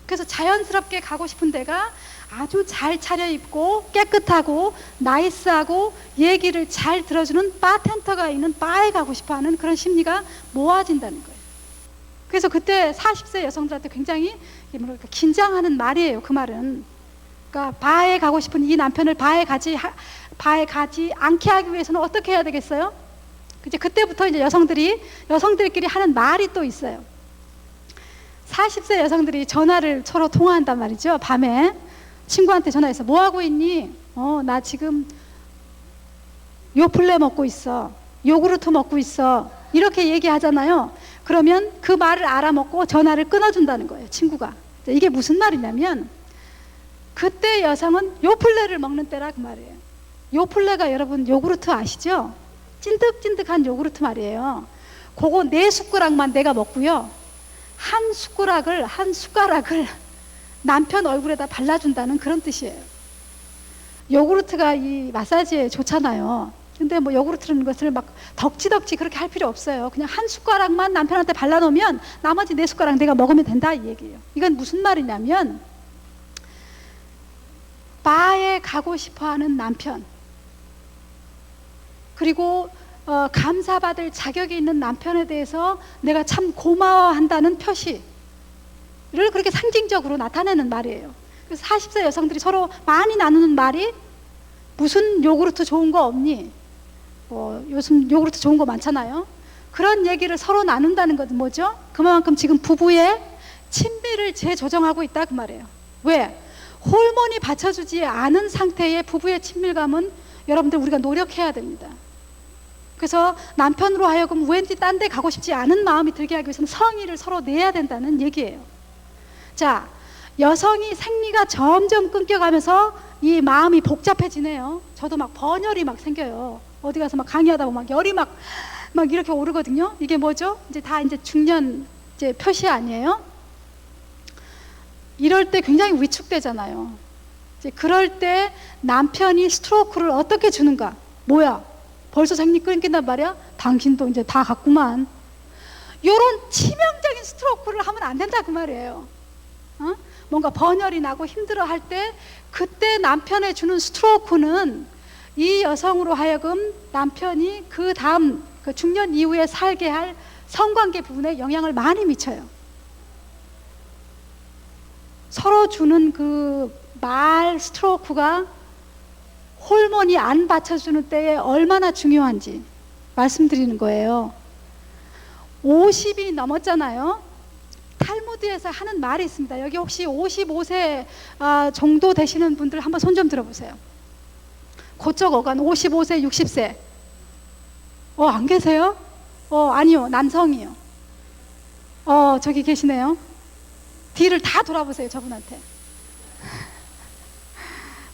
그래서 자연스럽게 가고 싶은 데가 아주 잘 차려입고 깨끗하고 나이스하고 얘기를 잘 들어주는 바텐더가 있는 바에 가고 싶어하는 그런 심리가 모아진다는 거예요. 그래서 그때 40세 여성들한테 굉장히 긴장하는 말이에요. 그 말은. 그러니까 바에 가고 싶은 이 남편을 바에 가지 않게 하기 위해서는 어떻게 해야 되겠어요? 이제 그때부터 이제 여성들끼리 하는 말이 또 있어요. 40세 여성들이 전화를 서로 통화한단 말이죠. 밤에 친구한테 전화해서 뭐 하고 있니? 나 지금 요플레 먹고 있어. 요구르트 먹고 있어. 이렇게 얘기하잖아요. 그러면 그 말을 알아먹고 전화를 끊어준다는 거예요. 친구가. 이게 무슨 말이냐면 그때 여성은 요플레를 먹는 때라 그 말이에요. 요플레가 여러분 요구르트 아시죠? 찐득찐득한 요구르트 말이에요. 그거 4숟가락만 내가 먹고요. 한 숟가락을 남편 얼굴에다 발라준다는 그런 뜻이에요. 요구르트가 이 마사지에 좋잖아요. 근데 뭐 요구르트라는 것을 막 덕지덕지 그렇게 할 필요 없어요. 그냥 한 숟가락만 남편한테 발라놓으면 나머지 4숟가락 내가 먹으면 된다 이 얘기예요. 이건 무슨 말이냐면 바에 가고 싶어하는 남편, 그리고 감사받을 자격이 있는 남편에 대해서 내가 참 고마워한다는 표시를 그렇게 상징적으로 나타내는 말이에요. 그래서 40세 여성들이 서로 많이 나누는 말이 무슨 요구르트 좋은 거 없니? 요즘 요구르트 좋은 거 많잖아요. 그런 얘기를 서로 나눈다는 것은 뭐죠? 그만큼 지금 부부의 친밀을 재조정하고 있다 그 말이에요. 왜? 호르몬이 받쳐주지 않은 상태의 부부의 친밀감은 여러분들 우리가 노력해야 됩니다. 그래서 남편으로 하여금 왠지 딴 데 가고 싶지 않은 마음이 들게 하기 위해서는 성의를 서로 내야 된다는 얘기예요. 자, 여성이 생리가 점점 끊겨가면서 이 마음이 복잡해지네요. 저도 막 번열이 막 생겨요. 어디 가서 막 강의하다 보면 막 열이 막 이렇게 오르거든요. 이게 뭐죠? 이제 다 이제 중년 이제 표시 아니에요? 이럴 때 굉장히 위축되잖아요. 이제 그럴 때 남편이 스트로크를 어떻게 주는가? 뭐야? 벌써 생리 끊긴단 말이야? 당신도 이제 다 갔구만. 요런 치명적인 스트로크를 하면 안 된다 그 말이에요. 뭔가 번열이 나고 힘들어 할 때 그때 남편에 주는 스트로크는 이 여성으로 하여금 남편이 그 다음 그 중년 이후에 살게 할 성관계 부분에 영향을 많이 미쳐요. 서로 주는 그 말 스트로크가 호르몬이 안 받쳐주는 때에 얼마나 중요한지 말씀드리는 거예요. 50이 넘었잖아요. 탈무드에서 하는 말이 있습니다. 여기 혹시 55세 정도 되시는 분들 한번 손 좀 들어보세요. 그쪽 어간 55세, 60세. 안 계세요? 아니요. 남성이요. 저기 계시네요. 뒤를 다 돌아보세요. 저분한테.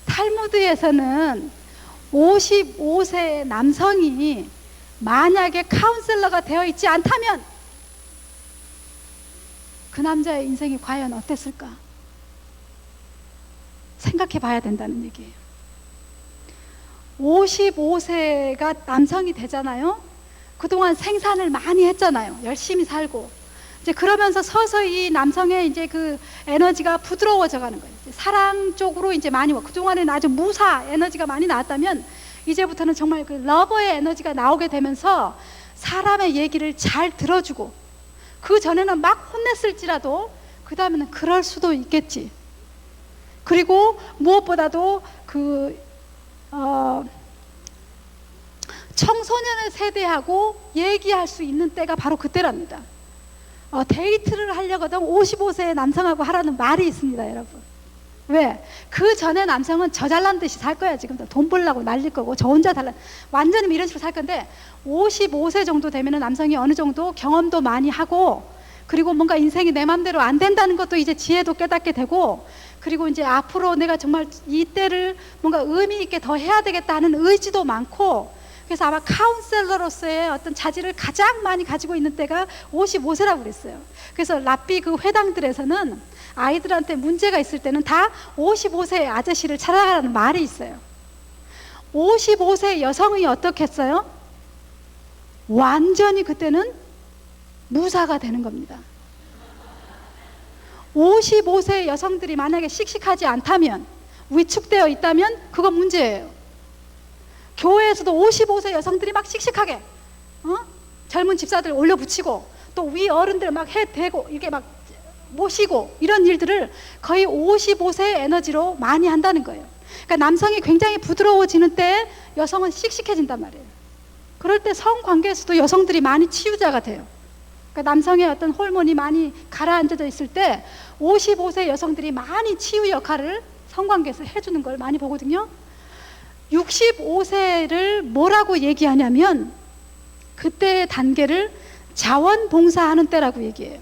탈무드에서는 55세 남성이 만약에 카운셀러가 되어 있지 않다면 그 남자의 인생이 과연 어땠을까? 생각해 봐야 된다는 얘기예요. 55세가 남성이 되잖아요. 그동안 생산을 많이 했잖아요. 열심히 살고. 이제 그러면서 서서히 남성의 이제 그 에너지가 부드러워져 가는 거예요. 사랑 쪽으로 이제 많이 와. 그동안에는 아주 무사 에너지가 많이 나왔다면 이제부터는 정말 그 러버의 에너지가 나오게 되면서 사람의 얘기를 잘 들어주고, 그 전에는 막 혼냈을지라도 그 다음에는 그럴 수도 있겠지. 그리고 무엇보다도 청소년의 세대하고 얘기할 수 있는 때가 바로 그때랍니다. 데이트를 하려거든 55세의 남성하고 하라는 말이 있습니다, 여러분. 왜? 그 전에 남성은 저 잘난 듯이 살 거야. 지금 돈 벌려고 날릴 거고, 저 혼자 완전히 이런 식으로 살 건데, 55세 정도 되면은 남성이 어느 정도 경험도 많이 하고, 그리고 뭔가 인생이 내 맘대로 안 된다는 것도 이제 지혜도 깨닫게 되고, 그리고 이제 앞으로 내가 정말 이 때를 뭔가 의미 있게 더 해야 되겠다 하는 의지도 많고, 그래서 아마 카운셀러로서의 어떤 자질을 가장 많이 가지고 있는 때가 55세라고 그랬어요. 그래서 랍비 그 회당들에서는 아이들한테 문제가 있을 때는 다 55세 아저씨를 찾아가라는 말이 있어요. 55세 여성이 어떻겠어요? 완전히 그때는 무사가 되는 겁니다. 55세 여성들이 만약에 씩씩하지 않다면, 위축되어 있다면 그건 문제예요. 교회에서도 55세 여성들이 막 씩씩하게 젊은 집사들 올려붙이고 또 위 어른들 막 해대고 이렇게 막 모시고 이런 일들을 거의 55세 에너지로 많이 한다는 거예요. 그러니까 남성이 굉장히 부드러워지는 때 여성은 씩씩해진단 말이에요. 그럴 때 성관계에서도 여성들이 많이 치유자가 돼요. 그러니까 남성의 어떤 호르몬이 많이 가라앉아져 있을 때 55세 여성들이 많이 치유 역할을 성관계에서 해주는 걸 많이 보거든요. 65세를 뭐라고 얘기하냐면 그때의 단계를 자원봉사하는 때라고 얘기해요.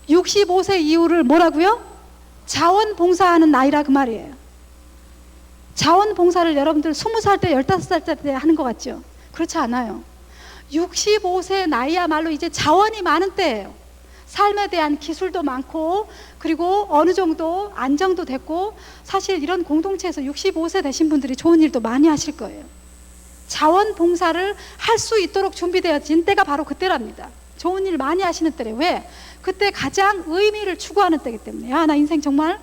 65세 이후를 뭐라고요? 자원봉사하는 나이라 그 말이에요. 자원봉사를 여러분들 20살 때 15살 때 하는 것 같죠? 그렇지 않아요. 65세 나이야말로 이제 자원이 많은 때예요. 삶에 대한 기술도 많고, 그리고 어느 정도 안정도 됐고, 사실 이런 공동체에서 65세 되신 분들이 좋은 일도 많이 하실 거예요. 자원봉사를 할 수 있도록 준비되어진 때가 바로 그때랍니다. 좋은 일 많이 하시는 때래. 왜? 그때 가장 의미를 추구하는 때이기 때문에, 야, 나 인생 정말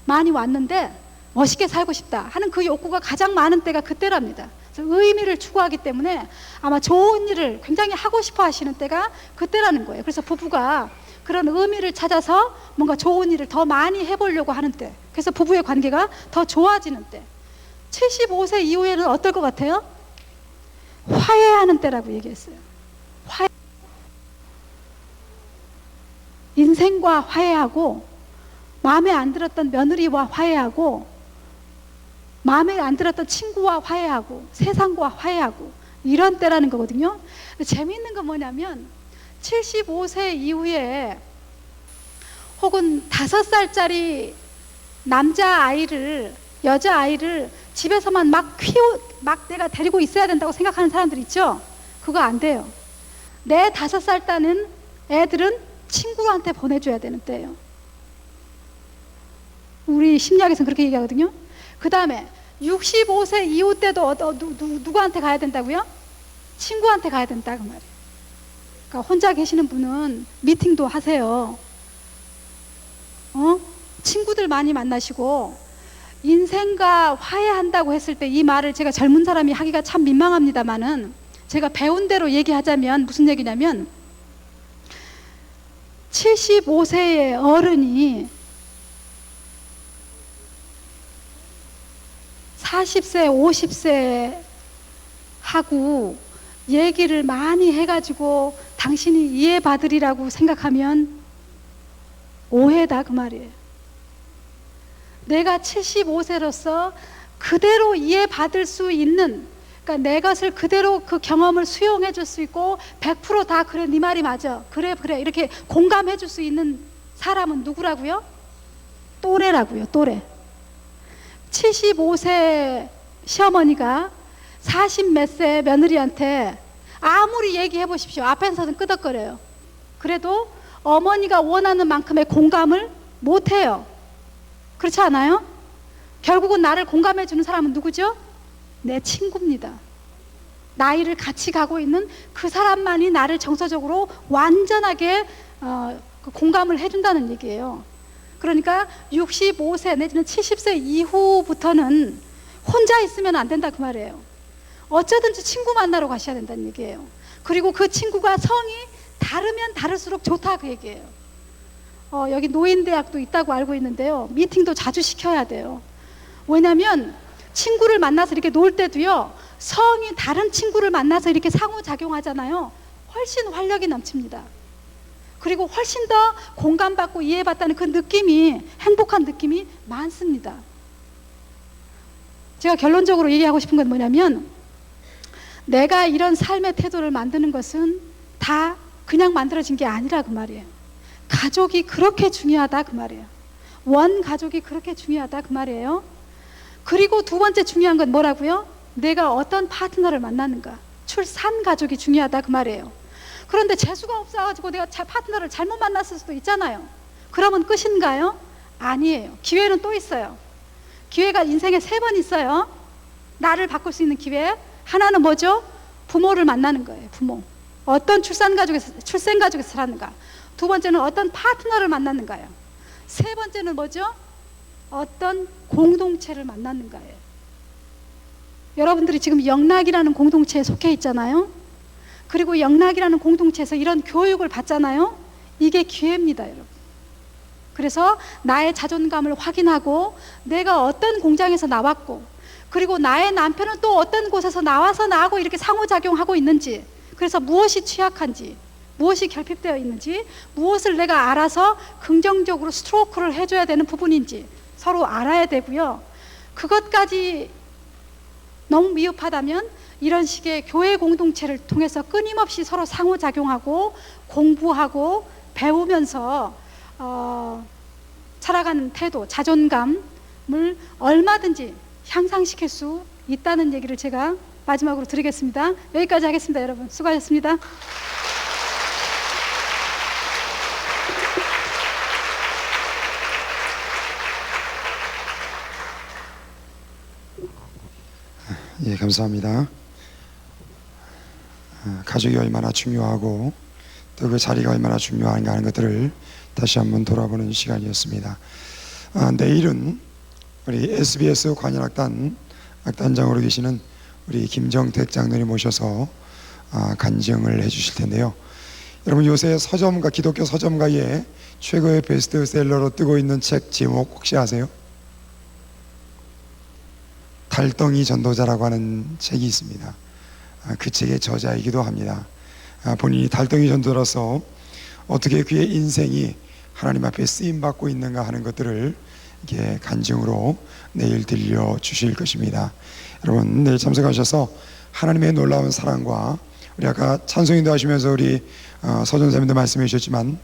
많이 왔는데 멋있게 살고 싶다 하는 그 욕구가 가장 많은 때가 그때랍니다. 의미를 추구하기 때문에 아마 좋은 일을 굉장히 하고 싶어 하시는 때가 그때라는 거예요. 그래서 부부가 그런 의미를 찾아서 뭔가 좋은 일을 더 많이 해보려고 하는 때, 그래서 부부의 관계가 더 좋아지는 때, 75세 이후에는 어떨 것 같아요? 화해하는 때라고 얘기했어요. 인생과 화해하고, 마음에 안 들었던 며느리와 화해하고, 마음에 안 들었던 친구와 화해하고, 세상과 화해하고, 이런 때라는 거거든요. 근데 재미있는 건 뭐냐면 75세 이후에 혹은 5살짜리 남자아이를, 여자아이를 집에서만 막 내가 데리고 있어야 된다고 생각하는 사람들 있죠? 그거 안 돼요. 내 5살 따는 애들은 친구한테 보내줘야 되는 때예요. 우리 심리학에서는 그렇게 얘기하거든요. 그 다음에 65세 이후 때도 누구한테 가야 된다고요? 친구한테 가야 된다 그 말이에요. 그러니까 혼자 계시는 분은 미팅도 하세요. 친구들 많이 만나시고, 인생과 화해한다고 했을 때 이 말을 제가 젊은 사람이 하기가 참 민망합니다만은, 제가 배운 대로 얘기하자면 무슨 얘기냐면, 75세의 어른이 40세, 50세 하고 얘기를 많이 해가지고 당신이 이해받으리라고 생각하면 오해다 그 말이에요. 내가 75세로서 그대로 이해받을 수 있는, 그러니까 내 것을 그대로 그 경험을 수용해 줄 수 있고 100% 다 그래 네 말이 맞아 그래 이렇게 공감해 줄 수 있는 사람은 누구라고요? 또래라고요. 또래. 75세 시어머니가 40 몇 세 며느리한테 아무리 얘기해 보십시오. 앞에서는 끄덕거려요. 그래도 어머니가 원하는 만큼의 공감을 못 해요. 그렇지 않아요? 결국은 나를 공감해 주는 사람은 누구죠? 내 친구입니다. 나이를 같이 가고 있는 그 사람만이 나를 정서적으로 완전하게 공감을 해준다는 얘기예요. 그러니까 65세 내지는 70세 이후부터는 혼자 있으면 안 된다 그 말이에요. 어쩌든지 친구 만나러 가셔야 된다는 얘기예요. 그리고 그 친구가 성이 다르면 다를수록 좋다 그 얘기예요. 여기 노인대학도 있다고 알고 있는데요. 미팅도 자주 시켜야 돼요. 왜냐하면 친구를 만나서 이렇게 놀 때도요, 성이 다른 친구를 만나서 이렇게 상호작용하잖아요. 훨씬 활력이 넘칩니다. 그리고 훨씬 더 공감받고 이해받다는 그 느낌이, 행복한 느낌이 많습니다. 제가 결론적으로 얘기하고 싶은 건 뭐냐면, 내가 이런 삶의 태도를 만드는 것은 다 그냥 만들어진 게 아니라 그 말이에요. 가족이 그렇게 중요하다 그 말이에요. 원 가족이 그렇게 중요하다 그 말이에요. 그리고 두 번째 중요한 건 뭐라고요? 내가 어떤 파트너를 만나는가. 출산 가족이 중요하다 그 말이에요. 그런데 재수가 없어가지고 내가 파트너를 잘못 만났을 수도 있잖아요. 그러면 끝인가요? 아니에요. 기회는 또 있어요. 기회가 인생에 3번 있어요. 나를 바꿀 수 있는 기회. 하나는 뭐죠? 부모를 만나는 거예요. 부모. 어떤 출산 가족에서 살았는가. 두 번째는 어떤 파트너를 만났는가요. 세 번째는 뭐죠? 어떤 공동체를 만났는가예요. 여러분들이 지금 영락이라는 공동체에 속해 있잖아요. 그리고 영락이라는 공동체에서 이런 교육을 받잖아요. 이게 기회입니다, 여러분. 그래서 나의 자존감을 확인하고, 내가 어떤 공장에서 나왔고, 그리고 나의 남편은 또 어떤 곳에서 나와서 나하고 이렇게 상호작용하고 있는지, 그래서 무엇이 취약한지, 무엇이 결핍되어 있는지, 무엇을 내가 알아서 긍정적으로 스트로크를 해줘야 되는 부분인지 서로 알아야 되고요. 그것까지 너무 미흡하다면 이런 식의 교회 공동체를 통해서 끊임없이 서로 상호작용하고 공부하고 배우면서 살아가는 태도, 자존감을 얼마든지 향상시킬 수 있다는 얘기를 제가 마지막으로 드리겠습니다. 여기까지 하겠습니다. 여러분 수고하셨습니다. 예, 감사합니다. 가족이 얼마나 중요하고 또 그 자리가 얼마나 중요한가 하는 것들을 다시 한번 돌아보는 시간이었습니다. 내일은 우리 SBS 관현악단 악단장으로 계시는 우리 김정택 장로님 모셔서 간증을 해주실 텐데요. 여러분, 요새 서점가, 기독교 서점가에 최고의 베스트셀러로 뜨고 있는 책 제목 혹시 아세요? 달덩이 전도자라고 하는 책이 있습니다. 그 책의 저자이기도 합니다. 본인이 달덩이 전도자로서 어떻게 그의 인생이 하나님 앞에 쓰임받고 있는가 하는 것들을 이렇게 간증으로 내일 들려주실 것입니다. 여러분, 내일 참석하셔서 하나님의 놀라운 사랑과, 우리 아까 찬송인도 하시면서 우리 서전사님도 말씀해 주셨지만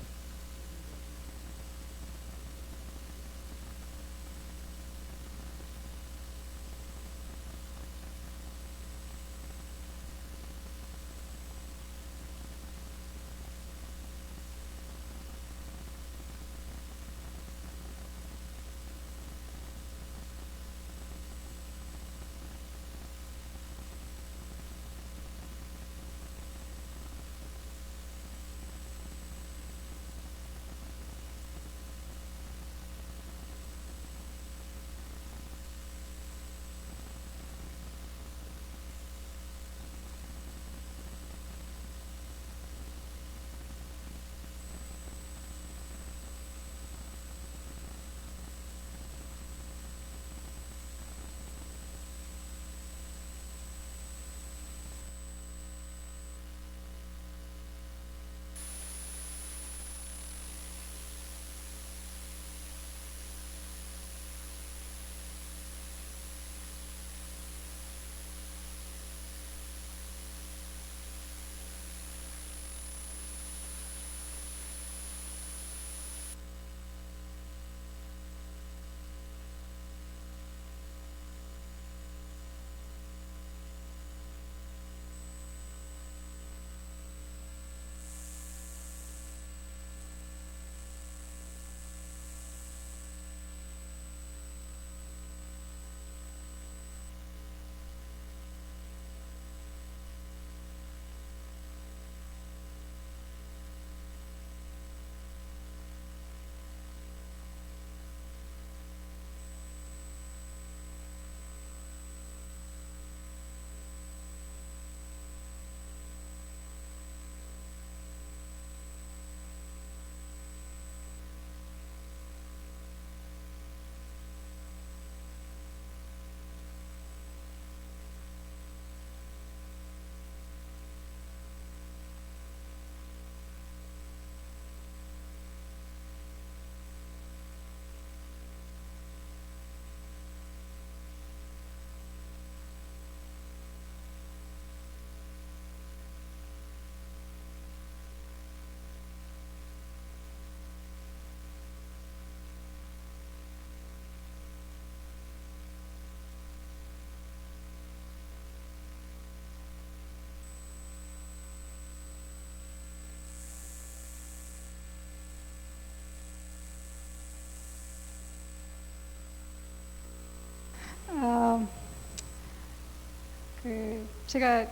제가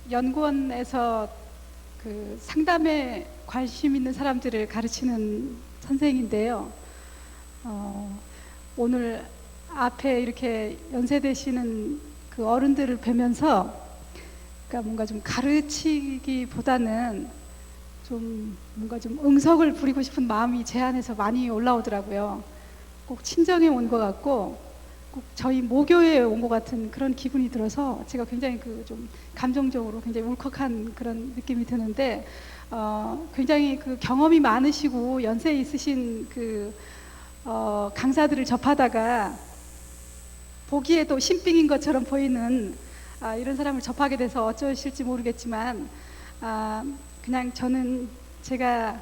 연구원에서 상담에 관심 있는 사람들을 가르치는 선생인데요. 오늘 앞에 이렇게 연세되시는 그 어른들을 뵈면서, 그러니까 뭔가 좀 가르치기보다는 좀 뭔가 좀 응석을 부리고 싶은 마음이 제 안에서 많이 올라오더라고요. 꼭 친정에 온 것 같고, 꼭 저희 모교에 온 것 같은 그런 기분이 들어서 제가 굉장히 좀 감정적으로 굉장히 울컥한 그런 느낌이 드는데, 굉장히 경험이 많으시고 연세 있으신 강사들을 접하다가 보기에도 신빙인 것처럼 보이는 이런 사람을 접하게 돼서 어쩌실지 모르겠지만, 그냥 저는 제가